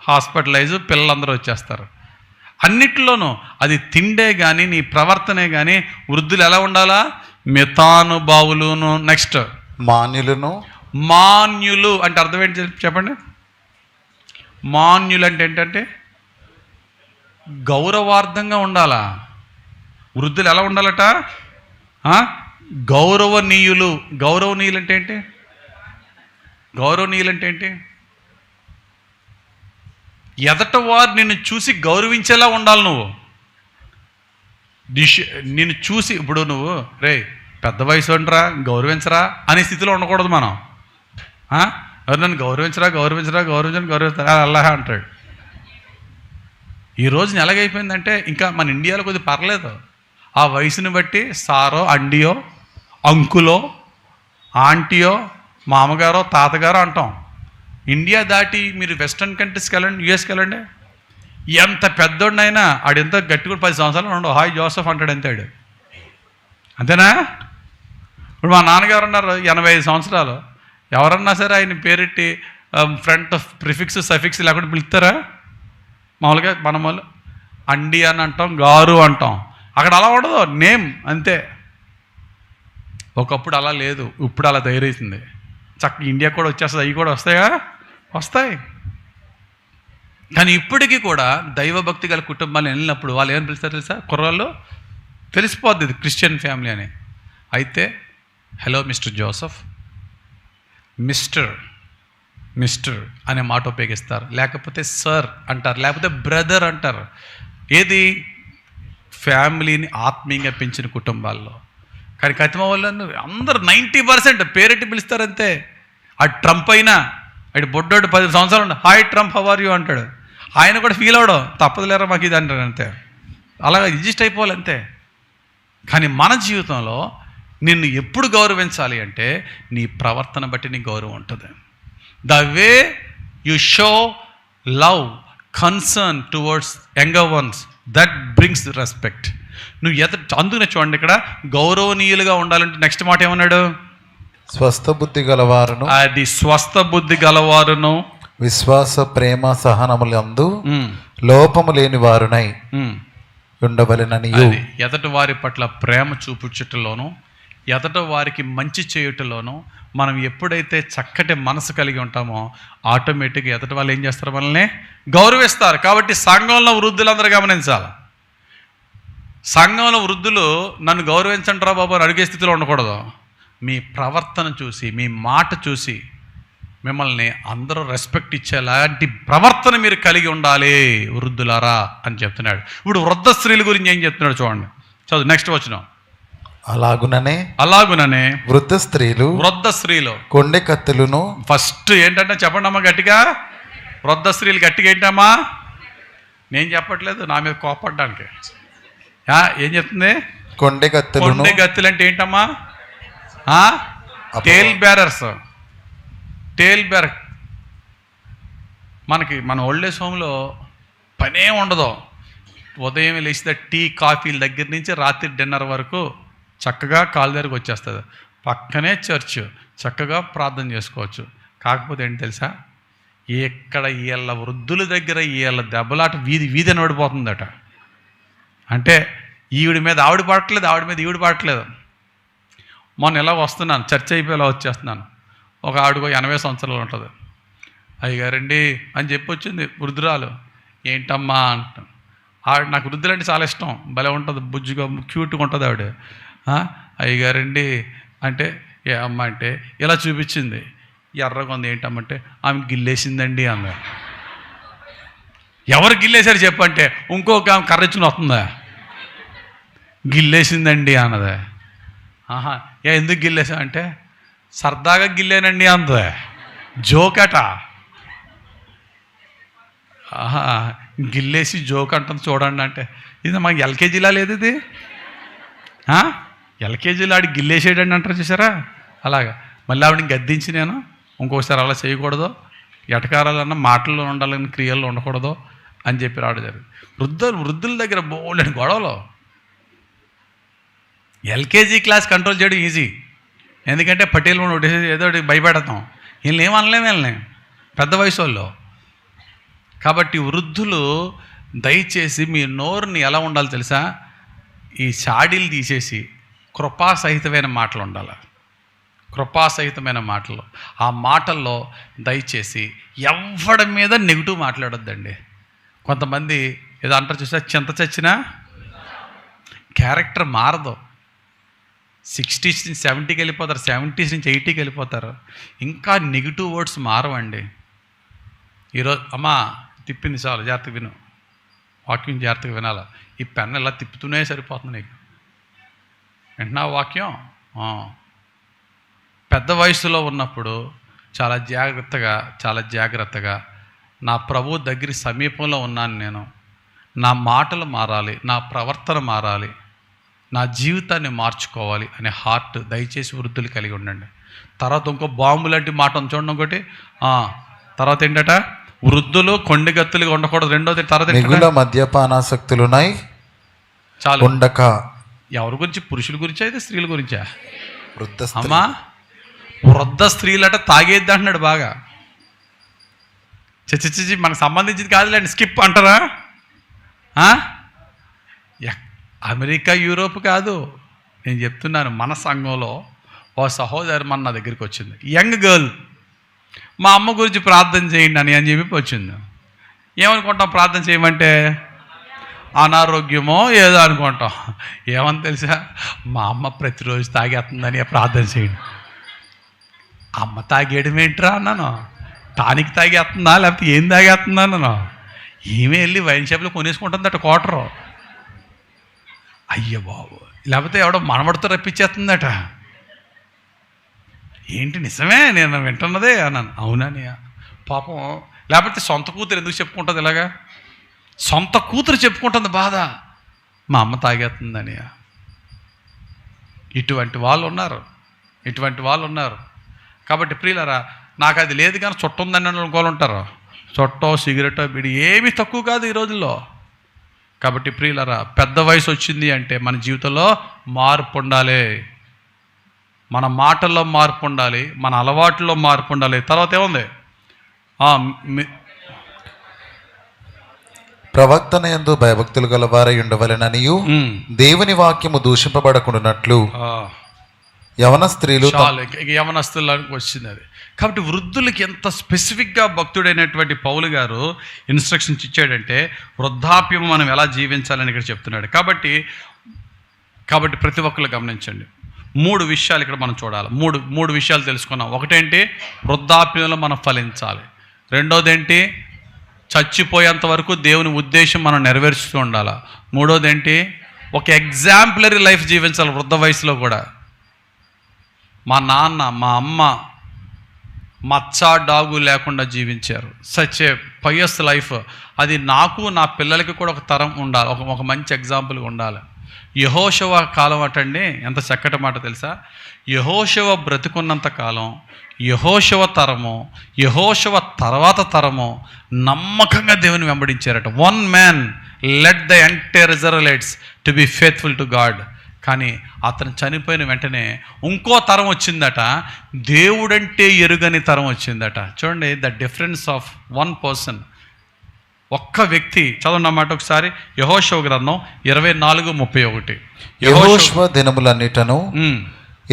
హాస్పిటలైజ్, పిల్లలందరూ వచ్చేస్తారు. అన్నిట్లోనూ అది తిండే కానీ నీ ప్రవర్తనే కానీ వృద్ధులు ఎలా ఉండాలా? మితానుభావులును. నెక్స్ట్ మాన్యులు అంటే అర్థం ఏంటి చెప్పండి? మాన్యులు అంటే ఏంటంటే గౌరవార్థంగా ఉండాలా. వృద్ధులు ఎలా ఉండాలట? గౌరవనీయులు. గౌరవనీయులు అంటే ఏంటి? ఎదట వారు నిన్ను చూసి గౌరవించేలా ఉండాలి. నువ్వు నిన్ను చూసి ఇప్పుడు నువ్వు రే పెద్ద వయసు ఉండరా గౌరవించరా అనే స్థితిలో ఉండకూడదు మనం. ఎవరు నన్ను గౌరవించరా అల్లాహ అంటాడు. ఈ రోజున ఎలాగైపోయిందంటే ఇంకా మన ఇండియాలో కొద్దిగా పర్లేదు, ఆ వయసుని బట్టి సారో అండియో అంకులో ఆంటీయో మామగారో తాతగారో అంటాం. ఇండియా దాటి మీరు వెస్ట్రన్ కంట్రీస్కి వెళ్ళండి, యూఎస్కి వెళ్ళండి, ఎంత పెద్దోడినైనా ఆడెంత గట్టి కూడా 10 సంవత్సరాలు ఉండవు, హాయ్ జోసఫ్ అంటాడు అంతాడు. అంతేనా? ఇప్పుడు మా నాన్నగారు ఉన్నారు 85 సంవత్సరాలు. ఎవరన్నా సరే ఆయన పేరెట్టి ఫ్రంట్ ప్రిఫిక్స్ సఫిక్స్ లేకుండా పిలుస్తారా? మామూలుగా మనం వాళ్ళు అండి అని అంటాం, గారు అంటాం. అక్కడ అలా ఉండదు, నేమ్ అంతే. ఒకప్పుడు అలా లేదు, ఇప్పుడు అలా తయారైతుంది. చక్కగా ఇండియా కూడా వచ్చేస్తుంది, అవి కూడా వస్తాయి. కానీ ఇప్పటికీ కూడా దైవభక్తి గల కుటుంబాలు వెళ్ళినప్పుడు వాళ్ళు ఏమని పిలుస్తారు తెలుసా? కుర్రాళ్ళు తెలిసిపోద్ది ఇది క్రిస్టియన్ ఫ్యామిలీ అని. అయితే హలో మిస్టర్ జోసఫ్, మిస్టర్ అనే మాట ఉపయోగిస్తారు, లేకపోతే సర్ అంటారు, లేకపోతే బ్రదర్ అంటారు. ఏది? ఫ్యామిలీని ఆత్మీయంగా పెంచిన కుటుంబాల్లో. కానీ కతిమ వాళ్ళు అందరూ 90% పేరెట్టి పిలుస్తారంతే. ఆ ట్రంప్ అయినా అటు బొడ్డోడు 10 సంవత్సరాలు ఉండ, hi Trump how are you అంటాడు. ఆయన కూడా ఫీల్ అవడం, తప్పదులేరా మాకు ఇది అంటాడు అంతే. అలాగా అడ్జస్ట్ అయిపోవాలి అంతే. కానీ మన జీవితంలో నిన్ను ఎప్పుడు గౌరవించాలి అంటే నీ ప్రవర్తన బట్టి నీ గౌరవం ఉంటుంది. The way you show love, concern towards younger once, that brings respect. నువ్వు అందుకనే చూడండి ఇక్కడ గౌరవనీయులుగా ఉండాలంటే నెక్స్ట్ మాట ఏమన్నాడు? స్వస్థ బుద్ధి గలవారును. అది స్వస్థ బుద్ధి గలవారును, విశ్వాస ప్రేమ సహనములందు లోపము లేని వారునై ఉండవలెననియు. అది ఎదటి వారి పట్ల ప్రేమ చూపుచుటలోను, ఎదట వారికి మంచి చేయుటలోను మనం ఎప్పుడైతే చక్కటి మనసు కలిగి ఉంటామో ఆటోమేటిక్గా ఎదటి వాళ్ళు ఏం చేస్తారు? మనల్ని గౌరవిస్తారు. కాబట్టి సంఘంలో వృద్ధులందరూ గమనించాలి. సంఘంలో వృద్ధులు నన్ను గౌరవించండి రా బాబు అని అడిగే స్థితిలో ఉండకూడదు. మీ ప్రవర్తన చూసి, మీ మాట చూసి మిమ్మల్ని అందరూ రెస్పెక్ట్ ఇచ్చేలాంటి ప్రవర్తన మీరు కలిగి ఉండాలి వృద్ధులారా అని చెప్తున్నాడు. ఇప్పుడు వృద్ధ స్త్రీల గురించి ఏం చెప్తున్నాడు చూడండి, చదువు నెక్స్ట్ వచనం. అలాగుననే వృద్ధ స్త్రీలు కొండె కత్తులను. ఫస్ట్ ఏంటంటే చెప్పండి అమ్మా గట్టిగా, వృద్ధ స్త్రీలు గట్టిగా ఏంటమ్మా? నేను చెప్పట్లేదు, నా మీద కోపడ్డానికి. ఏం చెప్తుంది? కొండె కత్తులు అంటే ఏంటమ్మా? టేల్ బేరర్స్. మన ఓల్డ్ ఏజ్ హోమ్లో పనే ఉండదు. ఉదయం లేచిన టీ కాఫీల దగ్గర నుంచి రాత్రి డిన్నర్ వరకు చక్కగా కాలు దగ్గరకు వచ్చేస్తుంది. పక్కనే చర్చ్, చక్కగా ప్రార్థన చేసుకోవచ్చు. కాకపోతే ఏంటి తెలుసా, ఇక్కడ వీళ్ళ వృద్ధుల దగ్గర వీళ్ళ దెబ్బలాట వీధి నడిపోతుందట. అంటే ఈవిడి మీద ఆవిడ పడట్లేదు, ఆవిడ మీద ఈవిడ పడట్లేదు. మొన్న ఇలా వస్తున్నాను, చర్చ్ అయిపోయేలా వచ్చేస్తున్నాను. ఒక ఆవిడకు 80 సంవత్సరాలు ఉంటుంది. అయ్యగారండి అని చెప్పి వచ్చింది వృద్ధురాలు. ఏంటమ్మా అంటాను. ఆవిడ నాకు వృద్ధులంటే చాలా ఇష్టం, భలే ఉంటుంది, బుజ్జుగా క్యూట్గా ఉంటుంది ఆవిడ. అయ్యగారండి అంటే ఏ అమ్మ అంటే ఇలా చూపించింది, ఎర్రగా ఉంది. ఏంటమ్మంటే ఆమె గిల్లేసిందండి అంద. ఎవరు గిల్లేశారు చెప్పంటే ఇంకొక ఆమె కర్రెచ్చుని వస్తుందా? గిల్లేసిందండి అన్నదే. ఎందుకు గిల్లేసా అంటే సరదాగా గిల్లేనండి అందే. జోకట. గిల్లేసి జోక్ అంటుంది చూడండి అంటే ఇది మాకు ఎల్కేజీలా లేదు ఇది. ఎల్కేజీలో ఆడి గిల్లేసేయడండి అంటారు చూసారా, అలాగా. మళ్ళీ ఆవిడని గద్దించి నేను ఇంకోసారి అలా చేయకూడదు, ఎటకారాలన్నా మాటల్లో ఉండాలని క్రియల్లో ఉండకూడదు అని చెప్పి రావడం జరిగింది. వృద్ధుల దగ్గర బోల్డని గొడవలు. ఎల్కేజీ క్లాస్ కంట్రోల్ చేయడం ఈజీ, ఎందుకంటే పటేల్ ఏదో భయపెడతాం. వీళ్ళు ఏమనలేము, వీళ్ళని పెద్ద వయసు వాళ్ళు. కాబట్టి వృద్ధులు దయచేసి మీ నోరుని ఎలా ఉండాలి తెలుసా? ఈ చాడీలు తీసేసి కృపాసహితమైన మాటలు ఉండాలి. కృపాసహితమైన మాటలు. ఆ మాటల్లో దయచేసి ఎవడి మీద నెగిటివ్ మాట్లాడొద్దండి. కొంతమంది ఏదో అంటారు చూసా, చింత చచ్చినా క్యారెక్టర్ మారదు. 60s నుంచి 70కి వెళ్ళిపోతారు, 70s నుంచి 80కి వెళ్ళిపోతారు. ఇంకా నెగిటివ్ వర్డ్స్ మారవండి. ఈరోజు అమ్మా తిప్పింది చాలు, జాగ్రత్తగా విను, వాక్యం జాగ్రత్తగా వినాలా. ఈ పెన్ ఇలా తిప్పుతూనే సరిపోతుంది నీకు. వింటున్నా వాక్యం? పెద్ద వయసులో ఉన్నప్పుడు చాలా జాగ్రత్తగా నా ప్రభు దగ్గర సమీపంలో ఉన్నాను నేను, నా మాటలు మారాలి, నా ప్రవర్తన మారాలి, నా జీవితాన్ని మార్చుకోవాలి అనే హార్ట్ దయచేసి వృద్ధులు కలిగి ఉండండి. తర్వాత ఇంకో బాంబు లాంటి మాట చూడండి. ఒకటి తర్వాత ఏంటట, వృద్ధులు కొండగత్తులుగా ఉండకూడదు. రెండోది తర్వాత మద్యపానాసక్తులున్నాయి చాలు ఉండక. ఎవరి గురించి? పురుషుల గురించా అయితే స్త్రీల గురించా? అమ్మా వృద్ధ స్త్రీలట తాగేద్ది అంటున్నాడు బాగా. చచ్చి మనకు సంబంధించింది కాదులేండి, స్కిప్ అంటారా? అమెరికా యూరోప్ కాదు, నేను చెప్తున్నాను. మన సంఘంలో ఓ సహోదరి మన నా దగ్గరికి వచ్చింది, యంగ్ గర్ల్. మా అమ్మ గురించి ప్రార్థన చేయండి అని చెప్పి వచ్చింది. ఏమనుకుంటాం ప్రార్థన చేయమంటే? అనారోగ్యమో ఏదో అనుకుంటాం. ఏమని తెలుసా, మా అమ్మ ప్రతిరోజు తాగేస్తుందని ప్రార్థన చేయండి. అమ్మ తాగేయడం ఏంట్రా అన్నాను. టానిక్ తాగేస్తుందా లేకపోతే ఏం తాగేస్తుందా అన్నాను. ఈమె వెళ్ళి వైన్ షాప్లో కొనేసుకుంటుందట క్వార్టరు. అయ్య బాబు, లేకపోతే ఎవడో మనవడితో రప్పించేస్తుందట. ఏంటి నిజమే, నేను వింటున్నదే అన్నాను. అవునని. పాపం, లేకపోతే సొంత కూతురు ఎందుకు చెప్పుకుంటుంది ఇలాగా? సొంత కూతురు చెప్పుకుంటుంది బాధ, మా అమ్మ తాగేస్తుందని. ఇటువంటి వాళ్ళు ఉన్నారు. కాబట్టి ప్రియులారా, నాకు అది లేదు కానీ చుట్ట ఉందని అనుకోవాలి ఉంటారు. చుట్టో సిగరెటో బిడి ఏమీ తక్కువ కాదు ఈ రోజుల్లో. కాబట్టి ప్రియులారా, పెద్ద వయసు వచ్చింది అంటే మన జీవితంలో మార్పు ఉండాలి, మన మాటల్లో మార్పు ఉండాలి, మన అలవాట్లలో మార్పు ఉండాలి. తర్వాత ఏముంది? ప్రవక్తన యందు భయభక్తులు గలవారై ఉండవలెననియు దేవుని వాక్యము దూషింపబడకుండానట్లు యవన స్త్రీలు చాలు ఇక యవనస్తులకు వచ్చింది అది. కాబట్టి వృద్ధులకి ఎంత స్పెసిఫిక్గా భక్తుడైనటువంటి పౌలు గారు ఇన్స్ట్రక్షన్స్ ఇచ్చాడంటే వృద్ధాప్యం మనం ఎలా జీవించాలని ఇక్కడ చెప్తున్నాడు. కాబట్టి ప్రతి ఒక్కరు గమనించండి, 3 విషయాలు ఇక్కడ మనం చూడాలి. మూడు విషయాలు తెలుసుకున్నాం. ఒకటేంటి, వృద్ధాప్యంలో మనం ఫలించాలి. రెండోది ఏంటి, చచ్చిపోయేంత వరకు దేవుని ఉద్దేశం మనం నెరవేర్చుతూ ఉండాలి. మూడోది ఏంటి, ఒక ఎగ్జాంపులరీ లైఫ్ జీవించాలి వృద్ధ వయసులో కూడా. మా నాన్న మా అమ్మ మచ్చా డాగు లేకుండా జీవించారు. Such a pious life. అది నాకు నా పిల్లలకి కూడా ఒక తరం ఉండాలి, ఒక మంచి ఎగ్జాంపుల్గా ఉండాలి. యెహోషువ కాలం అటండి, ఎంత చక్కటి మాట తెలుసా. యెహోషువ బ్రతికున్నంత కాలం యెహోషువ తరము, యెహోషువ తర్వాత తరము నమ్మకంగా దేవుని వెంబడించారట. 1 man led the entire Israelites to be faithful to God. కానీ అతను చనిపోయిన వెంటనే ఇంకో తరం వచ్చిందట, దేవుడంటే ఎరుగని తరం వచ్చిందట. చూడండి ద డిఫరెన్స్ ఆఫ్ 1 person. ఒక్క వ్యక్తి. చదవండి అన్నమాట ఒకసారి యెహోషువ గ్రంథం 24:31. యెహోషువ దినములన్నిటను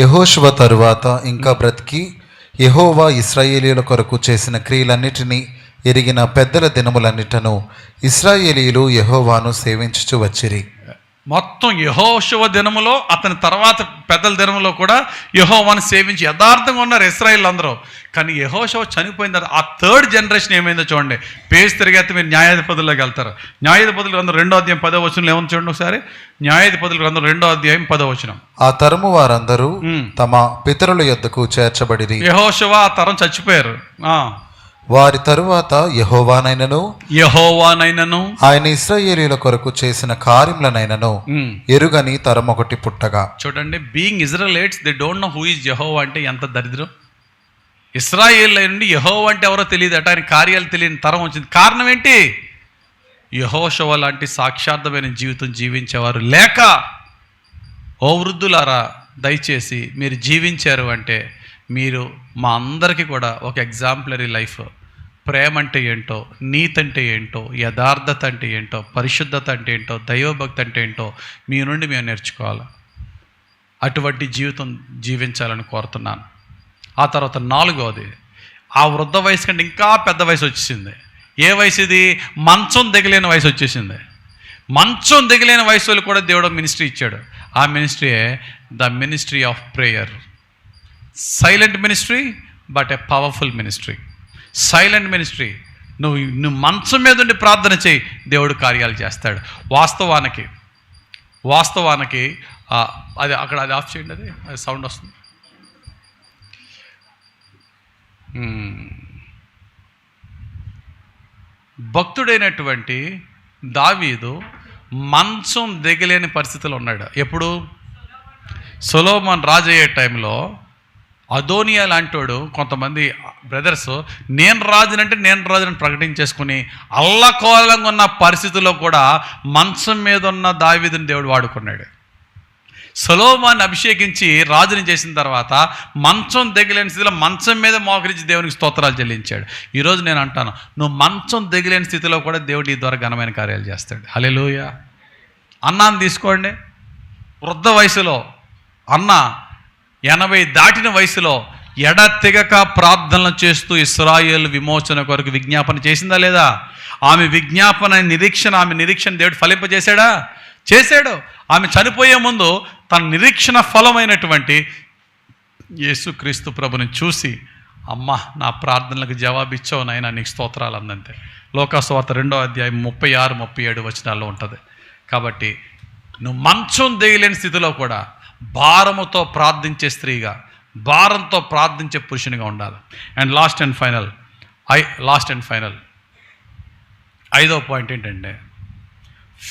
యెహోషువ తరువాత ఇంకా బ్రతికి యెహోవా ఇశ్రాయేలీయుల కొరకు చేసిన క్రియలన్నిటినీ ఎరిగిన పెద్దల దినములన్నిటను ఇశ్రాయేలీయులు యెహోవాను సేవించుచు వచ్చిరి. మొత్తం యెహోషువ దినములో అతని తర్వాత పెద్దల దినములో కూడా యెహోవాను సేవించి యథార్థంగా ఉన్నారు ఇశ్రాయేలు అందరూ. కానీ యెహోషువ చనిపోయిన తర్వాత ఆ 3rd జనరేషన్ ఏమైందో చూడండి. పేజ్ తిరిగేస్తే మీరు న్యాయాధిపతుల్లోకి వెళ్తారు. న్యాయాధిపతుల గ్రంథం 2వ అధ్యాయం 10వ వచనం ఏమని చూడండి ఒకసారి. న్యాయాధిపతుల గ్రంథం 2వ అధ్యాయం 10వ వచనం. ఆ తరము వారందరూ తమ పితరుల యొద్దకు చేర్చబడిరి. యెహోషువ ఆ తరం చచ్చిపోయారు. వారి తరువాత యెహోవానైనను ఆయన ఇశ్రాయేలీయుల కొరకు చేసిన కార్యములనైనను ఎరుగని తరం ఒకటి పుట్టగా. చూడండి, being Israelites they don't know who is యెహోవా అంటే ఎంత దరిద్రం. ఇశ్రాయేల్ నుండి యెహోవా అంటే ఎవరో తెలియదట, ఆయన కార్యాలు తెలియని తరం వచ్చింది. కారణం ఏంటి? యెహోషువ లాంటి సాక్షార్థమైన జీవితం జీవించేవారు లేక. ఓ వృద్ధులారా, దయచేసి మీరు జీవించారు అంటే మీరు మా అందరికీ కూడా ఒక ఎగ్జాంపులరీ లైఫ్. ప్రేమ అంటే ఏంటో, నీతి అంటే ఏంటో, యథార్థత అంటే ఏంటో, పరిశుద్ధత అంటే ఏంటో, దైవభక్తి అంటే ఏంటో మీ నుండి మేము నేర్చుకోవాలి. అటువంటి జీవితం జీవించాలని కోరుతున్నాను. ఆ తర్వాత 4వది, ఆ వృద్ధ వయసు కంటే ఇంకా పెద్ద వయసు వచ్చేసింది. ఏ వయసు ఇది? మంచం దిగలేని వయసు వచ్చేసింది. మంచం దిగలేని వయసులో కూడా దేవుడు మినిస్ట్రీ ఇచ్చాడు. ఆ మినిస్ట్రీయే the ministry of prayer. Silent ministry but a powerful ministry. Silent ministry. నువ్వు మంచం మీద ఉండి ప్రార్థన చేయి, దేవుడు కార్యాలు చేస్తాడు. వాస్తవానికి అది అక్కడ అది ఆఫ్ చేయండి, అది సౌండ్ వస్తుంది. భక్తుడైనటువంటి దావీదు మంచం దిగలేని పరిస్థితిలో ఉన్నాడు. ఎప్పుడు? సొలొమోన్ రాజు అయ్యే టైంలో అదోనియా లాంటివాడు, కొంతమంది బ్రదర్స్ నేను రాజునని ప్రకటించేసుకుని అల్లకోలంగా ఉన్న పరిస్థితుల్లో కూడా మంచం మీద ఉన్న దావీదుని దేవుడు వాడుకున్నాడు. సొలొమోన్ని అభిషేకించి రాజుని చేసిన తర్వాత మంచం దిగలేని స్థితిలో మంచం మీద మోకరించి దేవునికి స్తోత్రాలు చెల్లించాడు. ఈరోజు నేను అంటాను, నువ్వు మంచం దిగలేని స్థితిలో కూడా దేవుడు ఈ ద్వారా ఘనమైన కార్యాలు చేస్తాడు. హల్లెలూయా. అన్నాన్ని తీసుకోండి. వృద్ధ వయసులో అన్న 80 దాటిన వయసులో ఎడతెగక ప్రార్థనలు చేస్తూ ఇశ్రాయేలు విమోచన కొరకు విజ్ఞాపన చేసిందా లేదా? ఆమె నిరీక్షణ దేవుడు ఫలింపజేశాడా? చేశాడు. ఆమె చనిపోయే ముందు తన నిరీక్షణ ఫలమైనటువంటి యేసుక్రీస్తు ప్రభుని చూసి, అమ్మా నా ప్రార్థనలకు జవాబిచ్చావు నాయనా, నీకు స్తోత్రాలు అందంతే. లోకాసువార్త 2వ అధ్యాయం 36-37 వచనాల్లో ఉంటుంది. కాబట్టి నువ్వు మంచం దిగలేని స్థితిలో కూడా భారముతో ప్రార్థించే స్త్రీగా, భారంతో ప్రార్థించే పురుషునిగా ఉండాలి. అండ్ లాస్ట్ అండ్ ఫైనల్ 5వ పాయింట్ ఏంటంటే,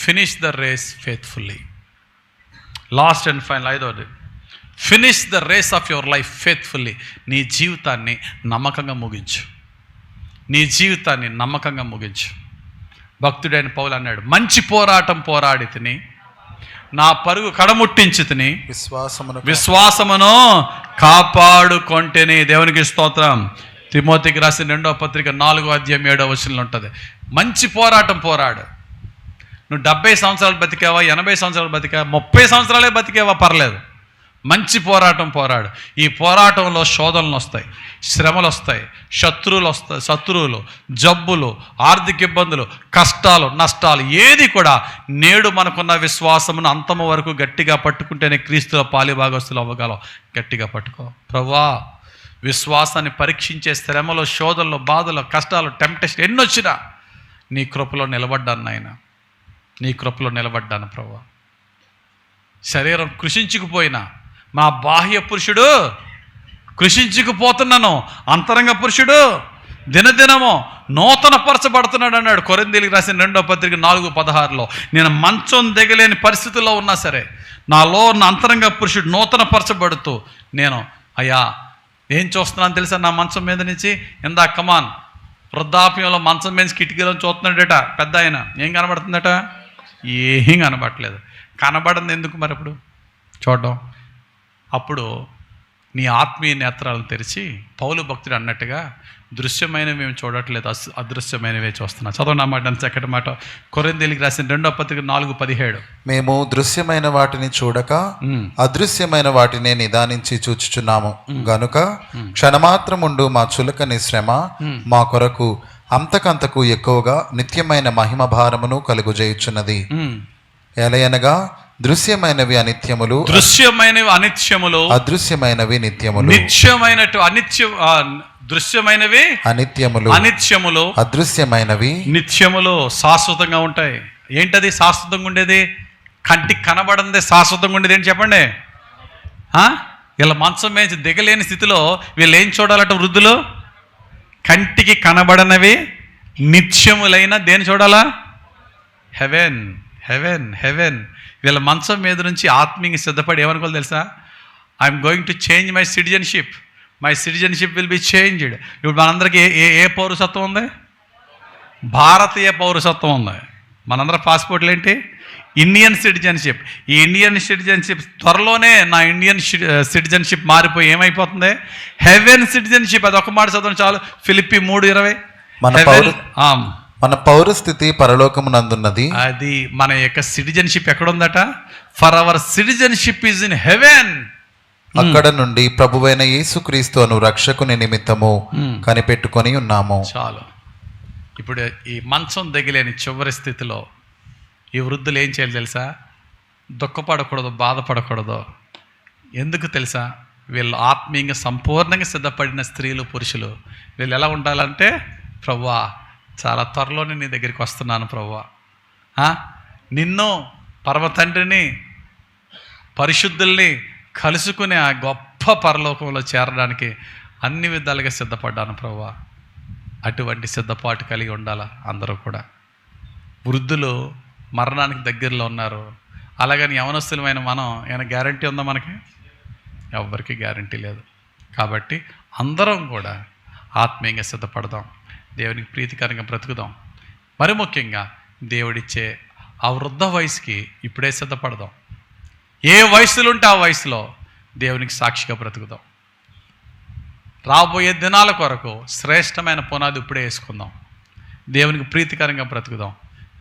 finish the race faithfully. Last and final 5వది, finish the race of your life faithfully. నీ జీవితాన్ని నమ్మకంగా ముగించు. భక్తుడైన పౌలు అన్నాడు, మంచి పోరాటం పోరాడి తిని, నా పరుగు కడముట్టించి తిని, విశ్వాసమును కాపాడుకొంటేని. దేవునికి స్తోత్రం. తిమోతికి రాసిన 2వ పత్రిక 4వ అధ్యాయం 7వ వచనంలో ఉంటుంది. మంచి పోరాటం పోరాడు. నువ్వు 70 సంవత్సరాలు బతికావా, 80 సంవత్సరాలు బతికావా, 30 సంవత్సరాలే బతికావా, పర్లేదు. మంచి పోరాటం పోరాడు. ఈ పోరాటంలో శోధనలు వస్తాయి, శ్రమలు వస్తాయి, శత్రువులు, జబ్బులు, ఆర్థిక ఇబ్బందులు, కష్టాలు, నష్టాలు, ఏది కూడా నేడు మనకున్న విశ్వాసమును అంతము వరకు గట్టిగా పట్టుకుంటేనే క్రీస్తుల పాలిభాగస్తులు అవ్వగలం. గట్టిగా పట్టుకో. ప్రభువా, విశ్వాసాన్ని పరీక్షించే శ్రమలో, శోధనలో, బాధలు, కష్టాలు, టెంప్టేషన్ ఎన్నొచ్చినా నీ కృపలో నిలబడ్డాను నాయన, నీ కృపలో నిలబడ్డాను ప్రభువా. శరీరం కృషించుకుపోయినా, మా బాహ్య పురుషుడు కృషించుకుపోతున్నాను, అంతరంగ పురుషుడు దినదినము నూతన పరచబడుతున్నాడు అన్నాడు కొరింథీయులకు రాసిన 2వ పత్రిక 4:16లో. నేను మంచం దిగలేని పరిస్థితుల్లో ఉన్నా సరే నాలో ఉన్న అంతరంగ పురుషుడు నూతన పరచబడుతూ నేను అయ్యా ఏం చూస్తున్నాను తెలుసా, నా మంచం మీద నుంచి ఇందాక కమాన్ వృద్ధాప్యంలో మంచం మీద కిటికీలో చూస్తున్నాడట పెద్ద ఆయన. ఏం కనబడుతుందట? ఏం కనబడట్లేదు. కనబడింది ఎందుకు మరి అప్పుడు చూడడం? అప్పుడు నీ ఆత్మీయ నేత్రాలను తెరిచి పౌలు భక్తుడు అన్నట్టుగా దృశ్యమైనవి మేము చూడట్లేదు, అదృశ్యమైనవే చూస్తున్నా. చదవనా మాట, చక్కటి మాట. కొరింథీయులకు రాసిన 2వ పత్రిక 4:17. మేము దృశ్యమైన వాటిని చూడక అదృశ్యమైన వాటిని నిదానించి చూచుచున్నాము గనుక క్షణమాత్రముండు మా చులకని శ్రమ మా కొరకు అంతకంతకు ఎక్కువగా నిత్యమైన మహిమ భారమును కలుగుజేయుచున్నది. ఎలయనగా దృశ్యమైనవి అనిత్యములు, అదృశ్యమైనవి నిత్యములు. దృశ్యమైనవి అనిత్యములు, అదృశ్యమైనవి నిత్యములు, శాశ్వతంగా ఉంటాయి. ఏంటది శాశ్వతంగా ఉండేది? కంటికి కనబడింది శాశ్వతంగా ఉండేది ఏంటి చెప్పండి? వీళ్ళ మంచం మీద దిగలేని స్థితిలో వీళ్ళు ఏం చూడాలట వృద్ధులు? కంటికి కనబడనవి నిత్యములైన దేని చూడాలా? Heaven, heaven, heaven. వీళ్ళ మంచం మీద నుంచి ఆత్మీయంగా సిద్ధపడి ఏమనుకోవాలి తెలుసా? I'm going to change my citizenship, my citizenship will be changed. ఇప్పుడు మనందరికీ ఏ పౌరసత్వం ఉంది? భారతీయ పౌరసత్వం ఉంది. మనందరం పాస్పోర్ట్లు ఏంటి? Indian citizenship. ఈ ఇండియన్ సిటిజన్షిప్ త్వరలోనే నా ఇండియన్ సిటిజన్షిప్ మారిపోయి ఏమైపోతుంది? Heaven citizenship. అది ఒక మాట చదవండి చాలు. ఫిలిప్పీ 3:20. మన పౌరస్థితి పరలోకమునందున్నది. అది మన యొక్క సిటిజన్షిప్ ఎక్కడుందట? For our citizenship is in heaven. అక్కడ నుండి ప్రభువైన యేసుక్రీస్తు అను రక్షకుని నిమిత్తము కనిపెట్టుకొని ఉన్నాము. చాలు. ఇప్పుడు ఈ మంచం దిగలేని చివరి స్థితిలో ఈ వృద్ధులు ఏం చేయాలి తెలుసా? దుఃఖపడకూడదు, బాధపడకూడదు. ఎందుకు తెలుసా? వీళ్ళు ఆత్మీయంగా సంపూర్ణంగా సిద్ధపడిన స్త్రీలు, పురుషులు వీళ్ళు ఎలా ఉండాలంటే, ప్రభువా చాలా త్వరలోనే నీ దగ్గరికి వస్తున్నాను ప్రభువా, నిన్ను పరమ తండ్రిని పరిశుద్ధుల్ని కలుసుకుని ఆ గొప్ప పరలోకంలో చేరడానికి అన్ని విధాలుగా సిద్ధపడ్డాను ప్రభువా. అటువంటి సిద్ధపాటు కలిగి ఉండాలా అందరూ కూడా. వృద్ధులు మరణానికి దగ్గరలో ఉన్నారు, అలాగని యవనస్తులమైన మనం ఏమైనా గ్యారంటీ ఉందా? మనకి ఎవరికి గ్యారంటీ లేదు. కాబట్టి అందరం కూడా ఆత్మీయంగా సిద్ధపడదాం, దేవునికి ప్రీతికరంగా బ్రతుకుదాం. మరి ముఖ్యంగా దేవుడిచ్చే ఆ వృద్ధ వయసుకి ఇప్పుడే సిద్ధపడదాం. ఏ వయసులో ఉంటే ఆ వయసులో దేవునికి సాక్షిగా బ్రతుకుదాం. రాబోయే దినాల కొరకు శ్రేష్టమైన పునాది ఇప్పుడే వేసుకుందాం. దేవునికి ప్రీతికరంగా బ్రతుకుదాం.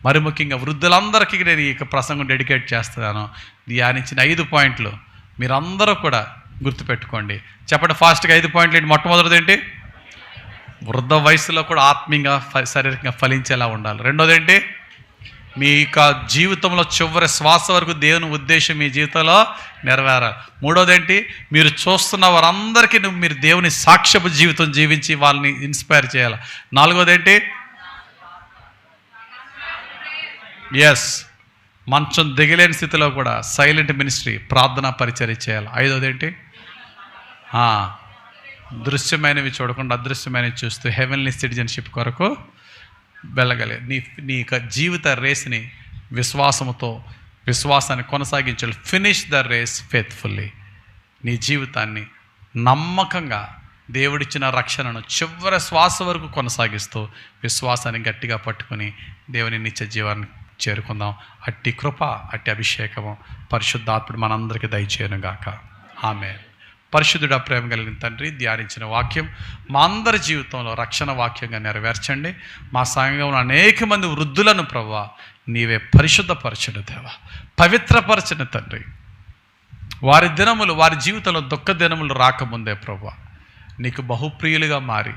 మరి ముఖ్యంగా వృద్ధులందరికీ నేను ఈ ప్రసంగం డెడికేట్ చేస్తున్నాను. ధ్యానించిన 5 పాయింట్లు మీరందరూ కూడా గుర్తుపెట్టుకోండి. చెప్పండి ఫాస్ట్గా 5 పాయింట్లు ఏంటి? మొట్టమొదటిది ఏంటి? వృద్ధ వయసులో కూడా ఆత్మీయంగా శారీరకంగా ఫలించేలా ఉండాలి. రెండోది ఏంటి? మీ యొక్క జీవితంలో చివరి శ్వాస వరకు దేవుని ఉద్దేశం మీ జీవితంలో నెరవేరాలి. మూడోది ఏంటి? మీరు చూస్తున్న వారందరికీ మీరు దేవుని సాక్ష్యపు జీవితం జీవించి వాళ్ళని ఇన్స్పైర్ చేయాలి. నాలుగోది ఏంటి? ఎస్, మంచం దిగలేని స్థితిలో కూడా సైలెంట్ మినిస్ట్రీ, ప్రార్థనా పరిచర్య చేయాలి. ఐదోది ఏంటి? దృశ్యమైనవి చూడకుండా అదృశ్యమైనవి చూస్తూ హెవెన్లీ సిటిజన్షిప్ కొరకు వెళ్ళగలి నీ యొక్క జీవిత రేస్ని విశ్వాసాన్ని కొనసాగించాలి. Finish the race faithfully. నీ జీవితాన్ని నమ్మకంగా దేవుడిచ్చిన రక్షణను చివరి శ్వాస వరకు కొనసాగిస్తూ విశ్వాసాన్ని గట్టిగా పట్టుకుని దేవుని నిత్య జీవాన్ని చేరుకుందాం. అట్టి కృప, అట్టి అభిషేకము పరిశుద్ధాత్ముడు మనందరికీ దయచేయను గాక. ఆమేన్. పరిశుద్ధుడా, ప్రేమ కలిగిన తండ్రి, ధ్యానించిన వాక్యం మా అందరి జీవితంలో రక్షణ వాక్యంగా నెరవేర్చండి. మా సంఘంలో అనేక మంది వృద్ధులను ప్రభువా నీవే పరిశుద్ధపరచండి దేవా, పవిత్రపరచండి తండ్రి. వారి దినములు, వారి జీవితంలో దుఃఖ దినములు రాకముందే ప్రభువా నీకు బహుప్రియులుగా మారి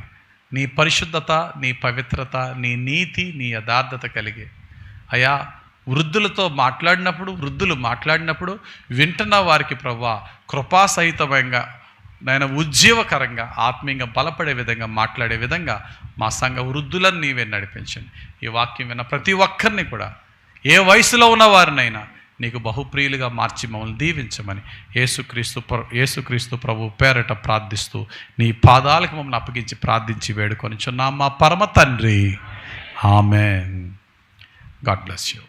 నీ పరిశుద్ధత, నీ పవిత్రత, నీ నీతి, నీ యథార్థత కలిగి అయా వృద్ధులతో వృద్ధులు మాట్లాడినప్పుడు వింటున్న వారికి ప్రభువా కృపాసహితంగా నాయన ఉజ్జీవకరంగా ఆత్మీయంగా బలపడే విధంగా మాట్లాడే విధంగా మా సంఘ వృద్ధులను నీవే నడిపించండి. ఈ వాక్యం విన్న ప్రతి ఒక్కరిని కూడా ఏ వయసులో ఉన్న వారినైనా నీకు బహుప్రియులుగా మార్చి మమ్మల్ని దీవించమని యేసుక్రీస్తు ప్రభు పేరట ప్రార్థిస్తూ నీ పాదాలకు మమ్మల్ని అప్పగించి ప్రార్థించి వేడుకొని చున్నాం మా పరమ తండ్రి. ఆమేన్. God bless you.